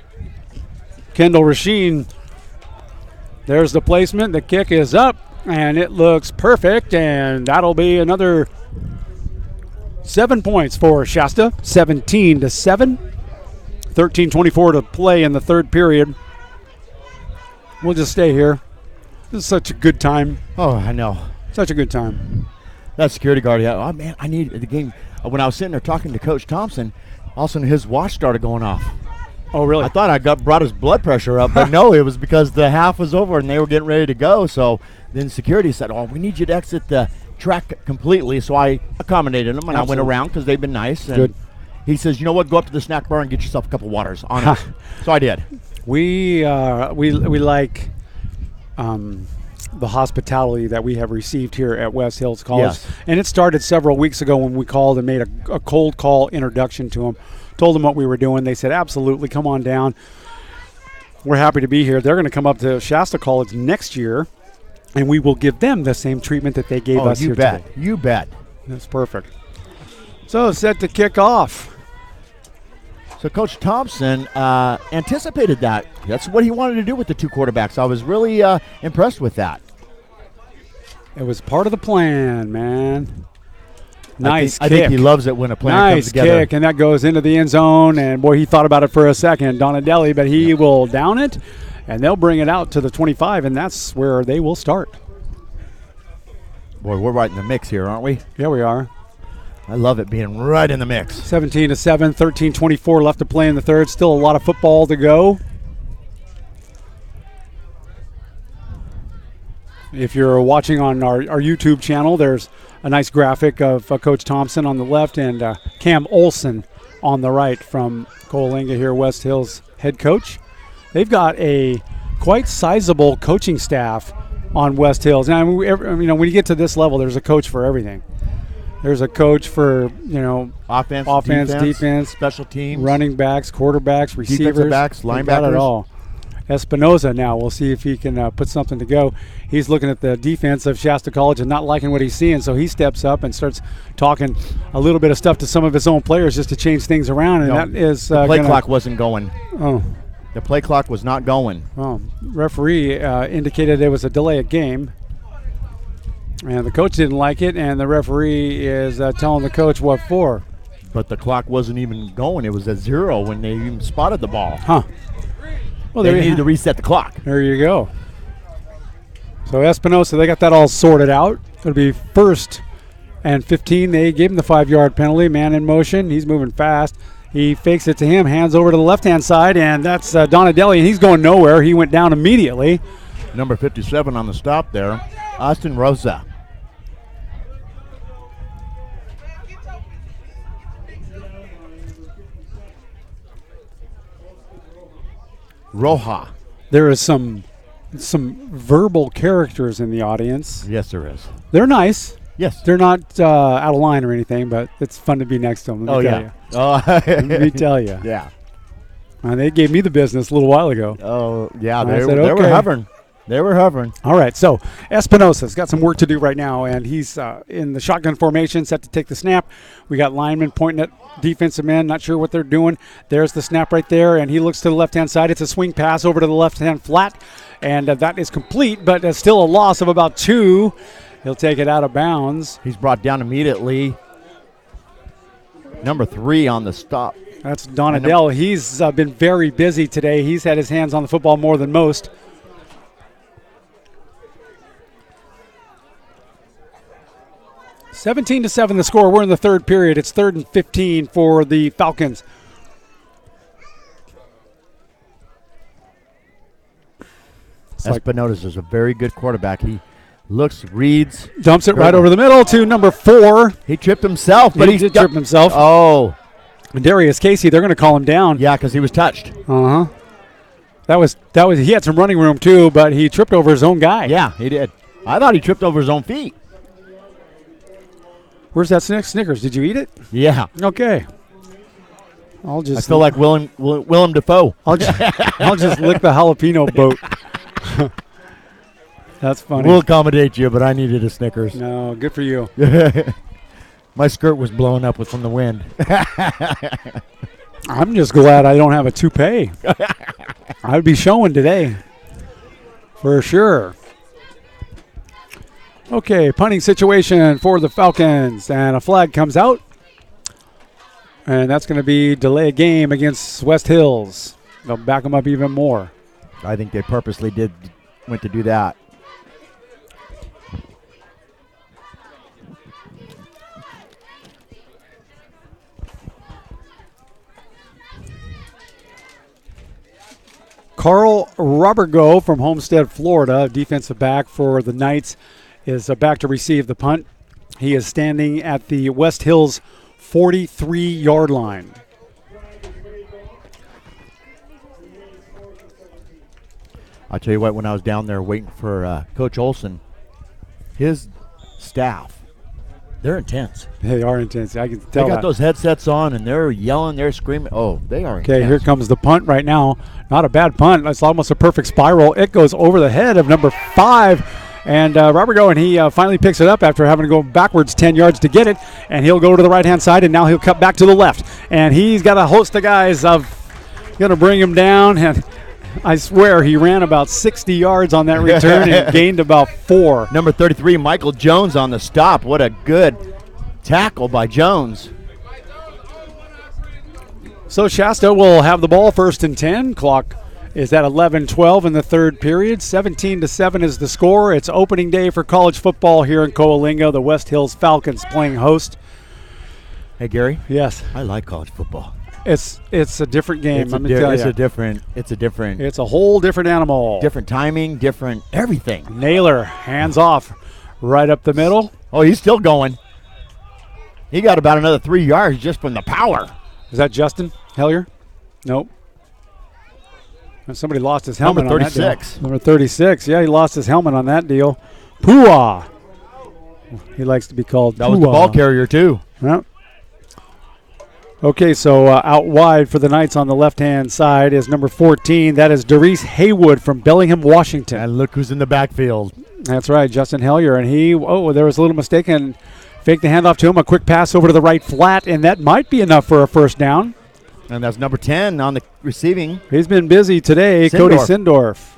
Kendall Rasheen. There's the placement. The kick is up, and it looks perfect, and that'll be another 7 points for Shasta. 17-7. 13:24 to play in the third period. We'll just stay here. This is such a good time. Oh, I know. Such a good time. That security guard, yeah. Oh, man, I need the game. When I was sitting there talking to Coach Thompson, all of a sudden his watch started going off. Oh, really? I thought I brought his blood pressure up, but no, it was because the half was over and they were getting ready to go. So then security said, we need you to exit the track completely. So I accommodated them, and I went around because they've been nice. And good. He says, you know what, go up to the snack bar and get yourself a couple waters on it. So I did. We like the hospitality that we have received here at West Hills College. Yes. And it started several weeks ago when we called and made a cold call introduction to them. Told them what we were doing. They said, absolutely, come on down. We're happy to be here. They're going to come up to Shasta College next year, and we will give them the same treatment that they gave us here today. You bet. That's perfect. So set to kick off. So Coach Thompson anticipated that. That's what he wanted to do with the two quarterbacks. I was really impressed with that. It was part of the plan, man. Nice kick. I think he loves it when a plan comes together. Nice kick, and that goes into the end zone. And, boy, he thought about it for a second, Donadelli, but he will down it, and they'll bring it out to the 25, and that's where they will start. Boy, we're right in the mix here, aren't we? Yeah, we are. I love it being right in the mix. 17-7, 13:24 left to play in the third. Still a lot of football to go. If you're watching on our YouTube channel, there's a nice graphic of Coach Thompson on the left and Cam Olson on the right from Coalinga here, West Hills head coach. They've got a quite sizable coaching staff on West Hills. And when you get to this level, there's a coach for everything. There's a coach for, offense, defense, special teams, running backs, quarterbacks, receivers. Defensive backs, linebackers. Got it all. Espinoza now, we'll see if he can put something to go. He's looking at the defense of Shasta College and not liking what he's seeing, so he steps up and starts talking a little bit of stuff to some of his own players just to change things around. And that is the play clock wasn't going. Oh. The play clock was not going. Oh, referee indicated there was a delay of game. And the coach didn't like it, and the referee is telling the coach what for. But the clock wasn't even going. It was at 0 when they even spotted the ball. Huh. Well, they needed to reset the clock. There you go. So Espinosa, they got that all sorted out. It'll be 1st and 15. They gave him the 5-yard penalty. Man in motion. He's moving fast. He fakes it to him, hands over to the left-hand side, and that's Donadelli, and he's going nowhere. He went down immediately. Number 57 on the stop there, Austin Rosa. Roja. There is some verbal characters in the audience. Yes, there is. They're nice. Yes. They're not out of line or anything, but it's fun to be next to them. Let me tell you. Oh, let me tell you. Yeah. And they gave me the business a little while ago. Oh, yeah. They said, were okay. hovering. They were hovering. All right, so Espinosa's got some work to do right now, and he's in the shotgun formation, set to take the snap. We got linemen pointing at defensive men, not sure what they're doing. There's the snap right there, and he looks to the left-hand side. It's a swing pass over to the left-hand flat, and that is complete, but still a loss of about 2. He'll take it out of bounds. He's brought down immediately. Number 3 on the stop. That's Donadell. He's been very busy today. He's had his hands on the football more than most. (17-7) the score. We're in the third period. It's 3rd and 15 for the Falcons. Espinosa is a very good quarterback. He looks, reads. Dumps it right over the middle to number 4. He tripped himself, but he did trip himself. Oh. And Darius Casey, they're going to call him down. Yeah, because he was touched. Uh-huh. That was. He had some running room too, but he tripped over his own guy. Yeah, he did. I thought he tripped over his own feet. Where's that Snickers? Did you eat it? Yeah. Okay. I feel like Willem Dafoe. I'll just lick the jalapeno boat. That's funny. We'll accommodate you, but I needed a Snickers. No, good for you. My skirt was blowing up from the wind. I'm just glad I don't have a toupee. I'd be showing today. For sure. Okay, punting situation for the Falcons, and a flag comes out. And that's going to be delay a game against West Hills. They'll back them up even more. I think they purposely went to do that. Carl Robergo from Homestead, Florida, defensive back for the Knights, is back to receive the punt. He is standing at the West Hills 43-yard line. I'll tell you what, when I was down there waiting for Coach Olson, his staff, they're intense. They are intense. I can tell They got those headsets on, and they're yelling, they're screaming. Oh, they are intense. Okay, here comes the punt right now. Not a bad punt. It's almost a perfect spiral. It goes over the head of number 5. And Robert Go, and he finally picks it up after having to go backwards 10 yards to get it. And he'll go to the right-hand side, and now he'll cut back to the left. And he's got a host of guys of going to bring him down. And I swear he ran about 60 yards on that return and gained about 4. Number 33, Michael Jones on the stop. What a good tackle by Jones. So Shasta will have the ball 1st and 10. Clock is at 11:12 in the third period. 17-7 is the score. It's opening day for college football here in Coalinga. The West Hills Falcons playing host. Hey, Gary. Yes. I like college football. It's a different game. It's a whole different animal. Different timing, different everything. Naylor, hands off, right up the middle. Oh, he's still going. He got about another 3 yards just from the power. Is that Justin Hellier? Nope. Somebody lost his helmet Number on that 36. deal. Number 36. Yeah, he lost his helmet on that deal. Pua. He likes to be called That was the ball carrier, too. Yep. Okay, so out wide for the Knights on the left-hand side is number 14. That is Darius Haywood from Bellingham, Washington. And look who's in the backfield. That's right, Justin Hellier. And there was a little mistake and faked the handoff to him. A quick pass over to the right flat, and that might be enough for a first down. And that's number 10 on the receiving. He's been busy today, Cody Sindorf.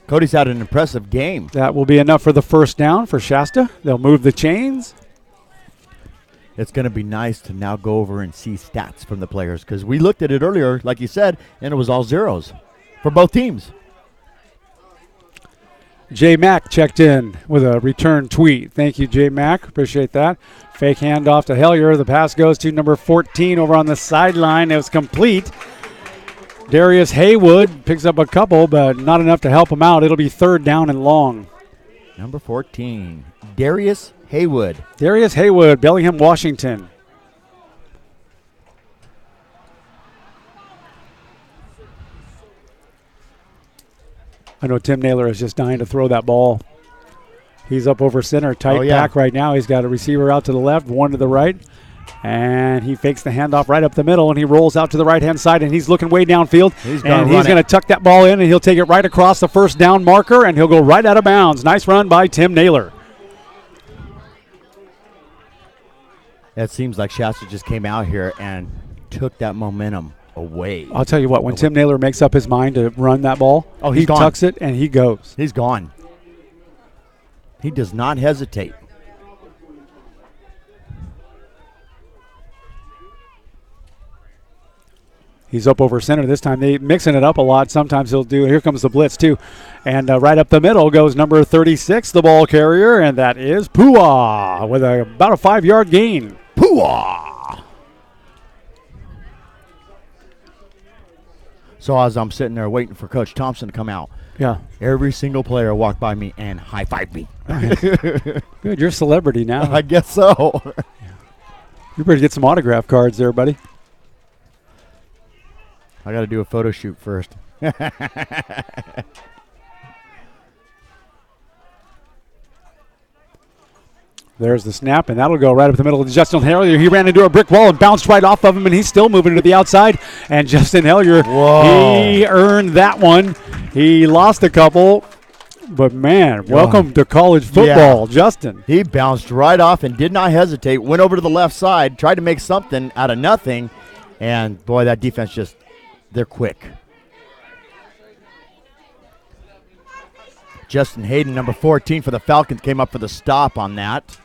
Cody's had an impressive game. That will be enough for the first down for Shasta. They'll move the chains. It's going to be nice to now go over and see stats from the players because we looked at it earlier, like you said, and it was all zeros for both teams. J. Mack checked in with a return tweet. Thank you, J. Mack. Appreciate that. Fake handoff to Hellier. The pass goes to number 14 over on the sideline. It was complete. Darius Haywood picks up a couple, but not enough to help him out. It'll be 3rd down and long. Number 14, Darius Haywood. Darius Haywood, Bellingham, Washington. I know Tim Naylor is just dying to throw that ball. He's up over center, tight back right now. He's got a receiver out to the left, one to the right. And he fakes the handoff right up the middle, and he rolls out to the right-hand side, and he's looking way downfield. He's going to tuck that ball in, and he'll take it right across the first down marker, and he'll go right out of bounds. Nice run by Tim Naylor. It seems like Shasta just came out here and took that momentum away. I'll tell you what, when Tim Naylor makes up his mind to run that ball, he tucks it, and he goes. He's gone. He does not hesitate. He's up over center this time. They mixing it up a lot. Sometimes he'll do, here comes the blitz too. And right up the middle goes number 36, the ball carrier, and that is Pua with about a 5-yard gain. Pua! So as I'm sitting there waiting for Coach Thompson to come out, every single player walked by me and high-fived me. Good, you're a celebrity now. I guess so. You better get some autograph cards there, buddy. I got to do a photo shoot first. There's the snap, and that'll go right up the middle of Justin Hellier. He ran into a brick wall and bounced right off of him, and he's still moving to the outside. And Justin Hellier, he earned that one. He lost a couple, but man, welcome to college football, Justin. He bounced right off and did not hesitate. Went over to the left side, tried to make something out of nothing, and boy, that defense just... They're quick. Justin Hayden, number 14 for the Falcons, came up for the stop on that.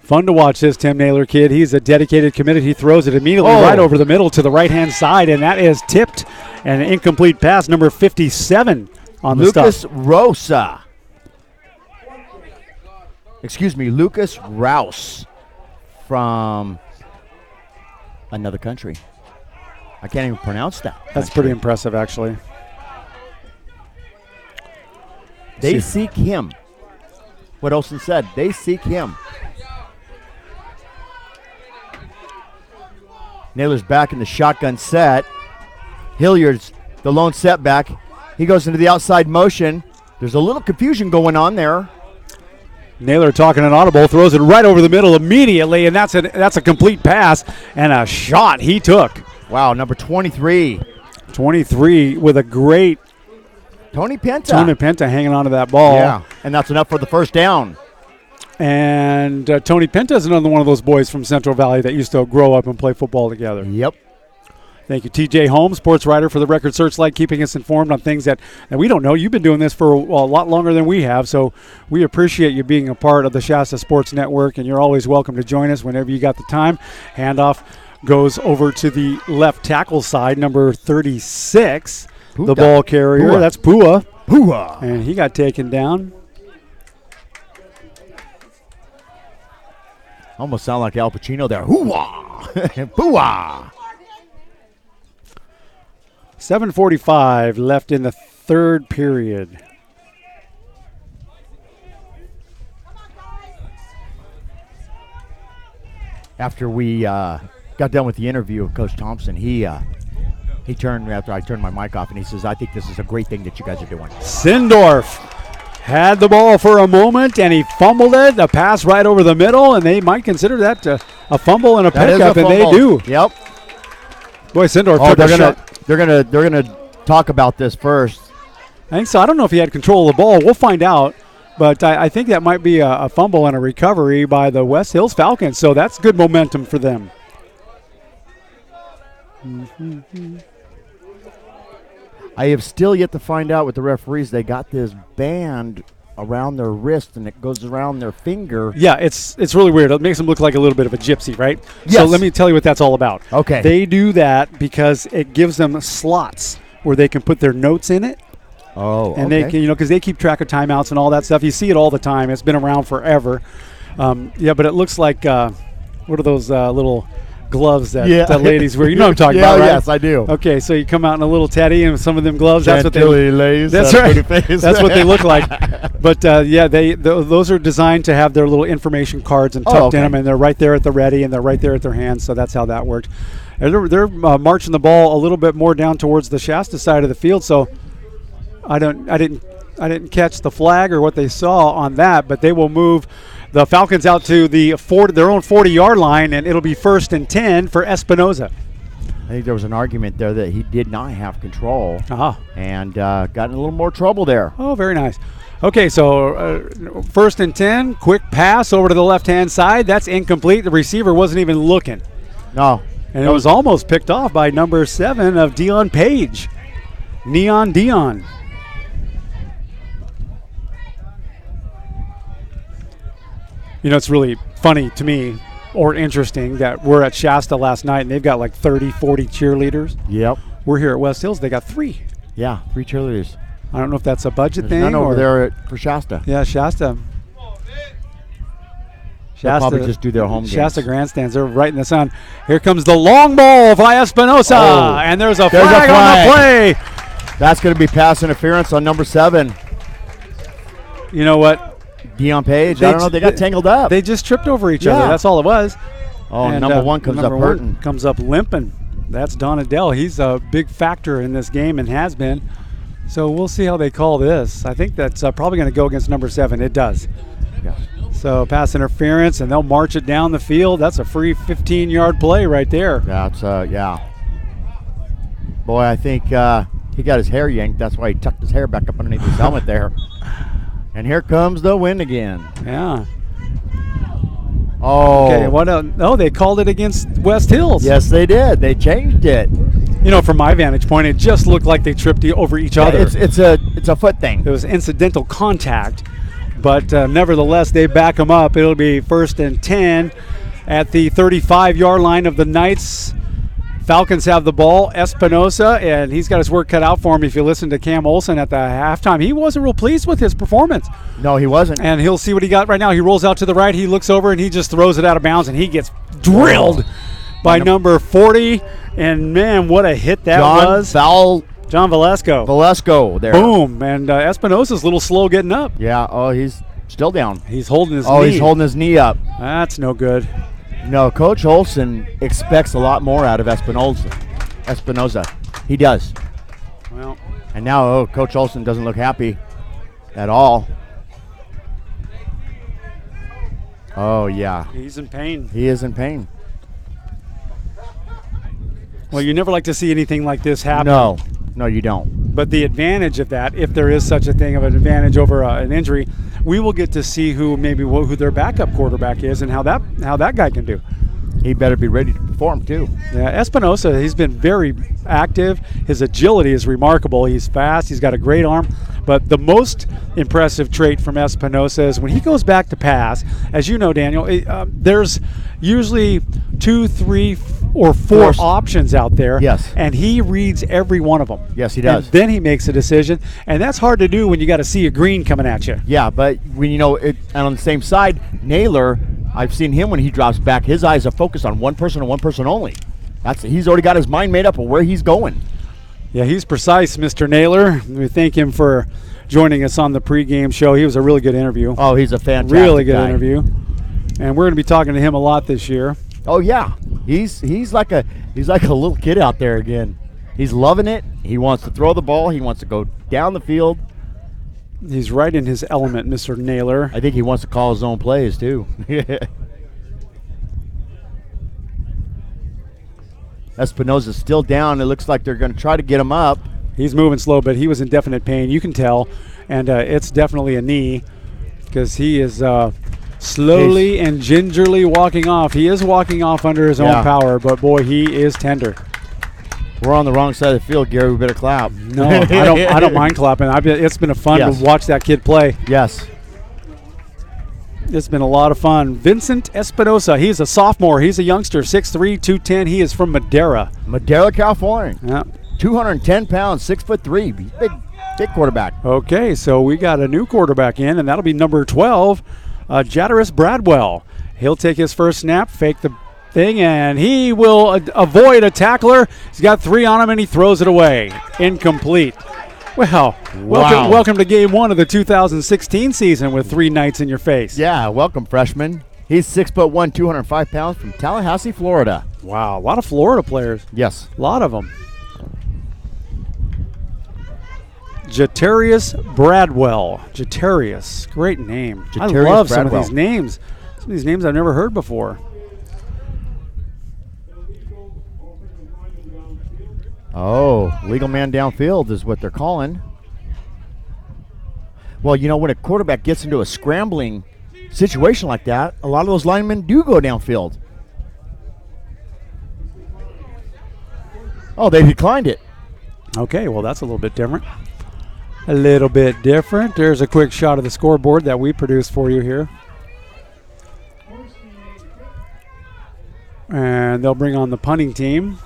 Fun to watch this Tim Naylor kid. He's a dedicated, committed. He throws it immediately right over the middle to the right-hand side, and that is tipped. And an incomplete pass, number 57 on the stop. Lucas Rosa. Excuse me, Lucas Rouse. From another country. I can't even pronounce that. That's pretty impressive, actually. They seek him. What Olsen said, they seek him. Naylor's back in the shotgun set. Hilliard's the lone setback. He goes into the outside motion. There's a little confusion going on there. Naylor talking an audible, throws it right over the middle immediately, and that's a complete pass and a shot he took. Wow, number 23. 23 with a great Tony Penta. Tony Penta hanging on to that ball. Yeah, and that's enough for the first down. And Tony Penta is another one of those boys from Central Valley that used to grow up and play football together. Yep. Thank you, TJ Holmes, sports writer for the Record Searchlight, keeping us informed on things that we don't know. You've been doing this for a lot longer than we have, so we appreciate you being a part of the Shasta Sports Network, and you're always welcome to join us whenever you got the time. Handoff goes over to the left tackle side, number 36, the ball carrier. Pua. That's Pua. Pua. And he got taken down. Almost sound like Al Pacino there. Hoo-wah! Pua! 7:45 left in the third period. After we got done with the interview of Coach Thompson, he turned after I turned my mic off, and he says, "I think this is a great thing that you guys are doing." Sindorf had the ball for a moment, and he fumbled it. The pass right over the middle, and they might consider that a fumble and a pickup, and they do. Yep. Boy, Sindorf took a shot. They're gonna talk about this first. I think so. I don't know if he had control of the ball. We'll find out. But I think that might be a fumble and a recovery by the West Hills Falcons. So that's good momentum for them. I have still yet to find out with the referees. They got this band around their wrist and it goes around their finger. Yeah, it's really weird. It makes them look like a little bit of a gypsy, right? Yes. So let me tell you what that's all about. Okay. They do that because it gives them slots where they can put their notes in it. Oh, and they can, because they keep track of timeouts and all that stuff. You see it all the time. It's been around forever. But it looks like what are those little gloves that ladies wear? You know what I'm talking about, right? Yes, I do. Okay, so you come out in a little teddy and some of them gloves. That's what they. That's right. That's what they look like. But those are designed to have their little information cards and tucked in them, and they're right there at the ready, and they're right there at their hands. So that's how that worked. They're marching the ball a little bit more down towards the Shasta side of the field. So I didn't catch the flag or what they saw on that, but they will move the Falcons out to their own 40-yard line, and it'll be 1st and 10 for Espinosa. I think there was an argument there that he did not have control and got in a little more trouble there. Oh, very nice. Okay, so 1st and 10, quick pass over to the left-hand side. That's incomplete. The receiver wasn't even looking. No. And it was almost picked off by number 7 of Dion Page. Neon Dion. You know, it's really funny to me or interesting that we're at Shasta last night and they've got like 30, 40 cheerleaders. Yep. We're here at West Hills. They got 3. Yeah, 3 cheerleaders. I don't know if that's a budget thing. None over there for Shasta. Yeah, Shasta. They'll probably just do their home Shasta games. grandstands. They're right in the sun. Here comes the long ball by Espinosa. And there's a flag on the play. That's going to be pass interference on number 7. You know what? Dion Page. I don't know. They got tangled up. They just tripped over each other. That's all it was. Oh, and number 1 comes up hurting. Comes up limping. That's Donadell. He's a big factor in this game and has been. So we'll see how they call this. I think that's probably going to go against number 7. It does. Yeah. So pass interference, and they'll march it down the field. That's a free 15-yard play right there. That's, yeah. Boy, I think he got his hair yanked. That's why he tucked his hair back up underneath his helmet there. And here comes the wind again. Yeah. Oh. Okay, what else? Oh, they called it against West Hills. Yes, they did. They changed it. You know, from my vantage point, it just looked like they tripped over each other. It's a foot thing. It was incidental contact, but nevertheless, they back them up. It'll be 1st and 10 at the 35-yard line of the Knights. Falcons have the ball. Espinosa, and he's got his work cut out for him. If you listen to Cam Olson at the halftime, he wasn't real pleased with his performance. No, he wasn't. And he'll see what he got right now. He rolls out to the right. He looks over, and he just throws it out of bounds, and he gets drilled by number 40. And, man, what a hit that was. John Velasco. Velasco there. Boom. And Espinosa's a little slow getting up. Yeah. Oh, he's still down. He's holding his knee. Oh, he's holding his knee up. That's no good. No, Coach Olson expects a lot more out of Espinosa. He does. Well. And now, Coach Olson doesn't look happy at all. Oh, yeah. He's in pain. He is in pain. Well, you never like to see anything like this happen. No, you don't. But the advantage of that, if there is such a thing of an advantage over an injury, we will get to see who their backup quarterback is and how that guy can do. He better be ready to perform too. Yeah, Espinosa, he's been very active. His agility is remarkable. He's fast. He's got a great arm. But the most impressive trait from Espinosa is when he goes back to pass, as you know, Daniel, there's usually 2, 3, or 4 options out there. Yes. And he reads every one of them. Yes, he does. And then he makes a decision. And that's hard to do when you got a sea of green coming at you. Yeah, but when and on the same side, Naylor, I've seen him when he drops back, his eyes are focused on one person and one person only. He's already got his mind made up of where he's going. Yeah, he's precise, Mr. Naylor. We thank him for joining us on the pregame show. He was a really good interview. Oh, he's a fantastic really good guy. interview. And we're going to be talking to him a lot this year. Oh yeah, he's like a little kid out there again. He's loving it. He wants to throw the ball. He wants to go down the field. He's right in his element, Mr. Naylor. I think he wants to call his own plays too. Espinosa's still down. It looks like they're going to try to get him up. He's moving slow, but he was in definite pain. You can tell, and it's definitely a knee because he is slowly and gingerly walking off. He is walking off under his own power, but boy, he is tender. We're on the wrong side of the field, Gary. We better clap. No, I don't mind clapping. It's been fun to watch that kid play. Yes. It's been a lot of fun. Vincent Espinosa, he's a sophomore. He's a youngster, 6'3", 210. He is from Madera. Madera, California. Yeah. 210 pounds, 6'3". Big quarterback. Okay, so we got a new quarterback in, and that'll be number 12, Jadaris Bradwell. He'll take his first snap, fake the thing, and he will avoid a tackler. He's got 3 on him, and he throws it away. Incomplete. Well, welcome to game 1 of the 2016 season with 3 Knights in your face. Yeah, welcome, freshman. He's 6'1", 205 pounds from Tallahassee, Florida. Wow, a lot of Florida players. Yes. A lot of them. Jatarius Bradwell. Jatarius. Great name. I love some of these names. Some of these names I've never heard before. Oh, legal man downfield is what they're calling. Well, you know, when a quarterback gets into a scrambling situation like that, a lot of those linemen do go downfield. Oh, they declined it. Okay, well, that's a little bit different. A little bit different. There's a quick shot of the scoreboard that we produced for you here. And they'll bring on the punting team.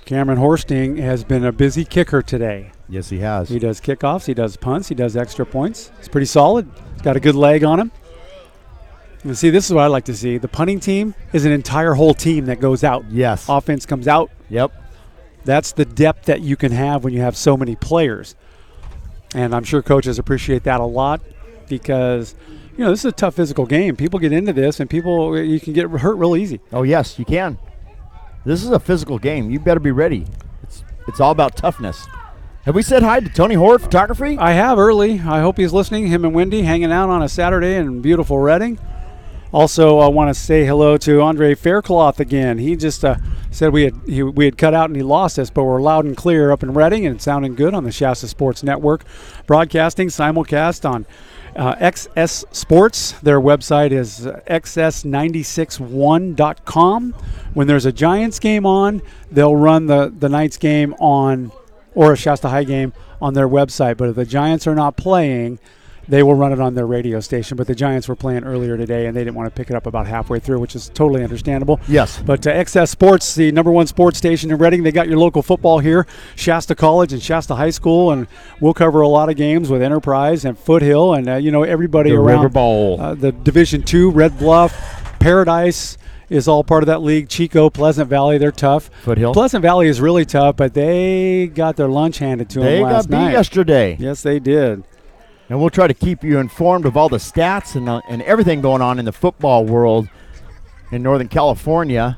Cameron Horsting has been a busy kicker today. Yes, he has. He does kickoffs, he does punts, he does extra points. He's pretty solid. He's got a good leg on him. And see, this is what I like to see. The punting team is an entire whole team that goes out. Yes. Offense comes out. Yep. That's the depth that you can have when you have so many players. And I'm sure coaches appreciate that a lot because, you know, this is a tough physical game. People get into this and you can get hurt real easy. Oh, yes, you can. This is a physical game. You better be ready. It's all about toughness. Have we said hi to Tony Hort Photography? I have early. I hope he's listening. Him and Wendy hanging out on a Saturday in beautiful Reading. Also, I want to say hello to Andre Faircloth again. He just said we had cut out and he lost us, but we're loud and clear up in Reading and sounding good on the Shasta Sports Network. Broadcasting simulcast on XS Sports. Their website is xs961.com. When there's a Giants game on, they'll run the Knights game on, or a Shasta High game on their website. But if the Giants are not playing, they will run it on their radio station. But the Giants were playing earlier today, and they didn't want to pick it up about halfway through, which is totally understandable. Yes. But XS Sports, the #1 sports station in Reading, they got your local football here, Shasta College and Shasta High School, and we'll cover a lot of games with Enterprise and Foothill and, everybody the around. River Bowl. The Division II, Red Bluff, Paradise is all part of that league. Chico, Pleasant Valley, they're tough. Foothill. Pleasant Valley is really tough, but they got their lunch handed to them last night. They got beat yesterday. Yes, they did. And we'll try to keep you informed of all the stats and everything going on in the football world in Northern California.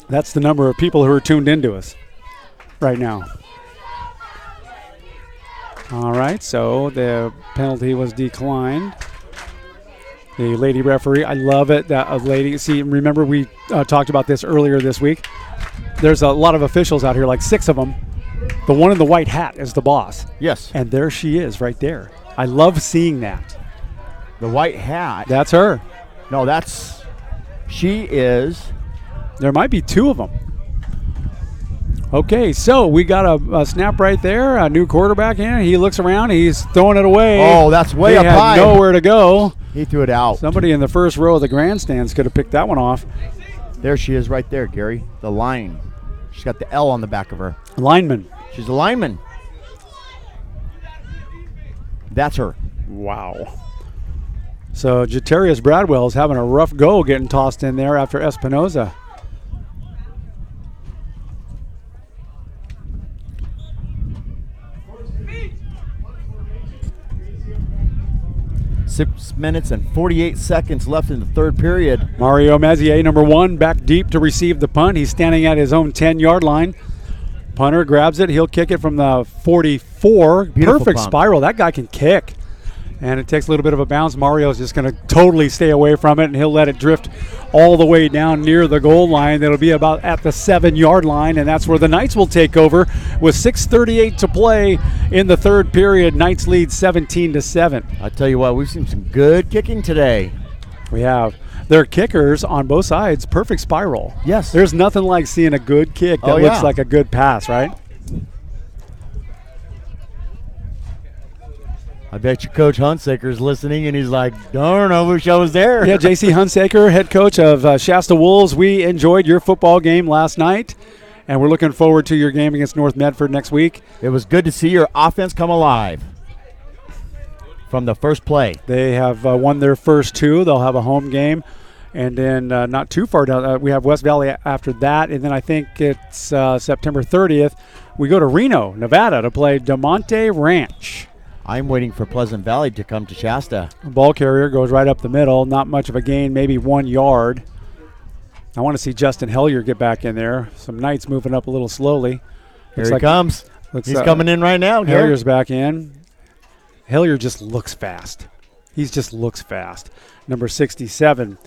That's the number of people who are tuned into us right now. All right, so the penalty was declined. The lady referee, I love it that a lady, see, remember we talked about this earlier this week. There's a lot of officials out here, like 6 of them. The one in the white hat is the boss. Yes. And there she is right there. I love seeing that. The white hat. That's her. No, she is. There might be 2 of them. Okay, so we got a snap right there. A new quarterback in. He looks around. He's throwing it away. Oh, that's way up high. Nowhere to go. He threw it out. Somebody in the first row of the grandstands could have picked that one off. There she is right there, Gary. The line. She's got the L on the back of her. Lineman. She's a lineman. That's her. Wow. So Jatarius Bradwell is having a rough go getting tossed in there after Espinoza. Six minutes and 48 seconds left in the third period. Mario Mazier, #1, back deep to receive the punt. He's standing at his own 10-yard line. Punter grabs it. He'll kick it from the 44. Beautiful Perfect pump. spiral. That guy can kick. And it takes a little bit of a bounce. Mario's just going to totally stay away from it, and he'll let it drift all the way down near the goal line. That'll be about at the 7-yard line, and that's where the Knights will take over with 6:38 to play in the third period. Knights lead 17-7. I tell you what, we've seen some good kicking today. We have. Their kickers on both sides, perfect spiral. Yes. There's nothing like seeing a good kick that looks like a good pass, right? I bet you Coach Hunsaker's listening, and he's like, darn, I wish I was there. Yeah, J.C. Hunsaker, head coach of Shasta Wolves. We enjoyed your football game last night, and we're looking forward to your game against North Medford next week. It was good to see your offense come alive from the first play. They have won their first 2. They'll have a home game And then not too far down, we have West Valley after that. And then I think it's September 30th. We go to Reno, Nevada to play DeMonte Ranch. I'm waiting for Pleasant Valley to come to Shasta. Ball carrier goes right up the middle. Not much of a gain, maybe 1 yard. I want to see Justin Hellier get back in there. Some Knights moving up a little slowly. Here he comes. He's coming in right now. Hellier's back in. Hellier just looks fast. He just looks fast. Number 67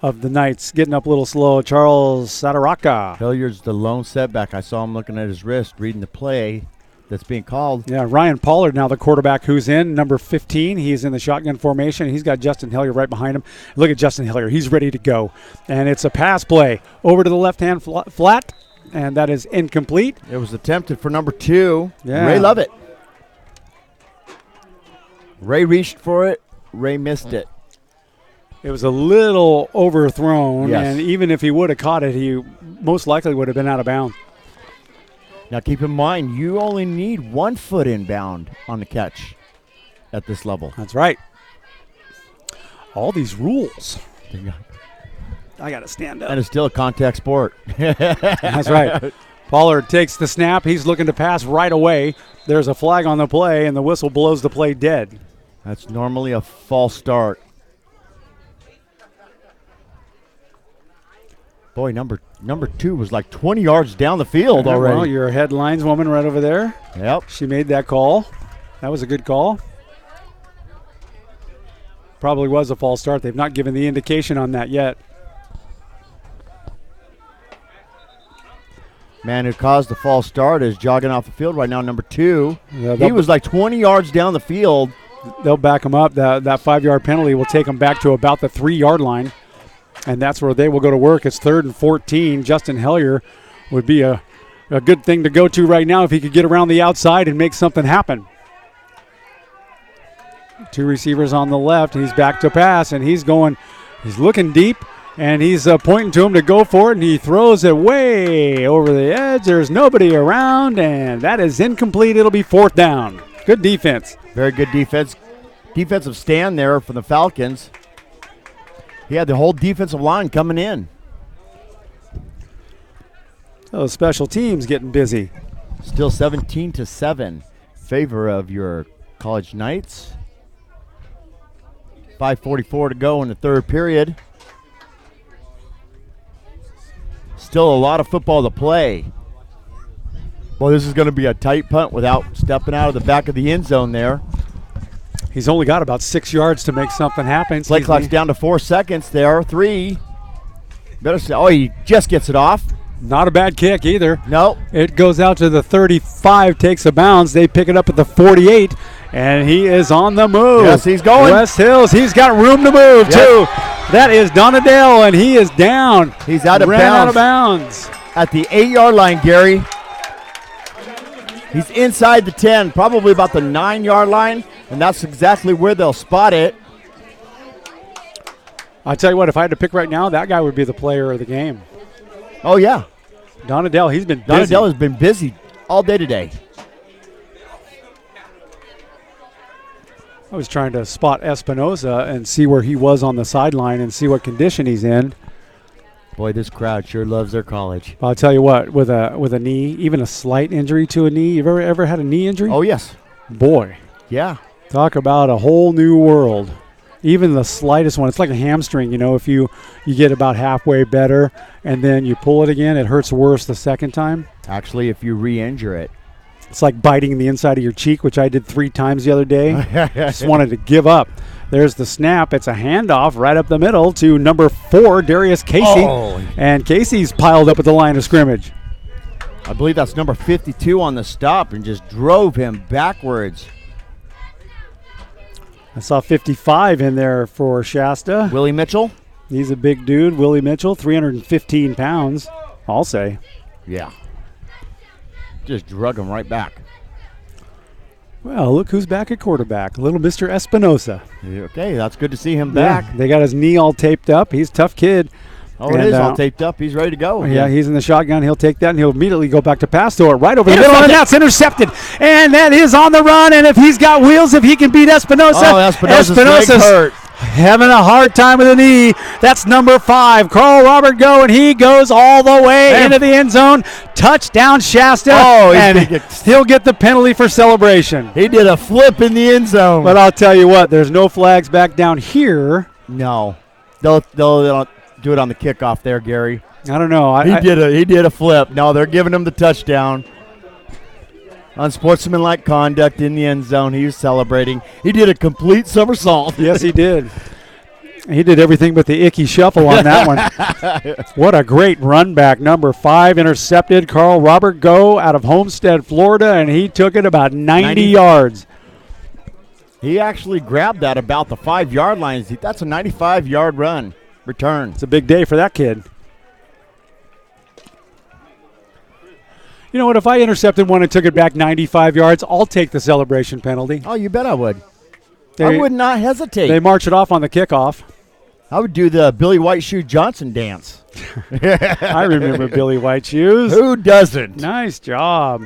of the Knights getting up a little slow. Charles Sadaraka. Hellier's the lone setback. I saw him looking at his wrist, reading the play that's being called. Yeah, Ryan Pollard now the quarterback who's in. Number 15, he's in the shotgun formation. He's got Justin Hellier right behind him. Look at Justin Hellier. He's ready to go. And it's a pass play over to the left-hand flat, and that is incomplete. It was attempted for number 2. Yeah. Ray Lovett. Ray reached for it. Ray missed it. It was a little overthrown, yes. And even if he would have caught it, he most likely would have been out of bounds. Now keep in mind, you only need 1 foot inbound on the catch at this level. That's right. All these rules. I got to stand up. And it's still a contact sport. That's right. Pollard takes the snap. He's looking to pass right away. There's a flag on the play, and the whistle blows the play dead. That's normally a false start. Boy, number 2 was like 20 yards down the field already. Well, your headlines woman right over there. Yep. She made that call. That was a good call. Probably was a false start. They've not given the indication on that yet. Man who caused the false start is jogging off the field right now, number 2. Yeah, he was like 20 yards down the field. They'll back him up. That 5-yard penalty will take him back to about the 3-yard line. And that's where they will go to work. It's 3rd and 14. Justin Hellier would be a good thing to go to right now if he could get around the outside and make something happen. 2 receivers on the left. He's back to pass, and he's looking deep, and he's pointing to him to go for it, and he throws it way over the edge. There's nobody around, and that is incomplete. It'll be 4th down. Good defense. Very good defense. Defensive stand there for the Falcons. He had the whole defensive line coming in. Oh, special teams getting busy. Still 17-7 favor of your College Knights. 5:44 to go in the 3rd period. Still a lot of football to play. Boy, this is going to be a tight punt without stepping out of the back of the end zone there. He's only got about 6 yards to make something happen. Play clock's down to 4 seconds there. 3. Better say, he just gets it off. Not a bad kick either. No. It goes out to the 35, takes a bounce. They pick it up at the 48, and he is on the move. Yes, he's going. West Hills, he's got room to move, too. That is Donadale, and he is down. He's out of Ran bounds. out of bounds. At the 8-yard line, Gary. He's inside the 10, probably about the 9-yard line, and that's exactly where they'll spot it. I tell you what, if I had to pick right now, that guy would be the player of the game. Oh, yeah. Donadale, he's been busy. Donadale has been busy all day today. I was trying to spot Espinosa and see where he was on the sideline and see what condition he's in. Boy, this crowd sure loves their college. I'll tell you what, with a knee, even a slight injury to a knee, you've ever had a knee injury? Oh, yes. Boy. Yeah. Talk about a whole new world. Even the slightest one, it's like a hamstring, if you get about halfway better and then you pull it again, it hurts worse the second time. Actually, if you re-injure it. It's like biting the inside of your cheek, which I did 3 times the other day. Just wanted to give up. There's the snap. It's a handoff right up the middle to number 4, Darius Casey. Oh. And Casey's piled up at the line of scrimmage. I believe that's number 52 on the stop and just drove him backwards. I saw 55 in there for Shasta. Willie Mitchell. He's a big dude. Willie Mitchell, 315 pounds, I'll say. Yeah. Just drug him right back. Well, look who's back at quarterback. Little Mr. Espinosa. Okay, that's good to see him back. Yeah, they got his knee all taped up. He's a tough kid. Oh, it is all taped up. He's ready to go. Yeah, he's in the shotgun. He'll take that, and he'll immediately go back to pass to it right over the middle, and that's intercepted. And that is on the run, and if he's got wheels, if he can beat Espinosa. Oh, Espinosa's hurt. having a hard time with the knee. That's number 5, Carl Robert Go, and he goes all the way into the end zone. Touchdown, Shasta. And he'll get the penalty for celebration. He did a flip in the end zone. But I'll tell you what, there's no flags back down here. No. They'll do it on the kickoff there, Gary. I don't know. He did a flip. No, they're giving him the touchdown. Unsportsmanlike conduct in the end zone. He was celebrating. He did a complete somersault. Yes, he did. He did everything but the icky shuffle on that one. What a great run back. Number 5 intercepted. Carl Robert Go out of Homestead, Florida, and he took it about 90 yards. He actually grabbed that about the 5-yard line. That's a 95-yard run return. It's a big day for that kid. You know what? If I intercepted one and took it back 95 yards, I'll take the celebration penalty. Oh, you bet I would. I would not hesitate. They march it off on the kickoff. I would do the Billy White Shoe Johnson dance. I remember Billy White Shoes. Who doesn't? Nice job.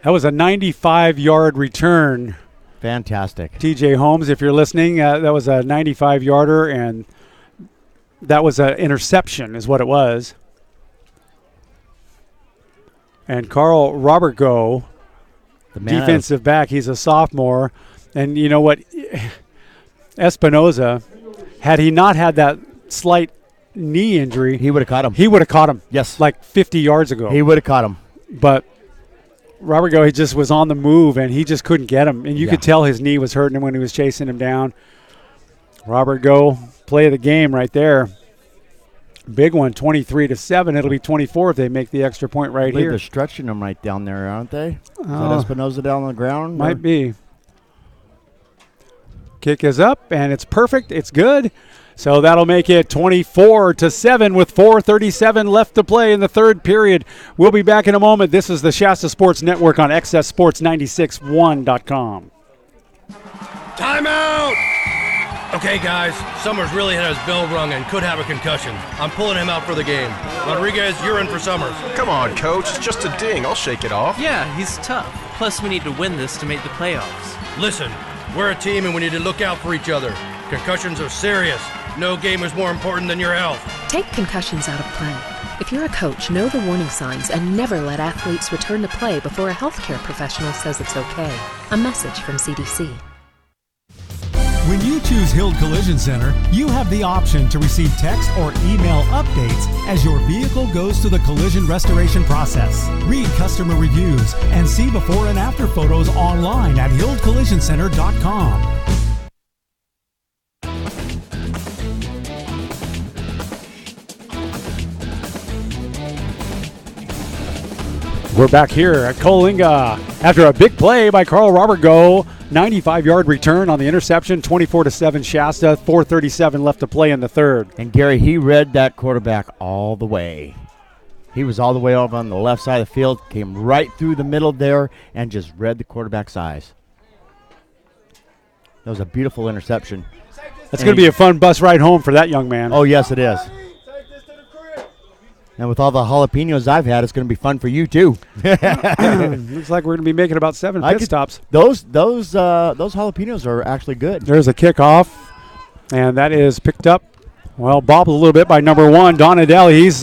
That was a 95-yard return. Fantastic. TJ Holmes, if you're listening, that was a 95-yarder, and that was an interception is what it was. And Carl Robert Go, defensive back, he's a sophomore. And you know what? Espinoza, had he not had that slight knee injury, he would have caught him. He would have caught him. Yes. Like 50 yards ago. He would have caught him. But Robert Go, he just was on the move, and he just couldn't get him. And you could tell his knee was hurting him when he was chasing him down. Robert Go, play of the game right there. Big one, 23-7. It'll be 24 if they make the extra point right here. They're stretching them right down there, aren't they? Is that Espinoza down on the ground? Might be. Kick is up, and it's perfect. It's good. So that'll make it 24-7 with 4:37 left to play in the third period. We'll be back in a moment. This is the Shasta Sports Network on XSSports961.com. Timeout! Okay, guys, Summers really had his bell rung and could have a concussion. I'm pulling him out for the game. Rodriguez, you're in for Summers. Come on, Coach. It's just a ding. I'll shake it off. Yeah, he's tough. Plus, we need to win this to make the playoffs. Listen, we're a team and we need to look out for each other. Concussions are serious. No game is more important than your health. Take concussions out of play. If you're a coach, know the warning signs and never let athletes return to play before a healthcare professional says it's okay. A message from CDC. When you choose Hill Collision Center, you have the option to receive text or email updates as your vehicle goes through the collision restoration process. Read customer reviews and see before and after photos online at hillcollisioncenter.com. We're back here at Coalinga after a big play by Carl Robert Go. 95-yard return on the interception, 24-7 Shasta, 4:37 left to play in the third. And Gary, he read that quarterback all the way. He was all the way over on the left side of the field, came right through the middle there, and just read the quarterback's eyes. That was a beautiful interception. That's going to be a fun bus ride home for that young man. Oh, yes, it is. And with all the jalapenos I've had, it's going to be fun for you too. Looks like we're going to be making about 7 pit stops. Those jalapenos are actually good. There's a kickoff, and that is picked up. Well, bobbled a little bit by number 1, Donadell. He's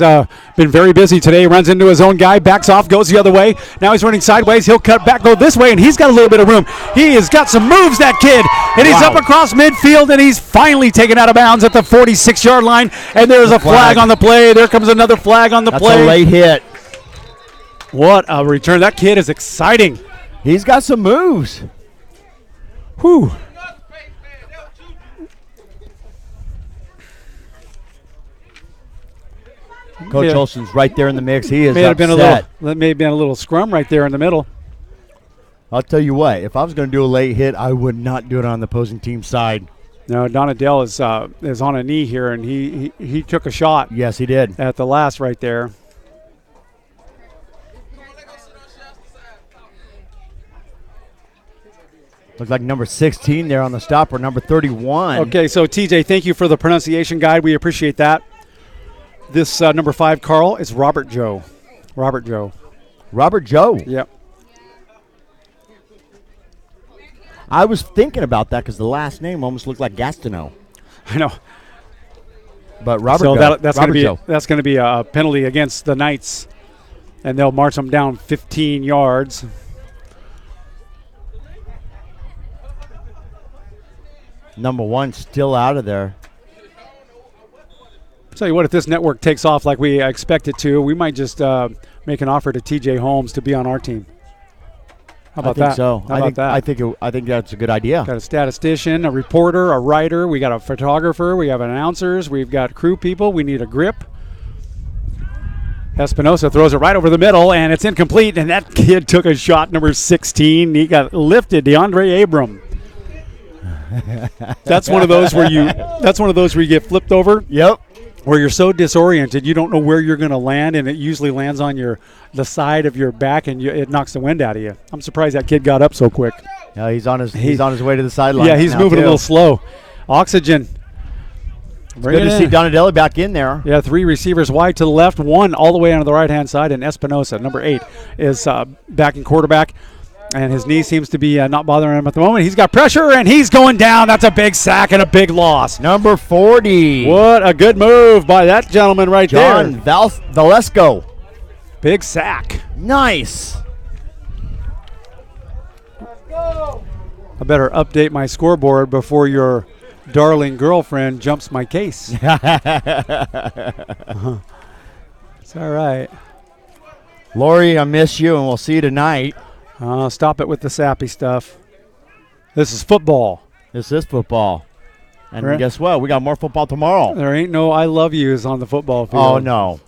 been very busy today. Runs into his own guy, backs off, goes the other way. Now he's running sideways. He'll cut back, go this way, and he's got a little bit of room. He has got some moves, that kid. And he's up across midfield, and he's finally taken out of bounds at the 46-yard line. And there's a flag on the play. There comes another flag on the play. That's a late hit. What a return. That kid is exciting. He's got some moves. Whew. Coach Olson's right there in the mix. He is may have upset. been a little scrum right there in the middle. I'll tell you what, if I was going to do a late hit, I would not do it on the opposing team's side. No, Donadell is on a knee here, and he took a shot. Yes, he did. At the last right there. Looks like number 16 there on the stopper, number 31. Okay, so TJ, thank you for the pronunciation guide. We appreciate that. This number 5, Carl, is Robert Joe. Robert Joe. Robert Joe. Yep. I was thinking about that because the last name almost looked like Gastineau. I know. But Robert So Joe. that's going to be a penalty against the Knights, and they'll march them down 15 yards. Number 1 still out of there. Tell you what, if this network takes off like we expect it to, we might just make an offer to TJ Holmes to be on our team. How about that? I think so. How about that? I think that's a good idea. Got a statistician, a reporter, a writer. We got a photographer. We have announcers. We've got crew people. We need a grip. Espinosa throws it right over the middle, and it's incomplete. And that kid took a shot, number 16. He got lifted, DeAndre Abram. That's one of those where you get flipped over. Yep. Where you're so disoriented, you don't know where you're going to land, and it usually lands on the side of your back, and it knocks the wind out of you. I'm surprised that kid got up so quick. Yeah, he's on his way to the sideline. Yeah, he's moving a little slow. Oxygen. It's good to see Donadelli back in there. Yeah, 3 receivers wide to the left, 1 all the way onto the right-hand side, and Espinosa, number 8, is backing quarterback. And his knee seems to be not bothering him at the moment. He's got pressure, and he's going down. That's a big sack and a big loss. Number 40. What a good move by that gentleman right there. John Valesco. Big sack. Nice. I better update my scoreboard before your darling girlfriend jumps my case. It's all right. Lori, I miss you, and we'll see you tonight. Stop it with the sappy stuff. This is football. This is football. And guess what? We got more football tomorrow. There ain't no I love yous on the football field. Oh, no.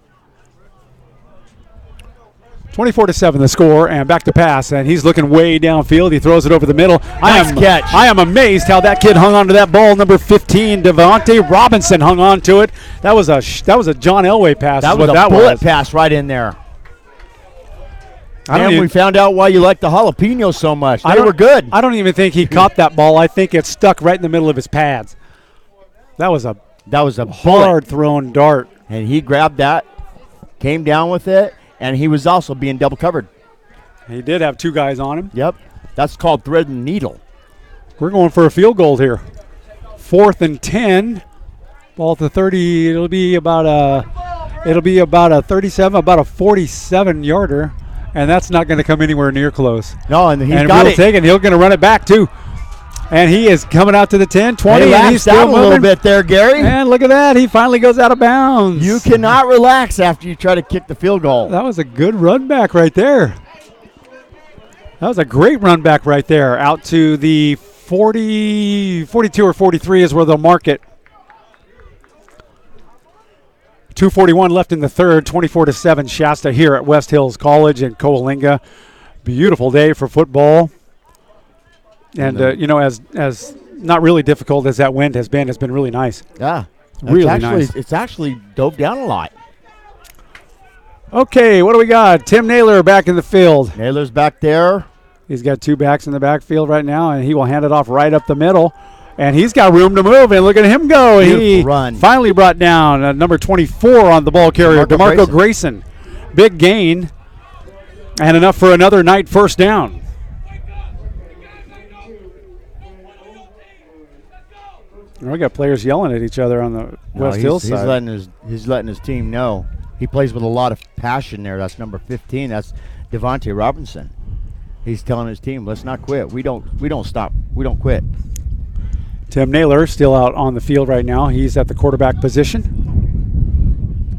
24-7 the score, and back to pass, and he's looking way downfield. He throws it over the middle. Nice catch. I am amazed how that kid hung on to that ball. Number 15, Devontae Robinson hung on to it. That was a John Elway pass. That was a bullet pass right in there. And we found out why you like the jalapenos so much. They were good. I don't even think he caught that ball. I think it stuck right in the middle of his pads. That was a hard thrown dart. And he grabbed that, came down with it, and he was also being double covered. He did have 2 guys on him. Yep. That's called thread and needle. We're going for a field goal here. 4th and 10. Ball at the 30. It'll be about a 37, about a 47-yarder. And that's not going to come anywhere near close. No, and he's got it. Take it. He's going to run it back, too. And he is coming out to the 10, 20. And he's still out a little bit there, Gary. And look at that. He finally goes out of bounds. You cannot relax after you try to kick the field goal. That was a good run back right there. That was a great run back right there. Out to the 40, 42 or 43 is where they'll mark it. 2:41 left in the third, 24-7 Shasta here at West Hills College in Coalinga. Beautiful day for football. And, as not really difficult as that wind has been really nice. Yeah. Really nice. It's actually dove down a lot. Okay, what do we got? Tim Naylor back in the field. Naylor's back there. He's got 2 backs in the backfield right now, and he will hand it off right up the middle. And he's got room to move, and look at him go. He finally brought down number 24 on the ball carrier, DeMarco Grayson. Big gain, and enough for another Knight first down. We got players yelling at each other on the West Hill side. He's letting his team know. He plays with a lot of passion there. That's number 15. That's Devontae Robinson. He's telling his team, let's not quit. We don't stop. We don't quit. Tim Naylor still out on the field right now. He's at the quarterback position.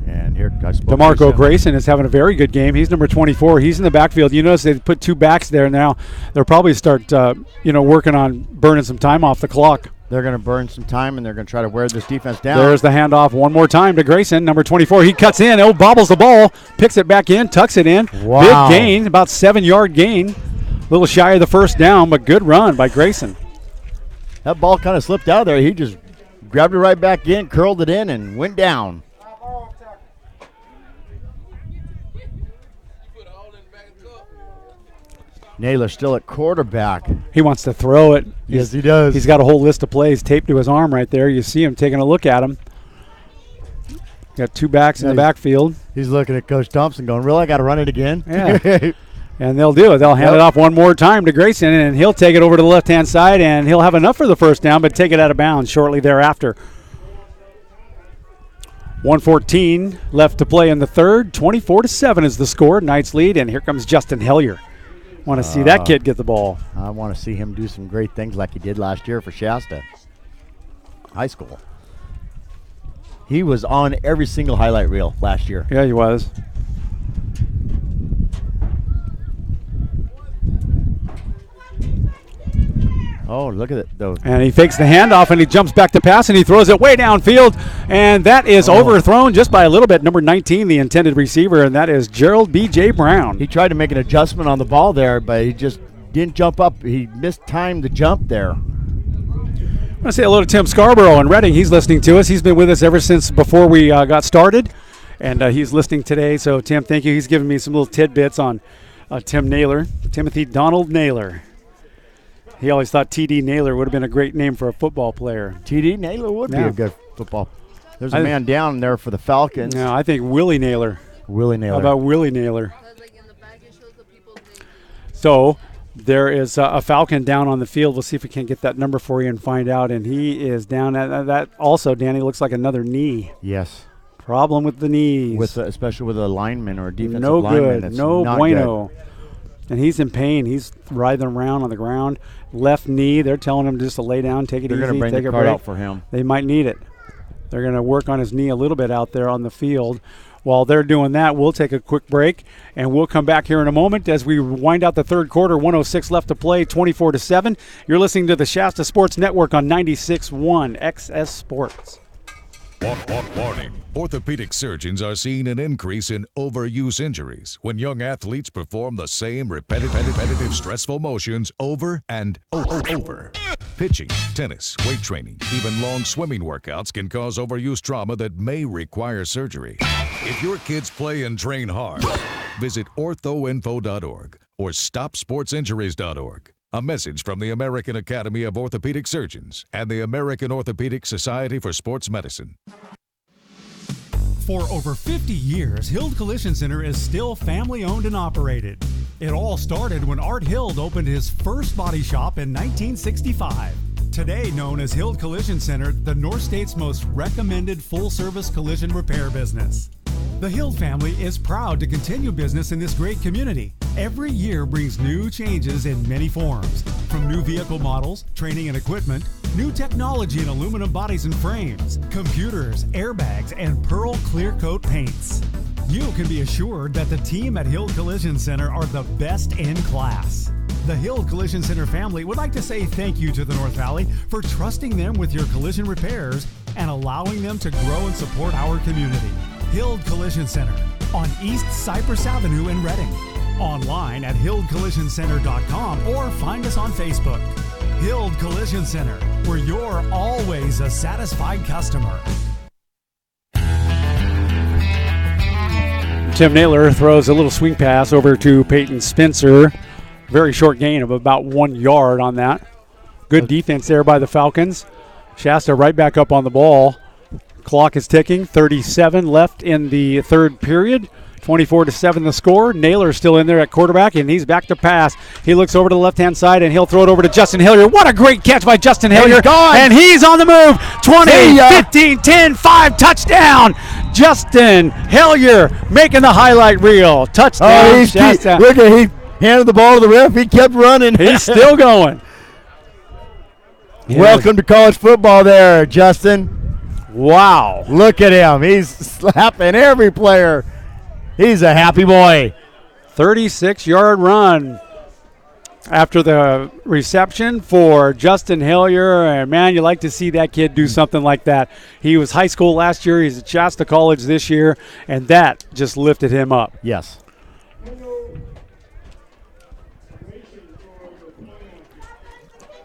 And here, DeMarco Grayson is having a very good game. He's number 24. He's in the backfield. You notice they put 2 backs there now. They'll probably start, working on burning some time off the clock. They're going to burn some time, and they're going to try to wear this defense down. There's the handoff one more time to Grayson, number 24. He cuts in, bobbles the ball, picks it back in, tucks it in. Wow. Big gain, about 7-yard gain. A little shy of the first down, but good run by Grayson. That ball kind of slipped out of there. He just grabbed it right back in, curled it in, and went down. Naylor still at quarterback. He wants to throw it. Yes, he does. He's got a whole list of plays taped to his arm right there. You see him taking a look at him. Got two backs in the backfield. He's looking at Coach Thompson going, really, I got to run it again? Yeah. And they'll do it. They'll hand it off one more time to Grayson, and he'll take it over to the left-hand side, and he'll have enough for the first down, but take it out of bounds shortly thereafter. 1:14 left to play in the third. 24-7 is the score. Knights lead, and here comes Justin Hellier. Want to see that kid get the ball. I want to see him do some great things like he did last year for Shasta High School. He was on every single highlight reel last year. Yeah, he was. Oh, look at it, though. And he fakes the handoff, and he jumps back to pass, and he throws it way downfield. And that is overthrown just by a little bit. Number 19, the intended receiver, and that is Gerald B.J. Brown. He tried to make an adjustment on the ball there, but he just didn't jump up. He missed time to jump there. I want to say hello to Tim Scarborough in Reading. He's listening to us. He's been with us ever since before we got started, and he's listening today. So, Tim, thank you. He's given me some little tidbits on Tim Naylor, Timothy Donald Naylor. He always thought T.D. Naylor would have been a great name for a football player. T.D. Naylor would be a good football. There's a man down there for the Falcons. No, I think Willie Naylor. Willie Naylor. How about Willie Naylor? So there is a Falcon down on the field. We'll see if we can get that number for you and find out. And he is down at that. Also, Danny, looks like another knee. Yes. Problem with the knees. Especially with a lineman or a defensive no lineman. Good. No bueno. Good. And he's in pain. He's writhing around on the ground. Left knee. They're telling him just to lay down, take it easy, They're going to bring the card out for him. They might need it. They're going to work on his knee a little bit out there on the field. While they're doing that, we'll take a quick break, and we'll come back here in a moment as we wind out the third quarter. 1:06 left to play, 24-7. You're listening to the Shasta Sports Network on 96.1 XS Sports. Warning. Orthopedic surgeons are seeing an increase in overuse injuries when young athletes perform the same repetitive stressful motions over and over. Pitching, tennis, weight training, even long swimming workouts can cause overuse trauma that may require surgery. If your kids play and train hard, visit orthoinfo.org or stopsportsinjuries.org. A message from the American Academy of Orthopedic Surgeons and the American Orthopedic Society for Sports Medicine. For over 50 years, Hild Collision Center is still family-owned and operated. It all started when Art Hild opened his first body shop in 1965. Today known as Hild Collision Center, the North State's most recommended full-service collision repair business. The Hild family is proud to continue business in this great community. Every year brings new changes in many forms, from new vehicle models, training and equipment, new technology in aluminum bodies and frames, computers, airbags, and Pearl Clear Coat paints. You can be assured that the team at Hild Collision Center are the best in class. The Hild Collision Center family would like to say thank you to the North Valley for trusting them with your collision repairs and allowing them to grow and support our community. Hild Collision Center on East Cypress Avenue in Reading. Online at hildcollisioncenter.com or find us on Facebook. Hild Collision Center, where you're always a satisfied customer. Tim Naylor throws a little swing pass over to Peyton Spencer. Very short gain of about 1 yard on that. Good defense there by the Falcons. Shasta right back up on the ball. Clock is ticking. 37 left in the third period. 24-7 the score. Naylor's still in there at quarterback, and he's back to pass. He looks over to the left-hand side, and he'll throw it over to Justin Hillier. What a great catch by Justin Hillier. And he's on the move. 20, 15, 10, 5, touchdown. Justin Hillier making the highlight reel. Touchdown. Look at he handed the ball to the ref. He kept running. He's still going. Welcome to college football there, Justin. Wow. Look at him. He's slapping every player. He's a happy boy. 36-yard run after the reception for Justin Hillier. And, man, you like to see that kid do something like that. He was high school last year. He's at Shasta College this year, and that just lifted him up. Yes.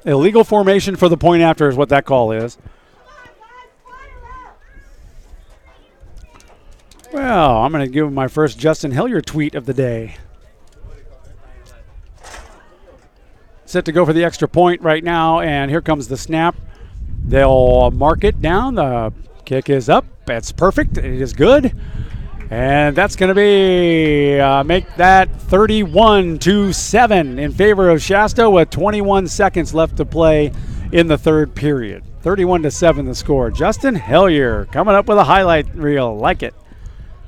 Illegal formation for the point after is what that call is. Well, I'm going to give him my first Justin Hillier tweet of the day. Set to go for the extra point right now, and here comes the snap. They'll mark it down. The kick is up. It's perfect. It is good. And that's going to be make that 31-7 in favor of Shasta with 21 seconds left to play in the third period. 31-7 the score. Justin Hellier coming up with a highlight reel. Like it.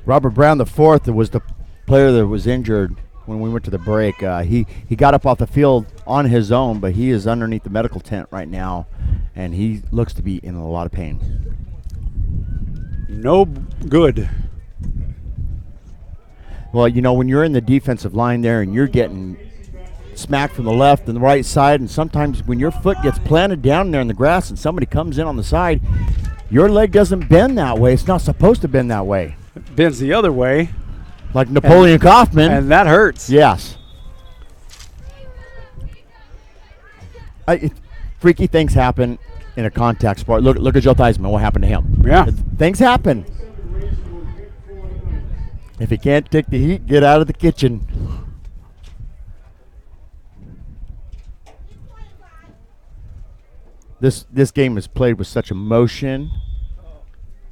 Robert Brown, the fourth, was the player that was injured when we went to the break. He got up off the field on his own, but he is underneath the medical tent right now, and he looks to be in a lot of pain. No good. Well, you know, when you're in the defensive line there and you're getting smacked from the left and the right side, and sometimes when your foot gets planted down there in the grass and somebody comes in on the side, your leg doesn't bend that way. It's not supposed to bend that way. It bends the other way. Like Napoleon Kaufman. And that hurts. Yes. Freaky things happen in a contact sport. Look at Joe Theismann. What happened to him? Yeah. Things happen. If you can't take the heat, get out of the kitchen. This game is played with such emotion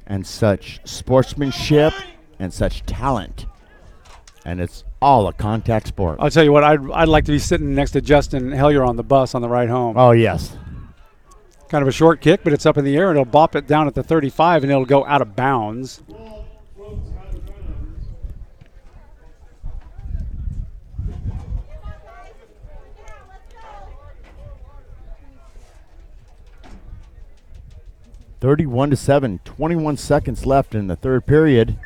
and such sportsmanship and such talent. And it's all a contact sport. I'll tell you what, I'd like to be sitting next to Justin Hellier on the bus on the ride home. Oh, yes. Kind of a short kick, but it's up in the air, and it'll bop it down at the 35, and it'll go out of bounds. (31-7), 21 seconds left in the third period.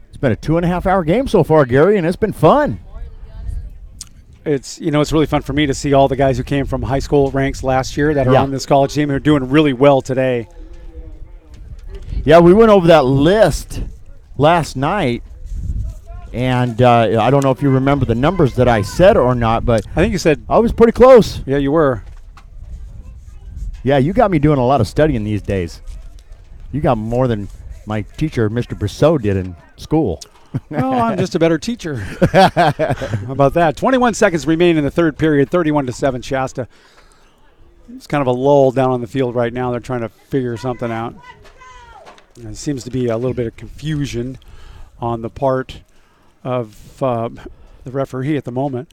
It's been a 2.5-hour game so far, Gary, and it's been fun. It's really fun for me to see all the guys who came from high school ranks last year that are on this college team who are doing really well today. Yeah, we went over that list last night. And I don't know if you remember the numbers that I said or not, but I think you said I was pretty close. Yeah, you were. Yeah, you got me doing a lot of studying these days. You got more than my teacher, Mr. Brousseau, did in school. No, I'm just a better teacher. How about that? 21 seconds remain in the third period, 31-7 Shasta. It's kind of a lull down on the field right now. They're trying to figure something out. There seems to be a little bit of confusion on the part of the referee at the moment.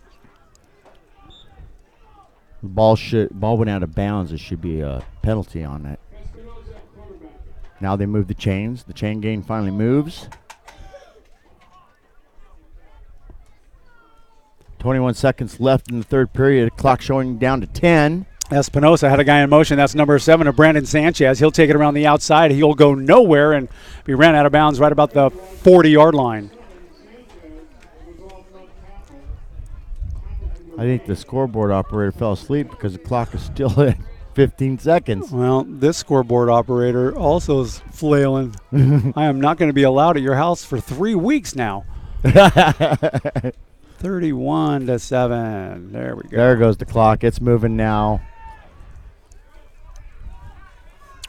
Ball went out of bounds. There should be a penalty on it. Now they move the chains. The chain gang finally moves. 21 seconds left in the third period. Clock showing down to 10. Espinosa had a guy in motion. That's number 7 of Brandon Sanchez. He'll take it around the outside. He'll go nowhere and be ran out of bounds right about the 40-yard line. I think the scoreboard operator fell asleep because the clock is still at 15 seconds. Well, this scoreboard operator also is flailing. I am not going to be allowed at your house for 3 weeks now. 31-7. There we go. There goes the clock. It's moving now.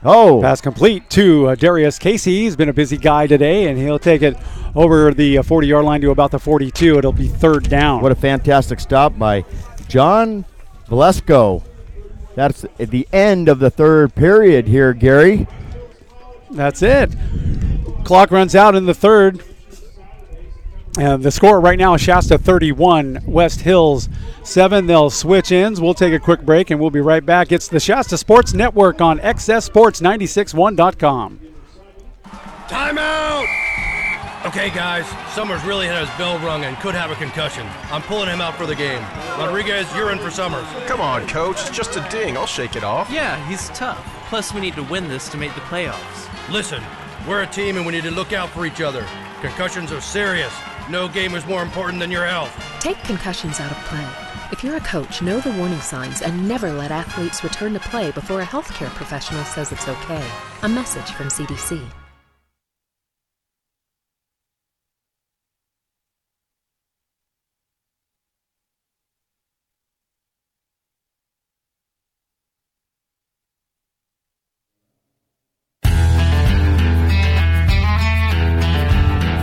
Oh. Pass complete to Darius Casey. He's been a busy guy today, and he'll take it over the 40-yard line to about the 42. It'll be third down. What a fantastic stop by John Valesco. That's at the end of the third period here, Gary. That's it. Clock runs out in the third. And the score right now is Shasta 31, West Hills 7. They'll switch ends. We'll take a quick break, and we'll be right back. It's the Shasta Sports Network on XSSports961.com. Timeout! Okay, guys, Summers really had his bell rung and could have a concussion. I'm pulling him out for the game. Rodriguez, you're in for Summers. Come on, Coach. It's just a ding. I'll shake it off. Yeah, he's tough. Plus, we need to win this to make the playoffs. Listen, we're a team and we need to look out for each other. Concussions are serious. No game is more important than your health. Take concussions out of play. If you're a coach, know the warning signs and never let athletes return to play before a healthcare professional says it's okay. A message from CDC.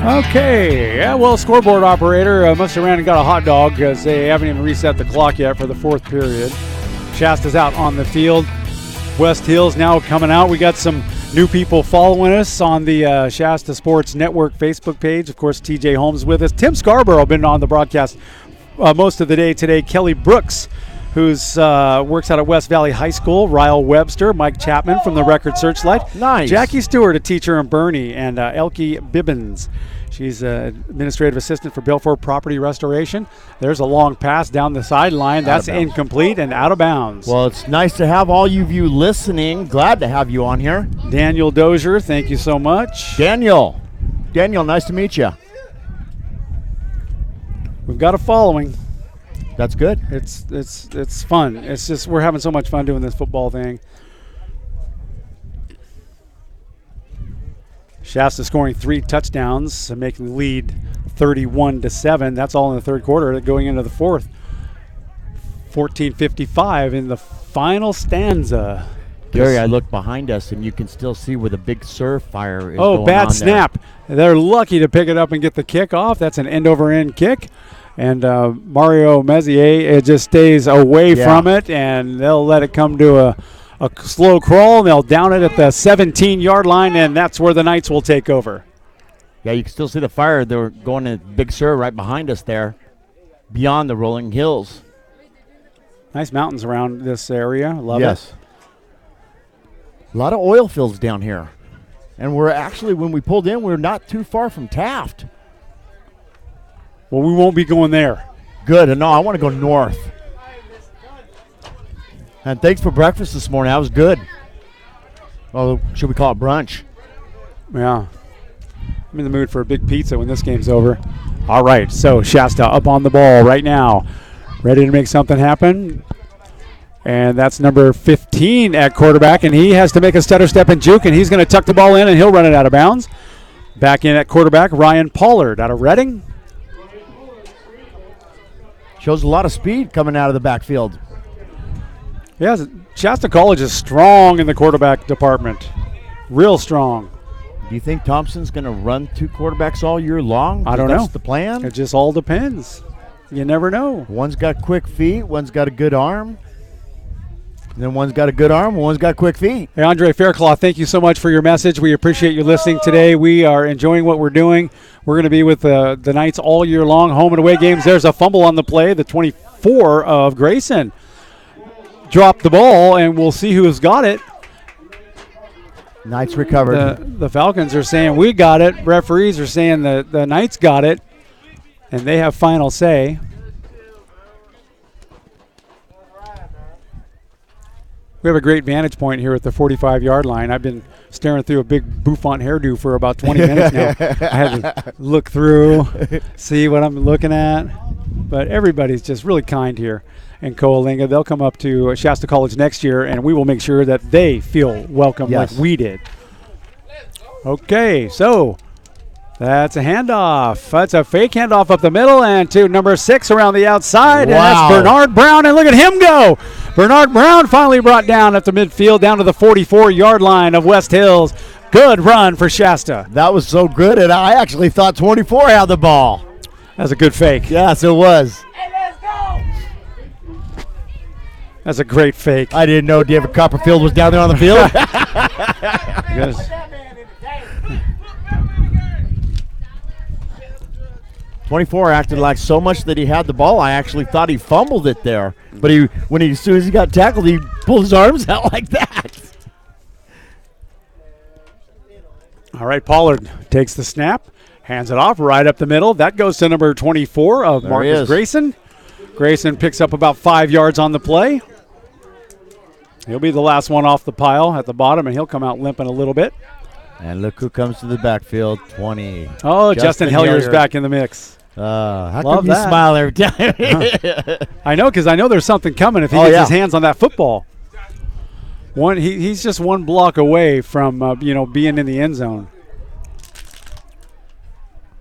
Okay, yeah, well, scoreboard operator must have ran and got a hot dog because they haven't even reset the clock yet for the fourth period. Shasta's out on the field. West Hills now coming out. We got some new people following us on the Shasta Sports Network Facebook page. Of course, TJ Holmes with us. Tim Scarborough been on the broadcast most of the day today. Kelly Brooks, who's works out at West Valley High School. Ryle Webster, Mike Chapman from the Record Searchlight. Nice. Jackie Stewart, a teacher in Bernie, and Elke Bibbins. She's administrative assistant for Belfort Property Restoration. There's a long pass down the sideline. That's incomplete and out of bounds. Well, it's nice to have all of you listening. Glad to have you on here. Daniel Dozier, thank you so much. Daniel, nice to meet you. We've got a following. That's good. It's fun. It's just we're having so much fun doing this football thing. Shasta scoring 3 touchdowns, making the lead 31-7. That's all in the third quarter. Going into the fourth, 14:55 in the final stanza. Gary, I look behind us, and you can still see where the big surf fire is. Oh, bad snap! They're lucky to pick it up and get the kickoff. That's an end-over-end kick. And Mario Mezier, it just stays away from it, and they'll let it come to a slow crawl, and they'll down it at the 17-yard line, and that's where the Knights will take over. Yeah, you can still see the fire. They're going to Big Sur right behind us there, beyond the rolling hills. Nice mountains around this area. Love it. A lot of oil fields down here. And we're actually, when we pulled in, we're not too far from Taft. Well, we won't be going there. Good. No, I want to go north. And thanks for breakfast this morning. That was good. Well, should we call it brunch? Yeah. I'm in the mood for a big pizza when this game's over. All right, so Shasta up on the ball right now. Ready to make something happen. And that's number 15 at quarterback, and he has to make a stutter step and juke, and he's going to tuck the ball in, and he'll run it out of bounds. Back in at quarterback, Ryan Pollard out of Reading. Shows a lot of speed coming out of the backfield. Yeah, Shasta College is strong in the quarterback department. Real strong. Do you think Thompson's going to run 2 quarterbacks all year long? I don't know. That's the plan? It just all depends. You never know. One's got quick feet, one's got a good arm. And then one's got a good arm, one's got quick feet. Hey, Andre Faircloth, thank you so much for your message. We appreciate you listening today. We are enjoying what we're doing. We're going to be with the Knights all year long, home and away games. There's a fumble on the play, the 24 of Grayson. Dropped the ball, and we'll see who's got it. Knights recovered. The Falcons are saying we got it. Referees are saying the Knights got it, and they have final say. We have a great vantage point here at the 45-yard line. I've been staring through a big bouffant hairdo for about 20 minutes now. I had to look through, see what I'm looking at. But everybody's just really kind here in Coalinga. They'll come up to Shasta College next year, and we will make sure that they feel welcome like we did. Okay, so that's a handoff. That's a fake handoff up the middle and to number 6 around the outside. Wow. And that's Bernard Brown, and look at him go. Bernard Brown finally brought down at the midfield down to the 44-yard line of West Hills. Good run for Shasta. That was so good, and I actually thought 24 had the ball. That's a good fake. Yes, it was. That's a great fake. I didn't know David Copperfield was down there on the field. Yes. 24 acted like so much that he had the ball. I actually thought he fumbled it there. But as soon as he got tackled, he pulled his arms out like that. All right, Pollard takes the snap, hands it off right up the middle. That goes to number 24 of Marcus Grayson. Grayson picks up about 5 yards on the play. He'll be the last one off the pile at the bottom, and he'll come out limping a little bit. And look who comes to the backfield, 20. Oh, Justin Hellier's back in the mix. How Love come you that. smile every time? I know, because I know there's something coming if he gets his hands on that football. He's just one block away from being in the end zone.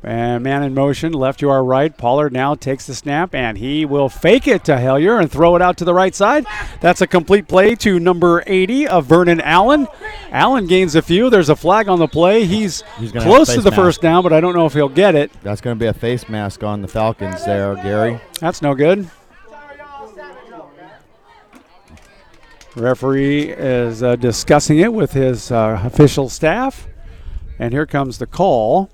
And man in motion, left to our right. Pollard now takes the snap, and he will fake it to Hellier and throw it out to the right side. That's a complete play to number 80 of Vernon Allen. Allen gains a few. There's a flag on the play. He's close to the first down, but I don't know if he'll get it. That's going to be a face mask on the Falcons there, Gary. That's no good. Referee is discussing it with his official staff. And here comes the call.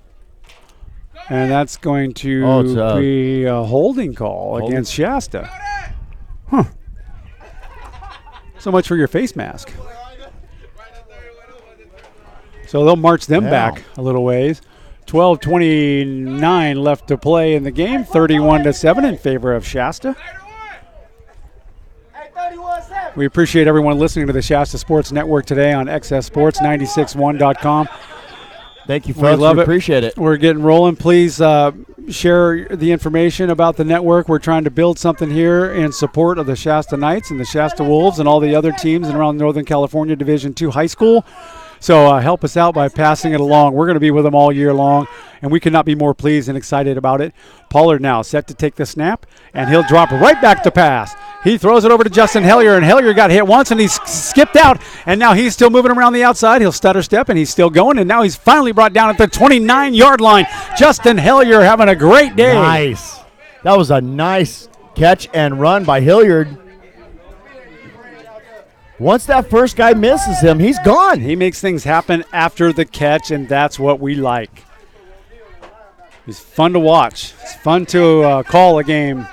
And that's going to be a holding call against Shasta. Huh. So much for your face mask. So they'll march them back a little ways. 12:29 left to play in the game. 31-7 in favor of Shasta. We appreciate everyone listening to the Shasta Sports Network today on XSSports961.com. Thank you, folks. We appreciate it. We're getting rolling. Please share the information about the network. We're trying to build something here in support of the Shasta Knights and the Shasta Wolves and all the other teams in around Northern California Division II High School. So help us out by passing it along. We're going to be with them all year long, and we could not be more pleased and excited about it. Pollard now set to take the snap, and he'll drop right back to pass. He throws it over to Justin Hellier, and Hellier got hit once, and he's skipped out, and now he's still moving around the outside. He'll stutter step, and he's still going, and now he's finally brought down at the 29-yard line. Justin Hellier having a great day. Nice. That was a nice catch and run by Hilliard. Once that first guy misses him, he's gone. He makes things happen after the catch, and that's what we like. He's fun to watch. It's fun to call a game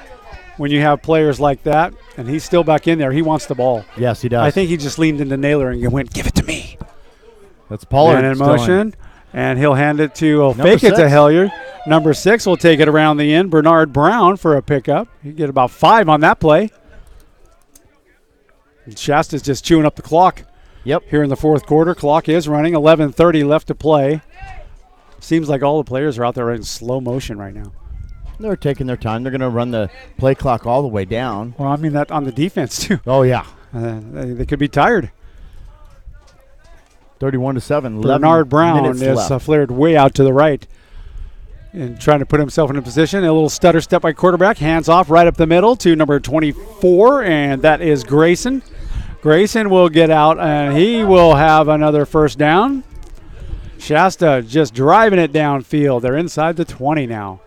when you have players like that, and he's still back in there. He wants the ball. Yes, he does. I think he just leaned into Naylor and went, give it to me. That's Pollard. And in motion, and he'll hand it to, fake it to Hellier. Number 6 will take it around the end. Bernard Brown for a pickup. He get about 5 on that play. Shasta's just chewing up the clock. Yep. Here in the fourth quarter, clock is running. 11:30 left to play. Seems like all the players are out there in slow motion right now. They're taking their time. They're going to run the play clock all the way down. Well, I mean that on the defense too. Oh yeah. They could be tired. 31-7. Bernard Brown is flared way out to the right and trying to put himself in a position. A little stutter step by quarterback. Hands off right up the middle to number 24, and that is Grayson. Grayson will get out, and he will have another first down. Shasta just driving it downfield. They're inside the 20 now.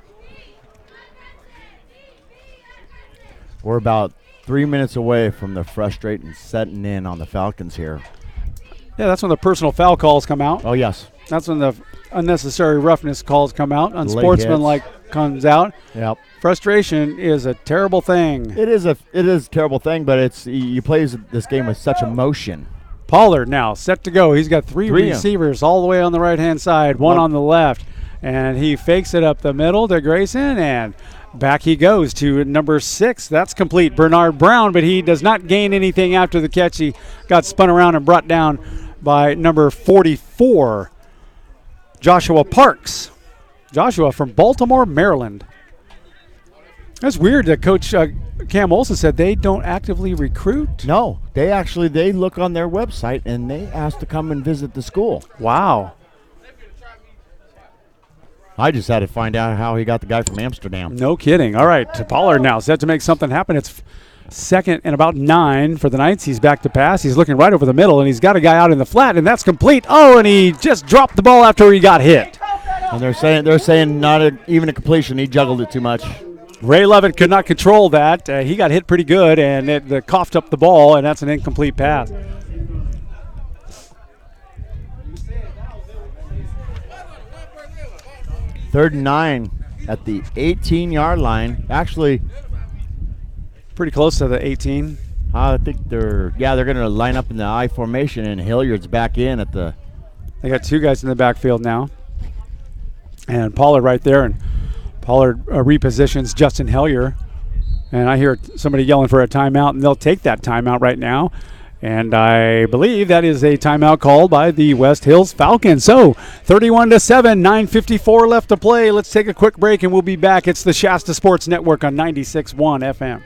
We're about 3 minutes away from the frustrating setting in on the Falcons here. Yeah, that's when the personal foul calls come out. Oh, yes. That's when the unnecessary roughness calls come out. Unsportsmanlike comes out. Yep. Frustration is a terrible thing. It is a terrible thing, but you play this game with such emotion. Pollard now set to go. He's got three receivers all the way on the right-hand side, one on the left. And he fakes it up the middle to Grayson, and back he goes to number 6. That's complete. Bernard Brown, but he does not gain anything after the catch. He got spun around and brought down by number 44, Joshua Parks. Joshua from Baltimore, Maryland. That's weird that Coach Cam Olson said they don't actively recruit. No, they look on their website and they ask to come and visit the school. Wow. I just had to find out how he got the guy from Amsterdam. No kidding. All right, Pollard now set to make something happen. It's second and about 9 for the Knights. He's back to pass. He's looking right over the middle, and he's got a guy out in the flat, and that's complete. Oh, and he just dropped the ball after he got hit. And they're saying not even a completion. He juggled it too much. Ray Levitt could not control that. He got hit pretty good, and it coughed up the ball, and that's an incomplete pass. Third and 9 at the 18-yard line. Actually, pretty close to the 18. I think they're going to line up in the I formation, and Hilliard's back in at the. They got 2 guys in the backfield now, and Pollard right there, and Pollard repositions Justin Hellier, and I hear somebody yelling for a timeout, and they'll take that timeout right now. And I believe that is a timeout called by the West Hills Falcons. So 31-7, 9:54 left to play. Let's take a quick break and we'll be back. It's the Shasta Sports Network on 96.1 FM.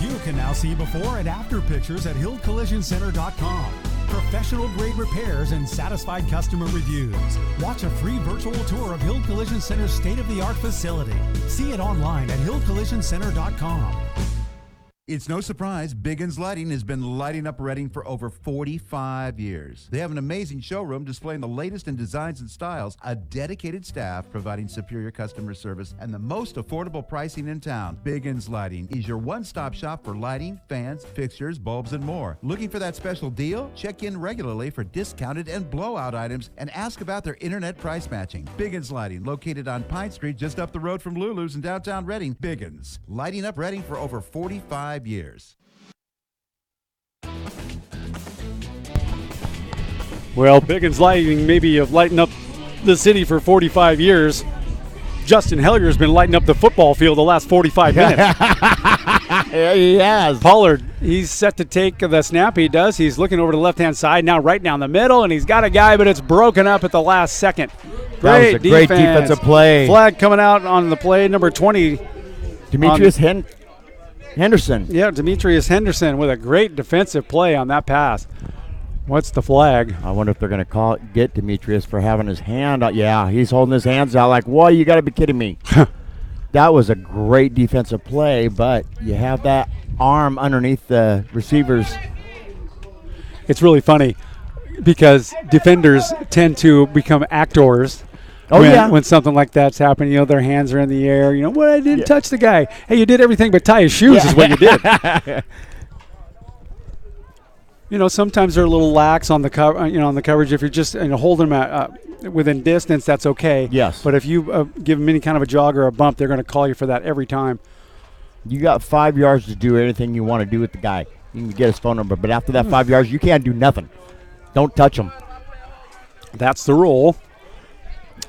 You can now see before and after pictures at HillCollisionCenter.com. Professional grade repairs and satisfied customer reviews. Watch a free virtual tour of Hill Collision Center's state-of-the-art facility. See it online at hillcollisioncenter.com. It's no surprise, Biggins Lighting has been lighting up Reading for over 45 years. They have an amazing showroom displaying the latest in designs and styles, a dedicated staff providing superior customer service, and the most affordable pricing in town. Biggins Lighting is your one-stop shop for lighting, fans, fixtures, bulbs, and more. Looking for that special deal? Check in regularly for discounted and blowout items and ask about their internet price matching. Biggins Lighting, located on Pine Street just up the road from Lulu's in downtown Reading. Biggins, lighting up Reading for over 45 years. Well, Biggins Lighting maybe have lightened up the city for 45 years. Justin Hellier's been lighting up the football field the last 45 minutes. Yeah, he has. Pollard, he's set to take the snap. He does. He's looking over to the left-hand side now, right down the middle, and he's got a guy, but it's broken up at the last second. That was a great defensive play. Flag coming out on the play, number 20. Demetrius Henderson. Yeah, Demetrius Henderson with a great defensive play on that pass. What's the flag? I wonder if they're going to get Demetrius for having his hand out. Yeah, he's holding his hands out like, whoa, you got to be kidding me. That was a great defensive play, but you have that arm underneath the receivers. It's really funny because defenders tend to become actors. When something like that's happening, their hands are in the air. Well, I didn't touch the guy. Hey, you did everything but tie his shoes is what you did. Sometimes they're a little lax on the on the coverage. If you're just holding them within distance, that's okay. Yes. But if you give them any kind of a jog or a bump, they're going to call you for that every time. You got 5 yards to do anything you want to do with the guy. You can get his phone number, but after that 5 yards, you can't do nothing. Don't touch him. That's the rule.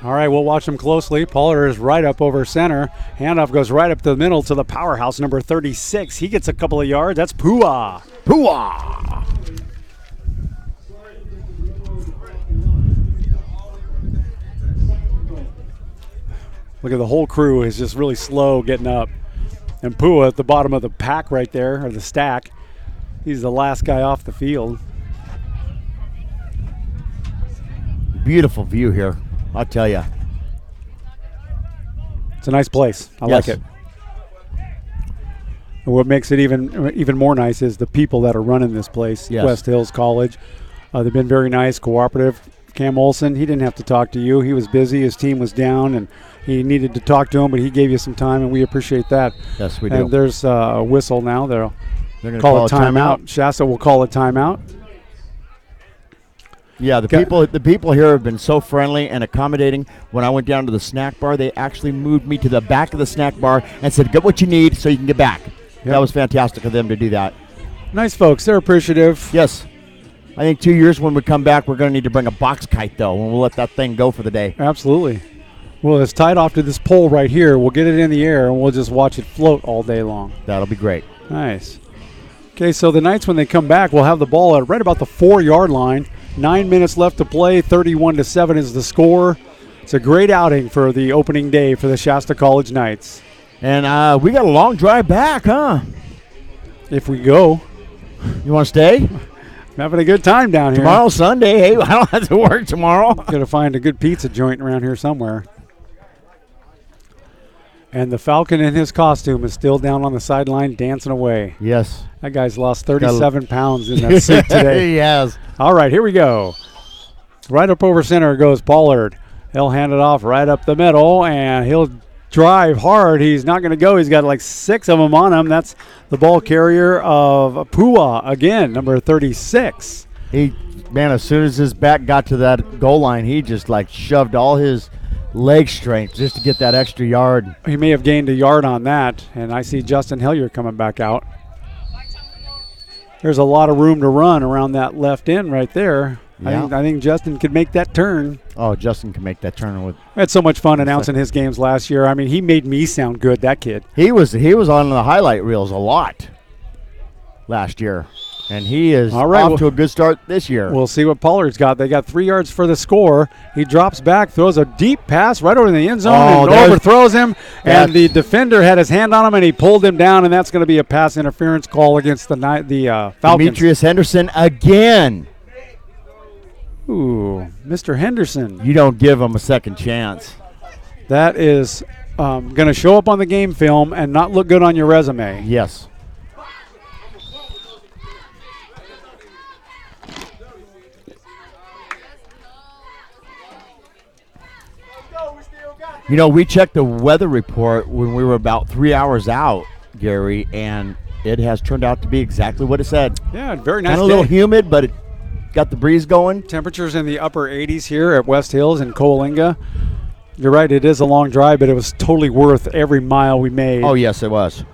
All right, we'll watch them closely. Pollard is right up over center. Handoff goes right up the middle to the powerhouse, number 36. He gets a couple of yards. That's Pua. Look at the whole crew is just really slow getting up. And Pua at the bottom of the pack right there, or the stack. He's the last guy off the field. Beautiful view here, I'll tell you. It's a nice place. I like it. And what makes it even more nice is the people that are running this place, West Hills College. They've been very nice, cooperative. Cam Olson, he didn't have to talk to you. He was busy. His team was down, and he needed to talk to him, but he gave you some time, and we appreciate that. Yes, we do. And there's a whistle now. They're going to call a timeout. Shasta will call a timeout. Yeah, the people here have been so friendly and accommodating. When I went down to the snack bar, they actually moved me to the back of the snack bar and said, get what you need so you can get back. Yep. That was fantastic of them to do that. Nice folks. They're appreciative. Yes. I think 2 years when we come back, we're going to need to bring a box kite, though, and we'll let that thing go for the day. Absolutely. Well, it's tied off to this pole right here. We'll get it in the air, and we'll just watch it float all day long. That'll be great. Nice. Okay, so the Knights, when they come back, will have the ball at right about the 4-yard line. 9 minutes left to play. 31-7 is the score. It's a great outing for the opening day for the Shasta College Knights. And we got a long drive back, huh? If we go. You want to stay? I'm having a good time down here. Tomorrow's Sunday. Hey, I don't have to work tomorrow. Got to find a good pizza joint around here somewhere. And the Falcon in his costume is still down on the sideline dancing away. Yes. That guy's lost 37 pounds in that suit today. He has. All right, here we go. Right up over center goes Pollard. He'll hand it off right up the middle, and he'll drive hard. He's not going to go. He's got like 6 of them on him. That's the ball carrier of Pua, again, number 36. As soon as his back got to that goal line, he just like shoved all his leg strength just to get that extra yard. He may have gained a yard on that, and I see Justin Hillier coming back out. There's a lot of room to run around that left end right there. Yeah. I think Justin could make that turn. Oh, Justin can make that turn. I had so much fun announcing his games last year. I mean, he made me sound good, that kid. He was on the highlight reels a lot last year. And he is off to a good start this year. We'll see what Pollard's got. They got 3 yards for the score. He drops back, throws a deep pass right over the end zone, and overthrows him. And the defender had his hand on him, and he pulled him down, and that's going to be a pass interference call against the Falcons. Demetrius Henderson again. Ooh, Mr. Henderson. You don't give him a second chance. That is going to show up on the game film and not look good on your resume. Yes. You know, we checked the weather report when we were about 3 hours out, Gary, and it has turned out to be exactly what it said. Yeah, very nice. And a little humid, but it got the breeze going. Temperatures in the upper 80s here at West Hills and Coalinga. You're right, it is a long drive, but it was totally worth every mile we made. Oh, yes, it was.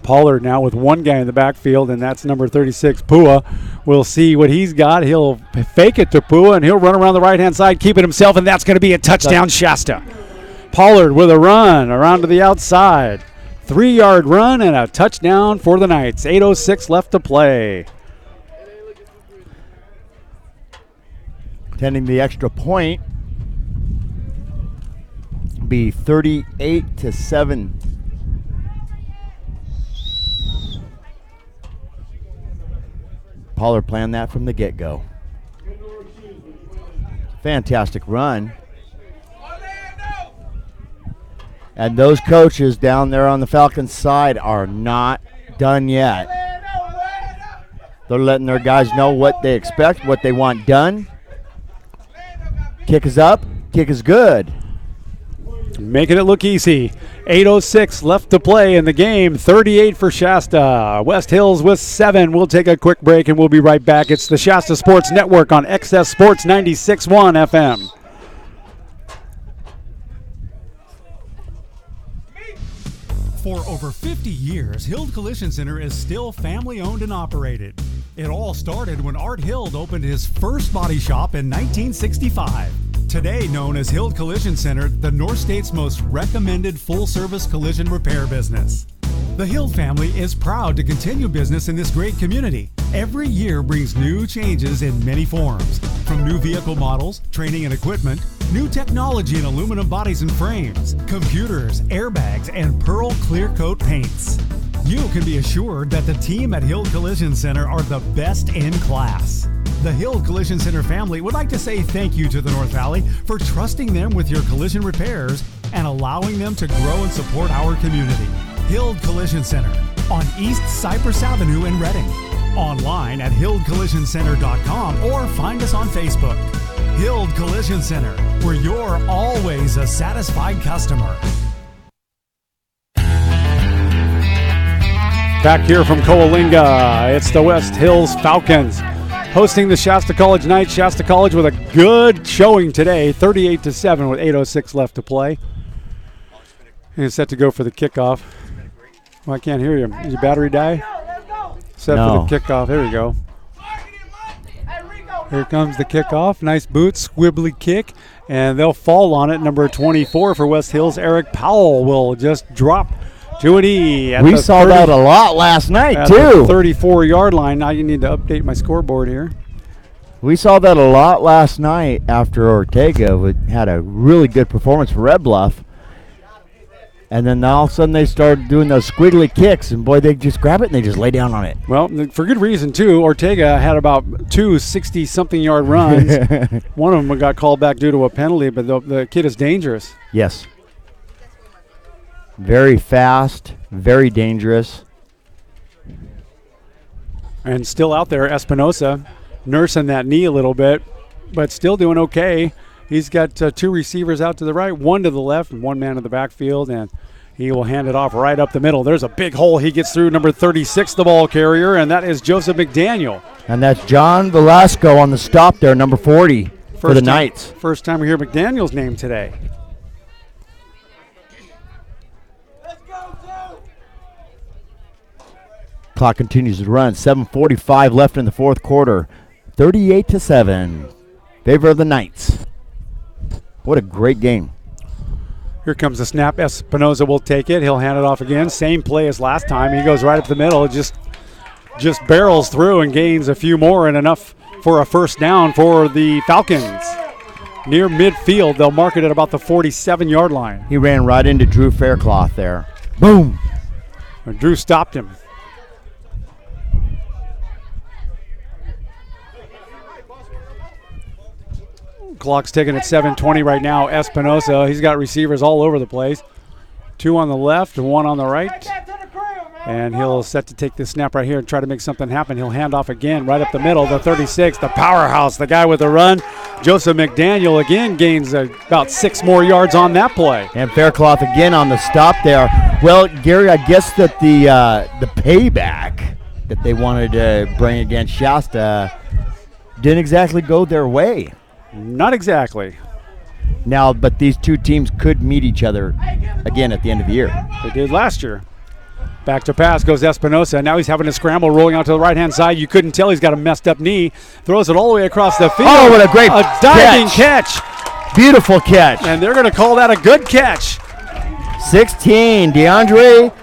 Pollard now with one guy in the backfield, and that's number 36, Pua. We'll see what he's got. He'll fake it to Pua, and he'll run around the right-hand side, keep it himself, and that's going to be a touchdown, Shasta. Pollard with a run around to the outside. 3-yard run and a touchdown for the Knights. 8:06 left to play. Tending the extra point. Be 38-7. Pollard planned that from the get-go. Fantastic run. And those coaches down there on the Falcons side are not done yet. They're letting their guys know what they expect, what they want done. Kick is up, kick is good. Making it look easy. 8:06 left to play in the game. 38 for Shasta. West Hills with 7. We'll take a quick break and we'll be right back. It's the Shasta Sports Network on XS Sports 96.1 FM. For over 50 years, Hild Collision Center is still family-owned and operated. It all started when Art Hild opened his first body shop in 1965. Today known as Hild Collision Center, the North State's most recommended full-service collision repair business. The Hild family is proud to continue business in this great community. Every year brings new changes in many forms, from new vehicle models, training and equipment, new technology in aluminum bodies and frames, computers, airbags, and Pearl Clear Coat paints. You can be assured that the team at Hild Collision Center are the best in class. The Hild Collision Center family would like to say thank you to the North Valley for trusting them with your collision repairs and allowing them to grow and support our community. Hild Collision Center on East Cypress Avenue in Reading. Online at hildcollisioncenter.com or find us on Facebook. Hild Collision Center, where you're always a satisfied customer. Back here from Coalinga, it's the West Hills Falcons hosting the Shasta College Knights. Shasta College with a good showing today, 38-7 with 8:06 left to play. And it's set to go for the kickoff. Well, I can't hear you. Did your battery die? Set for the kickoff. There we go. Here comes the kickoff. Nice boot, squibbly kick, and they'll fall on it. Number 24 for West Hills, Eric Powell, will just drop to an E. We saw that a lot last night, too. 34-yard line. Now you need to update my scoreboard here. We saw that a lot last night after Ortega had a really good performance for Red Bluff. And then all of a sudden they started doing those squiggly kicks, and boy, they just grab it and they just lay down on it. Well, for good reason, too. Ortega had about 2 60-something-yard runs. One of them got called back due to a penalty, but the kid is dangerous. Yes. Very fast, very dangerous. And still out there, Espinosa, nursing that knee a little bit, but still doing okay. He's got 2 receivers out to the right, 1 to the left, and 1 man in the backfield, and he will hand it off right up the middle. There's a big hole. He gets through number 36, the ball carrier, and that is Joseph McDaniel. And that's John Velasco on the stop there, number 40 for the Knights. First time we hear McDaniel's name today. Clock continues to run. 7:45 left in the fourth quarter. 38-7. Favor of the Knights. What a great game. Here comes the snap. Espinosa will take it. He'll hand it off again. Same play as last time. He goes right up the middle. Just barrels through and gains a few more, and enough for a first down for the Falcons. Near midfield, they'll mark it at about the 47-yard line. He ran right into Drew Faircloth there. Boom. And Drew stopped him. Clock's ticking at 7:20 right now. Espinosa, he's got receivers all over the place. 2 on the left and 1 on the right. And he'll set to take this snap right here and try to make something happen. He'll hand off again right up the middle. The 36, the powerhouse, the guy with the run. Joseph McDaniel again gains about 6 more yards on that play. And Faircloth again on the stop there. Well, Gary, I guess that the payback that they wanted to bring against Shasta didn't exactly go their way. Not exactly. Now, but these two teams could meet each other again at the end of the year. They did last year. Back to pass goes Espinosa. Now he's having to scramble, rolling out to the right-hand side. You couldn't tell he's got a messed up knee. Throws it all the way across the field. Oh, what a great diving catch. Beautiful catch. And they're going to call that a good catch. 16, DeAndre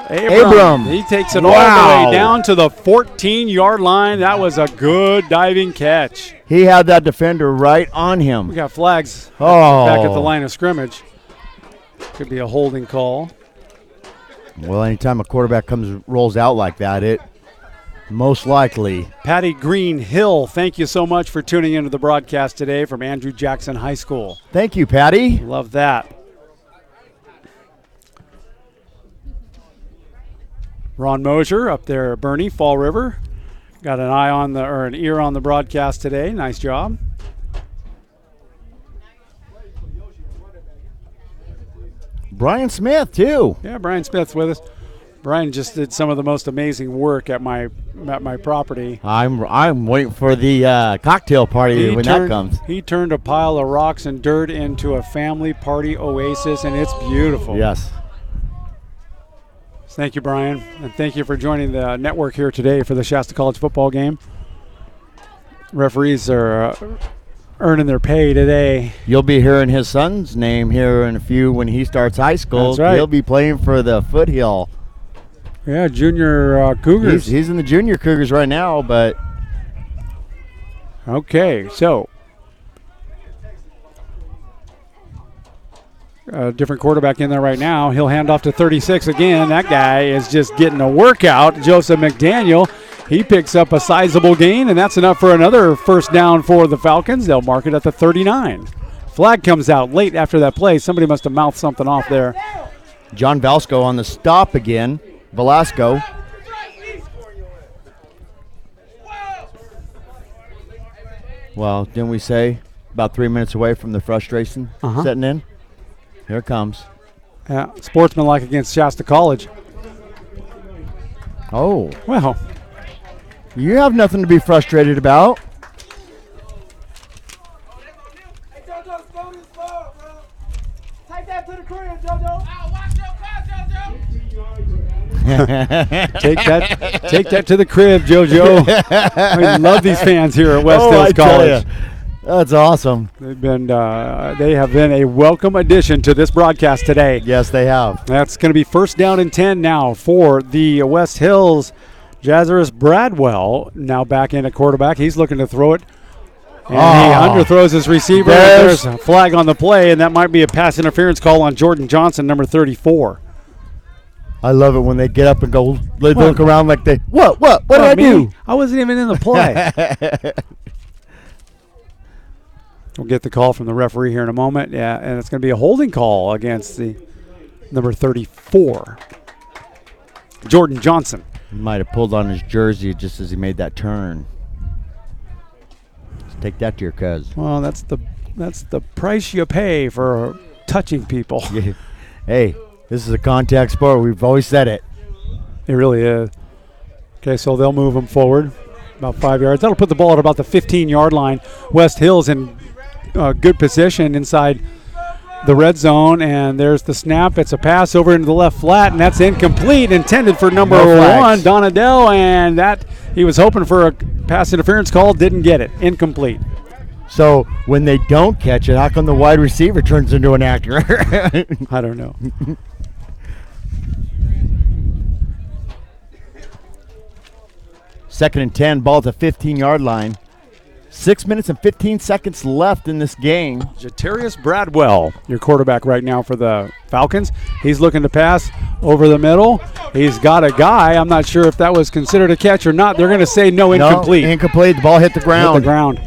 Abram. He takes it all the way down to the 14-yard line. That was a good diving catch. He had that defender right on him. We got flags back at the line of scrimmage. Could be a holding call. Well, anytime a quarterback rolls out like that, it most likely. Patty Green Hill, thank you so much for tuning into the broadcast today from Andrew Jackson High School. Thank you, Patty. Love that. Ron Mosier up there at Bernie, Fall River. Got an eye on an ear on the broadcast today. Nice job. Brian Smith, too. Yeah, Brian Smith's with us. Brian just did some of the most amazing work at my property. I'm waiting for the cocktail party that comes. He turned a pile of rocks and dirt into a family party oasis, and it's beautiful. Yes. Thank you, Brian, and thank you for joining the network here today for the Shasta College football game. Referees are earning their pay today. You'll be hearing his son's name here in a few when he starts high school. That's right. He'll be playing for the Foothill. Yeah, junior Cougars. He's in the junior Cougars right now, but. Okay, so. A different quarterback in there right now. He'll hand off to 36 again. That guy is just getting a workout. Joseph McDaniel. He picks up a sizable gain, and that's enough for another first down for the Falcons. They'll mark it at the 39. Flag comes out late after that play. Somebody must have mouthed something off there. John Valsco on the stop again. Velasco. Well, didn't we say about 3 minutes away from the frustration setting in? Here it comes. Yeah, sportsmanlike against Shasta College. Oh. Well. You have nothing to be frustrated about. Take that to the crib, JoJo. I love these fans here at West Hills College. That's awesome. They have been a welcome addition to this broadcast today. Yes, they have. That's going to be first down and 10 now for the West Hills. Jazarus Bradwell now back in at quarterback. He's looking to throw it. And he underthrows his receiver. There's a flag on the play, and that might be a pass interference call on Jordan Johnson, number 34. I love it when they get up and go, they look around like they, what did I do? I wasn't even in the play. We'll get the call from the referee here in a moment. Yeah, and it's going to be a holding call against the number 34, Jordan Johnson. He might have pulled on his jersey just as he made that turn. Let's take that to your cuz. Well, that's the price you pay for touching people. Yeah. Hey, this is a contact sport. We've always said it. It really is. Okay, so they'll move him forward about 5 yards. That'll put the ball at about the 15-yard line. West Hills in good position inside the red zone, and there's the snap. It's a pass over into the left flat, and that's incomplete, intended for number 1, Donadell, and that he was hoping for a pass interference call, didn't get it. Incomplete. So when they don't catch it, how come the wide receiver turns into an actor? I don't know. Second and 10, ball at the 15-yard line. 6 minutes and 15 seconds left in this game. Jatarius Bradwell, your quarterback right now for the Falcons. He's looking to pass over the middle. He's got a guy. I'm not sure if that was considered a catch or not. They're going to say no, incomplete. No, incomplete. The ball hit the ground. Hit the ground.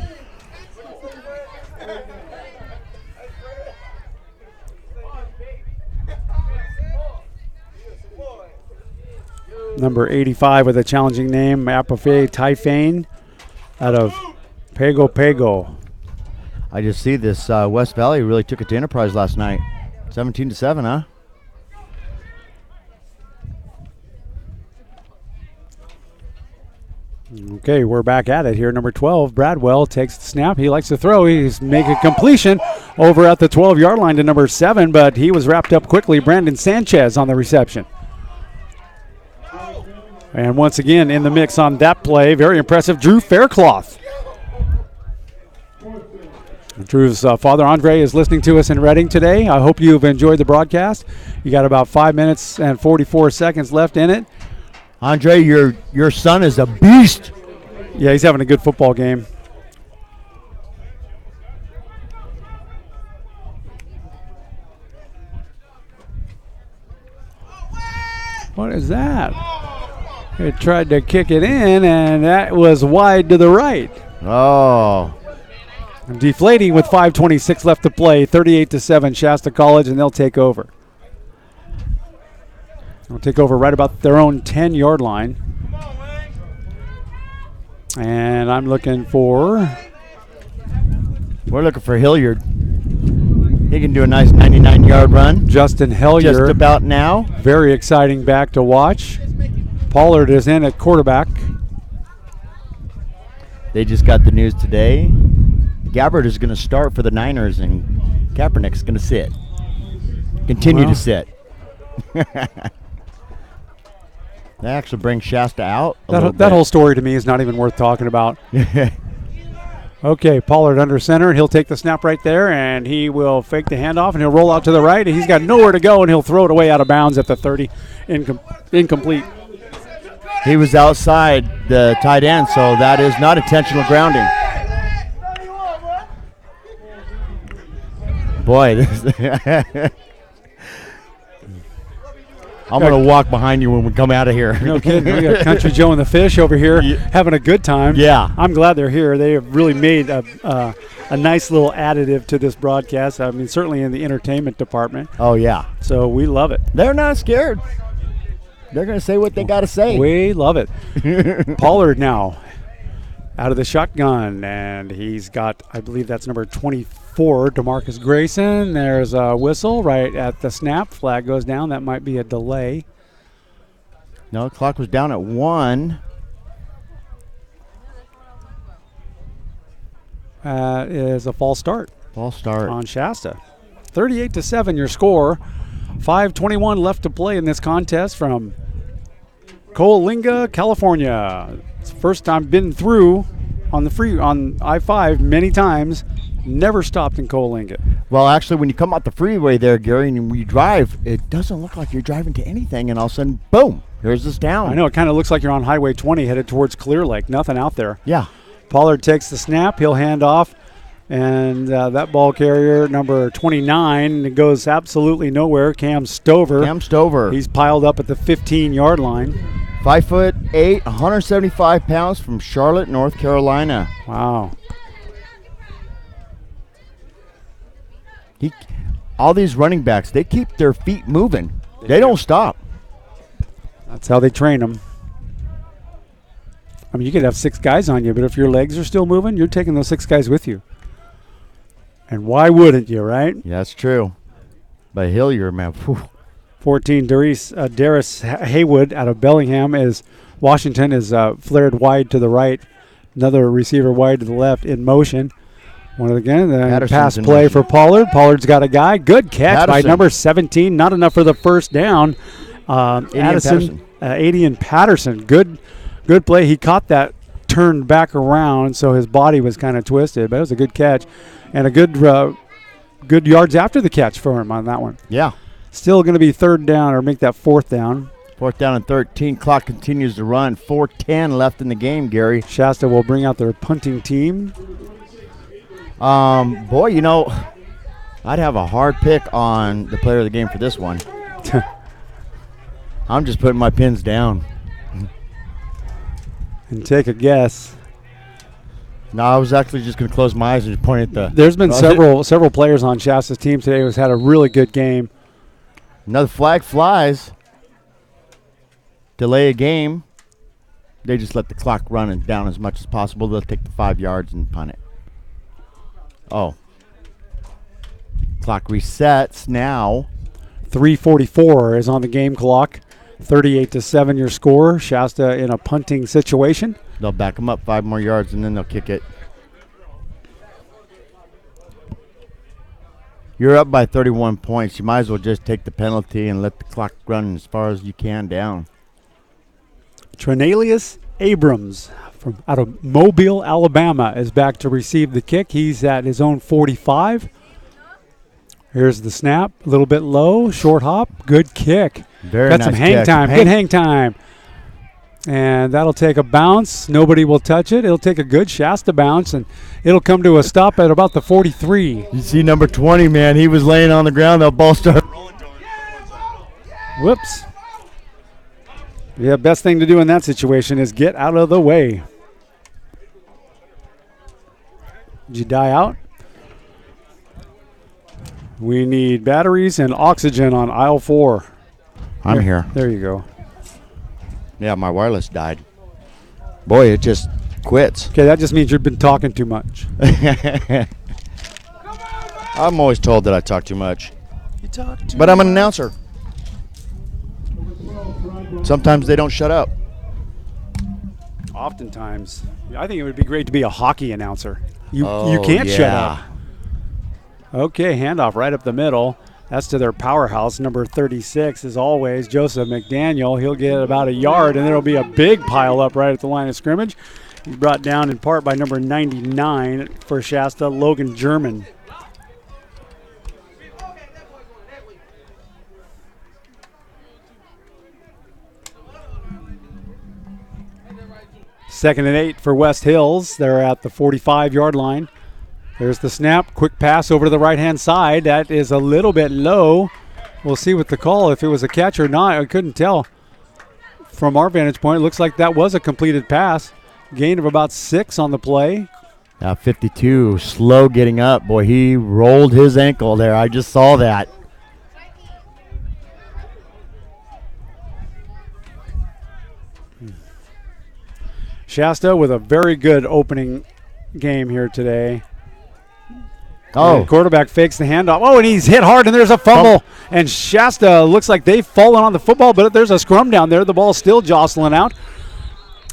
Number 85 with a challenging name, Apafe Taifane out of Pago. I just see this West Valley really took it to Enterprise last night. 17-7, huh? Okay, we're back at it here. Number 12, Bradwell takes the snap. He likes to throw. He's making a completion over at the 12-yard line to number 7, but he was wrapped up quickly. Brandon Sanchez on the reception. And once again in the mix on that play, very impressive, Drew Faircloth. Drew's father, Andre, is listening to us in Reading today. I hope you've enjoyed the broadcast. You got about 5 minutes and 44 seconds left in it. Andre, your son is a beast. Yeah, he's having a good football game. What is that? He tried to kick it in, and that was wide to the right. Oh. Deflating with 5:26 left to play, 38-7 Shasta College, and they'll take over. They'll take over right about their own 10-yard line. And I'm looking for... We're looking for Hilliard. He can do a nice 99-yard run. Justin Hilliard. Just about now. Very exciting back to watch. Pollard is in at quarterback. They just got the news today. Gabbard is going to start for the Niners, and Kaepernick's going to sit. Continue to sit. That actually brings Shasta out That whole story to me is not even worth talking about. Okay, Pollard under center. He'll take the snap right there, and he will fake the handoff, and he'll roll out to the right. And he's got nowhere to go, and he'll throw it away out of bounds at the 30. Incomplete. He was outside the tight end, so that is not intentional grounding. Boy, this I'm going to walk behind you when we come out of here. No kidding. We got Country Joe and the Fish over here having a good time. Yeah. I'm glad they're here. They have really made a nice little additive to this broadcast. I mean, certainly in the entertainment department. Oh, yeah. So we love it. They're not scared. They're going to say what they got to say. We love it. Pollard now out of the shotgun, and he's got, I believe that's number 24, DeMarcus Grayson. There's a whistle right at the snap. Flag goes down. That might be a delay. No, the clock was down at 1. Is a false start. False start. On Shasta. 38-7 your score. 5:21 left to play in this contest from Coalinga, California. It's the first time been through on I-5 many times. Never stopped in Coalinga. Well, actually, when you come out the freeway there, Gary, and when you drive, it doesn't look like you're driving to anything, and all of a sudden, boom, here's this town. I know, it kind of looks like you're on Highway 20 headed towards Clear Lake. Nothing out there. Yeah. Pollard takes the snap. He'll hand off, and that ball carrier, number 29, it goes absolutely nowhere. Cam Stover. He's piled up at the 15-yard line. 5'8", 175 pounds from Charlotte, North Carolina. Wow. All these running backs, they keep their feet moving. They don't stop. That's how they train them. I mean, you could have 6 guys on you, but if your legs are still moving, you're taking those 6 guys with you. And why wouldn't you, right? Yeah, that's true. But Hilliard, man. Whew. 14, Darius Haywood out of Bellingham Washington is flared wide to the right. Another receiver wide to the left in motion. The pass play for Pollard. Pollard's got a guy. Good catch by number 17. Not enough for the first down. Adian Patterson. Good play. He caught that, turned back around, so his body was kind of twisted. But it was a good catch. And a good yards after the catch for him on that one. Yeah. Still going to be third down, or make that fourth down. 4th down and 13. Clock continues to run. 4:10 left in the game, Gary. Shasta will bring out their punting team. Boy, I'd have a hard pick on the player of the game for this one. I'm just putting my pins down. And take a guess. No, I was actually just going to close my eyes and just point at the... There's been several players on Shasta's team today who's had a really good game. Another flag flies. delay a game, they just let the clock run and down as much as possible. They'll take the 5 yards and punt it. Oh. Clock resets now. 3:44 is on the game clock. 38-7 your score. Shasta in a punting situation. They'll back them up 5 more yards, and then they'll kick it. You're up by 31 points. You might as well just take the penalty and let the clock run as far as you can down. Trinalius Abrams from out of Mobile, Alabama is back to receive the kick. He's at his own 45. Here's the snap, a little bit low, short hop, good kick. Very Got nice some hang kick. time, good hang time. And that'll take a bounce. Nobody will touch it. It'll take a good Shasta bounce, and it'll come to a stop at about the 43. You see number 20, man. He was laying on the ground. That ball started rolling. Whoops. Yeah, best thing to do in that situation is get out of the way. Did you die out? We need batteries and oxygen on aisle 4. I'm here. There you go. Yeah, my wireless died. Boy, it just quits. Okay, that just means you've been talking too much. I'm always told that I talk too much. You talk too But I'm an announcer. Sometimes they don't shut up. Oftentimes. I think it would be great to be a hockey announcer. You Oh, can't shut yeah. up. Okay, handoff right up the middle. That's to their powerhouse, number 36, as always, Joseph McDaniel. He'll get about a yard, and there will be a big pile up right at the line of scrimmage. He's brought down in part by number 99 for Shasta, Logan German. Second and 8 for West Hills. They're at the 45-yard line. There's the snap. Quick pass over to the right-hand side. That is a little bit low. We'll see with the call if it was a catch or not. I couldn't tell. From our vantage point, it looks like that was a completed pass. Gain of about 6 on the play. Now 52, slow getting up. Boy, he rolled his ankle there. I just saw that. Shasta with a very good opening game here today. Oh. And quarterback fakes the handoff. Oh, and he's hit hard, and there's a fumble. And Shasta looks like they've fallen on the football, but there's a scrum down there. The ball's still jostling out.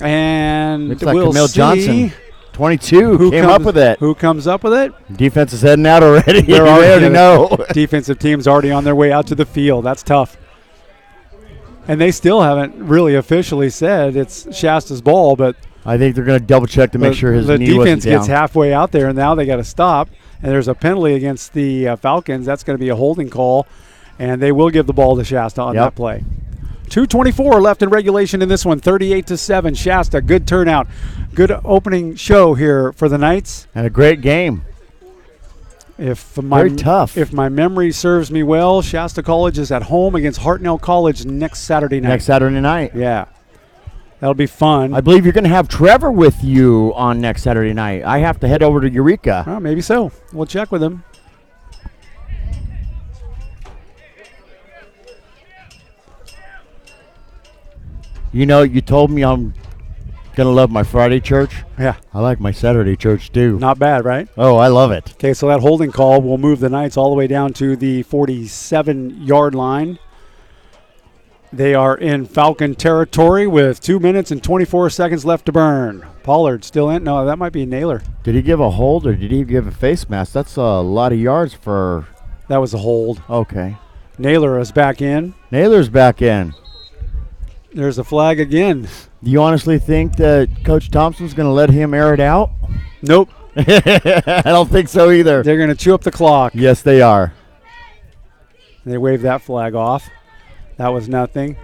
And Looks like we'll Camille see Johnson, 22, who came comes, up with it. Who comes up with it? Defense is heading out already. They already know. Defensive team's already on their way out to the field. That's tough. And they still haven't really officially said it's Shasta's ball, but I think they're going to double check to make sure his the knee wasn't defense down. gets halfway out there, and now they got to stop. And there's a penalty against the Falcons. That's going to be a holding call, and they will give the ball to Shasta on that play. 2:24 left in regulation in this one. 38-7. Shasta, good turnout, good opening show here for the Knights, and a great game. Very tough. If my memory serves me well, Shasta College is at home against Hartnell College next Saturday night. Next Saturday night. Yeah. That'll be fun. I believe you're going to have Trevor with you on next Saturday night. I have to head over to Eureka. Oh, maybe so. We'll check with him. You know, you told me I'm going to love my Friday church. Yeah. I like my Saturday church, too. Not bad, right? Oh, I love it. Okay, so that holding call will move the Knights all the way down to the 47-yard line. They are in Falcon territory with 2 minutes and 24 seconds left to burn. Pollard still in. No, that might be Naylor. Did he give a hold or did he give a face mask? That's a lot of yards for... That was a hold. Okay. Naylor is back in. Naylor's back in. There's a flag again. Do you honestly think that Coach Thompson's going to let him air it out? Nope. I don't think so either. They're going to chew up the clock. Yes, they are. They waved that flag off. That was nothing.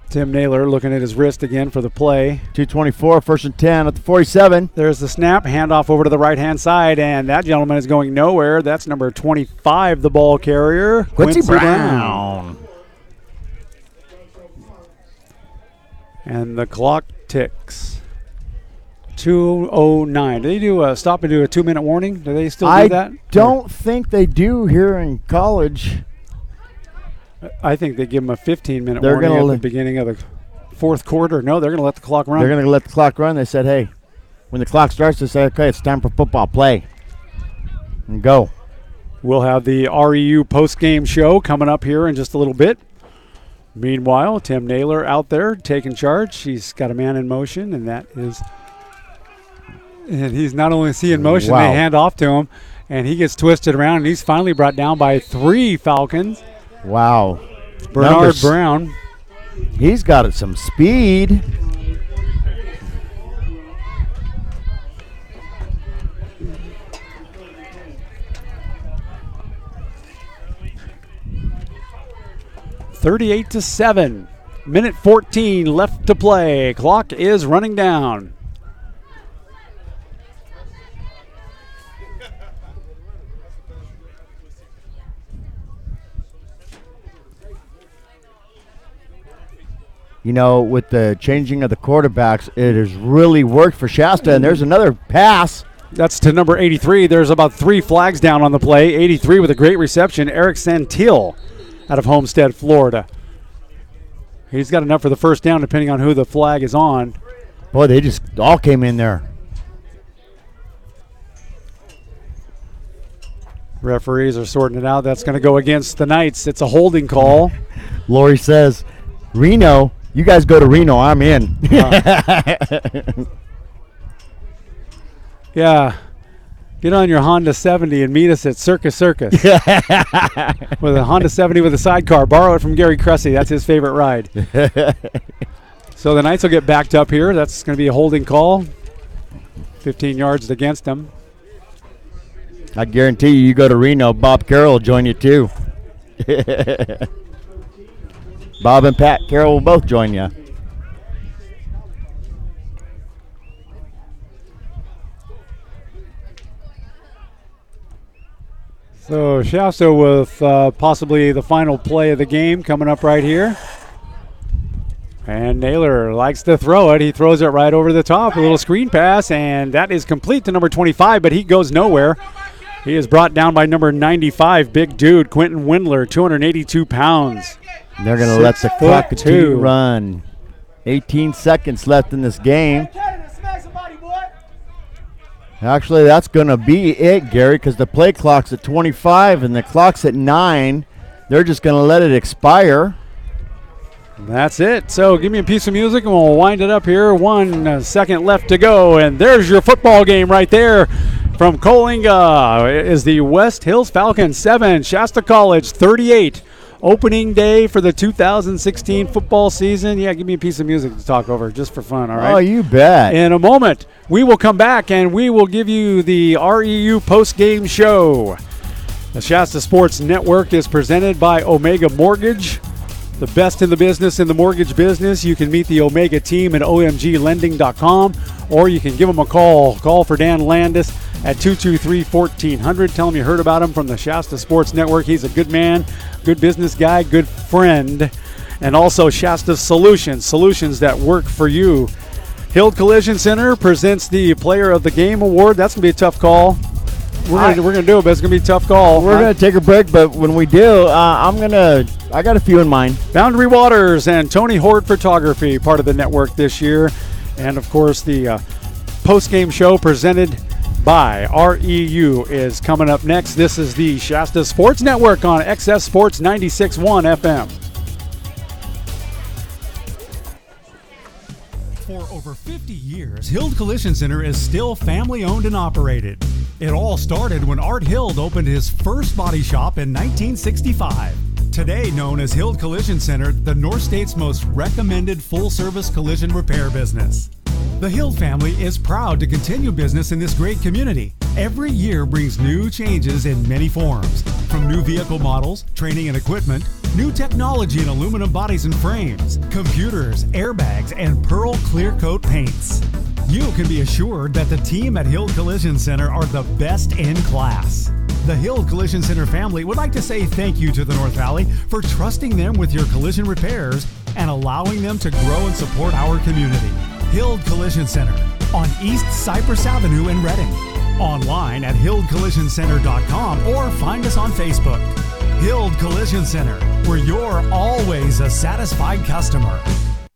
Tim Naylor looking at his wrist again for the play. 2:24, 1st and 10 at the 47. There's the snap, handoff over to the right-hand side, and that gentleman is going nowhere. That's number 25, the ball carrier. Quincy Brown. And the clock ticks. 2:09. Do they do a stop and do a 2-minute warning? Do they still do that? I don't think they do here in college. I think they give them a 15-minute They're warning gonna at the beginning of the fourth quarter. No, they're going to let the clock run. They're going to let the clock run. They said, hey, when the clock starts, they say, okay, it's time for football. Play. And go. We'll have the REU post-game show coming up here in just a little bit. Meanwhile, Tim Naylor out there taking charge. He's got a man in motion, and he's not only seeing motion, Wow. they hand off to him, and he gets twisted around, and he's finally brought down by 3 Falcons. Wow. Bernard Brown. He's got some speed. (38-7). Minute 14 left to play. Clock is running down. You know, with the changing of the quarterbacks, it has really worked for Shasta. And there's another pass. That's to number 83. There's about 3 flags down on the play. 83 with a great reception. Eric Santil out of Homestead, Florida. He's got enough for the first down depending on who the flag is on. Boy, they just all came in there. Referees are sorting it out. That's going to go against the Knights. It's a holding call. Lori says, Reno, you guys go to Reno. I'm in. Yeah. Get on your Honda 70 and meet us at Circus. With a Honda 70 with a sidecar. Borrow it from Gary Cressy. That's his favorite ride. So the Knights will get backed up here. That's going to be a holding call. 15 yards against them. I guarantee you go to Reno, Bob Carroll will join you too. Bob and Pat Carroll will both join you. So Shasta with possibly the final play of the game coming up right here. And Naylor likes to throw it. He throws it right over the top. A little screen pass, and that is complete to number 25, but he goes nowhere. He is brought down by number 95, big dude, Quentin Windler, 282 pounds. They're going to let the clock continue to run. 18 seconds left in this game. Actually, that's going to be it, Gary, because the play clock's at 25 and the clock's at 9. They're just going to let it expire. That's it. So give me a piece of music and we'll wind it up here. 1 second left to go, and there's your football game right there. From Coalinga is the West Hills Falcons 7, Shasta College 38. Opening day for the 2016 football season. Yeah, give me a piece of music to talk over just for fun, all right? Oh, you bet. In a moment, we will come back and we will give you the REU post-game show. The Shasta Sports Network is presented by Omega Mortgage, the best in the business in the mortgage business. You can meet the Omega team at omglending.com, or you can give them a call. Call for Dan Landis at 223-1400. Tell him you heard about him from the Shasta Sports Network. He's a good man, good business guy, good friend, and also Shasta Solutions that work for you. Hill Collision Center presents the Player of the Game Award. That's going to be a tough call. We're going to do it, but it's going to be a tough call. We're going to take a break, but when we do, I got a few in mind. Boundary Waters and Tony Horde Photography, part of the network this year. And, of course, the post-game show presented by REU is coming up next. This is the Shasta Sports Network on XS Sports 96.1 FM. For over 50 years, Hild Collision Center is still family-owned and operated. It all started when Art Hild opened his first body shop in 1965. Today known as Hild Collision Center, the North State's most recommended full-service collision repair business. The Hild family is proud to continue business in this great community. Every year brings new changes in many forms, from new vehicle models, training and equipment, new technology in aluminum bodies and frames, computers, airbags, and Pearl Clear Coat paints. You can be assured that the team at Hild Collision Center are the best in class. The Hild Collision Center family would like to say thank you to the North Valley for trusting them with your collision repairs and allowing them to grow and support our community. Hild Collision Center on East Cypress Avenue in Reading. Online at hildcollisioncenter.com or find us on Facebook. Hild Collision Center, where you're always a satisfied customer.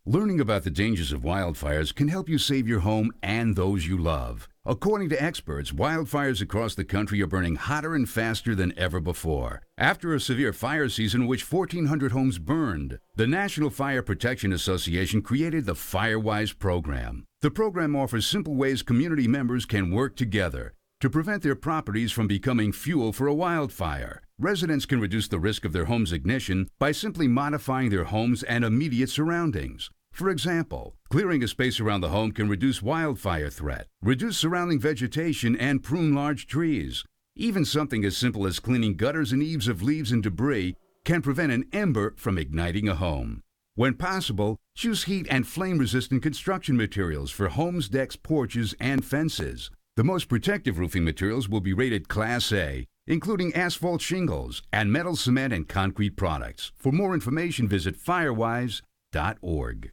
Learning about the dangers of wildfires can help you save your home and those you love. According to experts, wildfires across the country are burning hotter and faster than ever before. After a severe fire season in which 1,400 homes burned, the National Fire Protection Association created the FireWise program. The program offers simple ways community members can work together to prevent their properties from becoming fuel for a wildfire. Residents can reduce the risk of their home's ignition by simply modifying their homes and immediate surroundings. For example, clearing a space around the home can reduce wildfire threat, reduce surrounding vegetation, and prune large trees. Even something as simple as cleaning gutters and eaves of leaves and debris can prevent an ember from igniting a home. When possible, choose heat and flame-resistant construction materials for homes, decks, porches, and fences. The most protective roofing materials will be rated Class A, including asphalt shingles and metal, cement, and concrete products. For more information, visit firewise.org.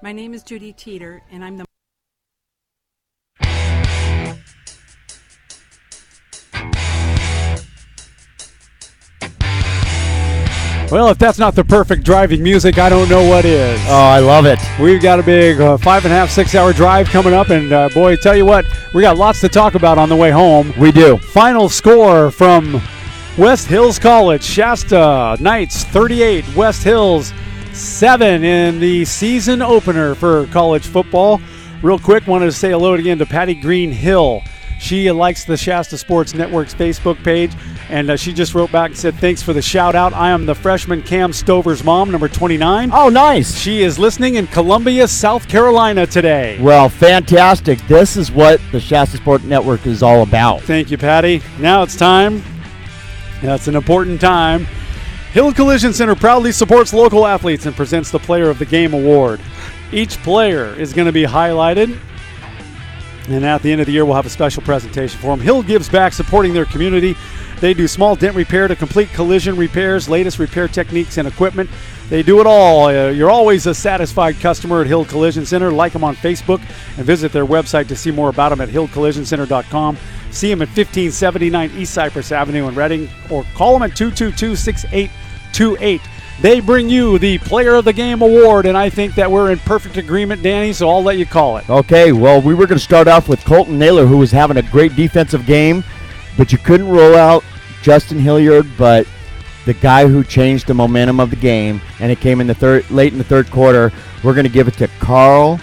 My name is Judy Teeter, and I'm the Well, if that's not the perfect driving music, I don't know what is. Oh, I love it. We've got a big 5.5, 6 hour drive coming up, and boy, tell you what, we got lots to talk about on the way home. We do. Final score from West Hills College. Shasta Knights 38, West Hills 7 in the season opener for college football. Real quick, wanted to say hello again to Patty Green Hill. She likes the Shasta Sports Network's Facebook page, and she just wrote back and said, thanks for the shout-out. I am the freshman Cam Stover's mom, number 29. Oh, nice. She is listening in Columbia, South Carolina today. Well, fantastic. This is what the Shasta Sports Network is all about. Thank you, Patty. Now it's time. That's an important time. Hild Collision Center proudly supports local athletes and presents the Player of the Game Award. Each player is going to be highlighted, and at the end of the year, we'll have a special presentation for them. Hild gives back, supporting their community. They do small dent repair to complete collision repairs, latest repair techniques and equipment. They do it all. You're always a satisfied customer at Hild Collision Center. Like them on Facebook and visit their website to see more about them at hildcollisioncenter.com. See them at 1579 East Cypress Avenue in Reading, or call them at 222-6828. They bring you the Player of the Game Award, and I think that we're in perfect agreement, Danny, so I'll let you call it. Okay, well, we were going to start off with Colton Naylor, who was having a great defensive game, but you couldn't roll out Justin Hilliard, but the guy who changed the momentum of the game, and it came in the late in the third quarter. We're going to give it to Carl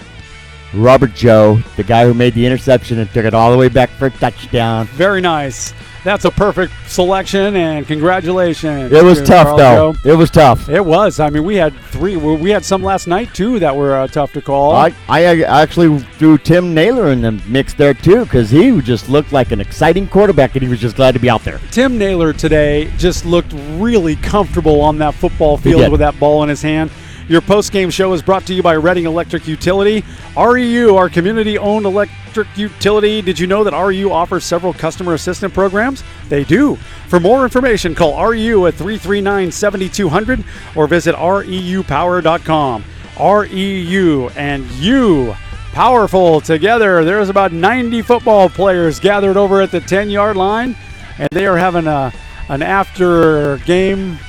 Robert Joe, the guy who made the interception and took it all the way back for a touchdown. Very nice. That's a perfect selection, and congratulations. It was tough, Carl though. Joe. It was tough. It was. I mean, we had three. We had some last night, too, that were tough to call. I actually threw Tim Naylor in the mix there, too, because he just looked like an exciting quarterback, and he was just glad to be out there. Tim Naylor today just looked really comfortable on that football field with that ball in his hand. Your post-game show is brought to you by Reading Electric Utility. REU, our community-owned electric utility. Did you know that REU offers several customer assistance programs? They do. For more information, call REU at 339-7200 or visit reupower.com. REU and you, powerful together. There's about 90 football players gathered over at the 10-yard line, and they are having an after-game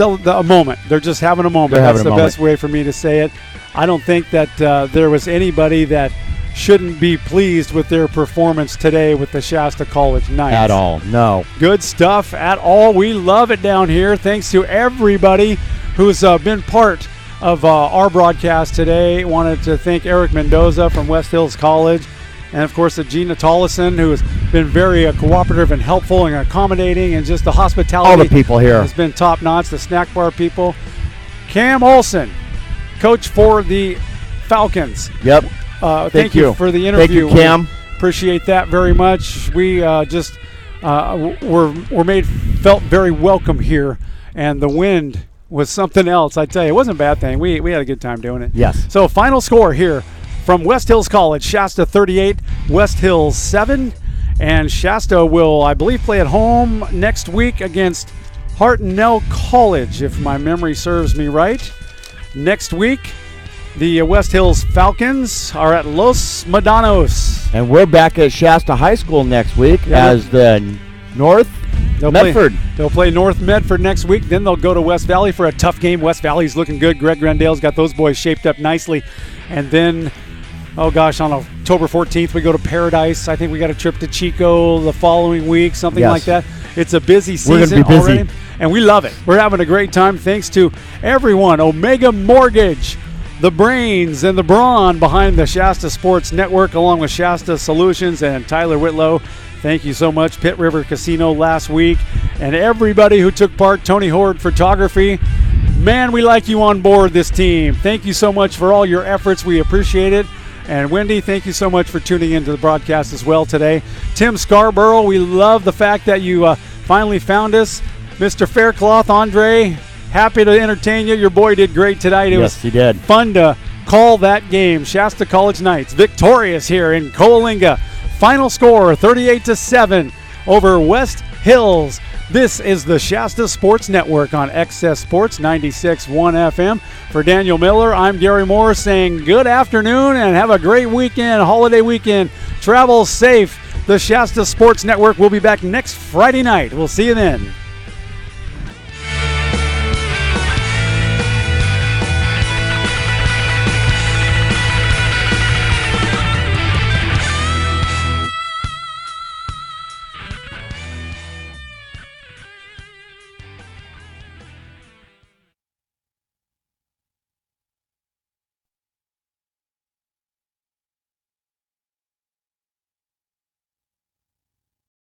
a moment. They're just having a moment. That's the best way for me to say it. I don't think that there was anybody that shouldn't be pleased with their performance today with the Shasta College Knights. At all, no. Good stuff at all. We love it down here. Thanks to everybody who's been part of our broadcast today. Wanted to thank Eric Mendoza from West Hills College, and of course Gina Tollison, who has been very cooperative and helpful and accommodating, and just the hospitality. All the people here has been top notch. The snack bar people. Cam Olson, coach for the Falcons. Yep. Thank you for the interview. Thank you, Cam. We appreciate that very much. We just felt very welcome here, and the wind was something else. I tell you, it wasn't a bad thing. We had a good time doing it. Yes. So final score here from West Hills College: Shasta 38, West Hills 7, and Shasta will, I believe, play at home next week against Hartnell College, if my memory serves me right. Next week, the West Hills Falcons are at Los Medanos. And we're back at Shasta High School next week as the North They'll play North Medford next week. Then they'll go to West Valley for a tough game. West Valley's looking good. Greg Grandale's got those boys shaped up nicely. And then, on October 14th, we go to Paradise. I think we got a trip to Chico the following week, something like that. It's a busy season. We're going to be busy. Already, and we love it. We're having a great time. Thanks to everyone. Omega Mortgage, the brains and the brawn behind the Shasta Sports Network, along with Shasta Solutions and Tyler Whitlow. Thank you so much. Pitt River Casino last week. And everybody who took part, Tony Horde Photography. Man, we like you on board this team. Thank you so much for all your efforts. We appreciate it. And Wendy, thank you so much for tuning into the broadcast as well today. Tim Scarborough, we love the fact that you finally found us. Mr. Faircloth, Andre, happy to entertain you. Your boy did great tonight. It was fun to call that game. Shasta College Knights victorious here in Coalinga. Final score 38-7 over West Hills. This is the Shasta Sports Network on XS Sports 96.1 FM. For Daniel Miller, I'm Gary Moore saying good afternoon and have a great weekend, holiday weekend. Travel safe. The Shasta Sports Network will be back next Friday night. We'll see you then.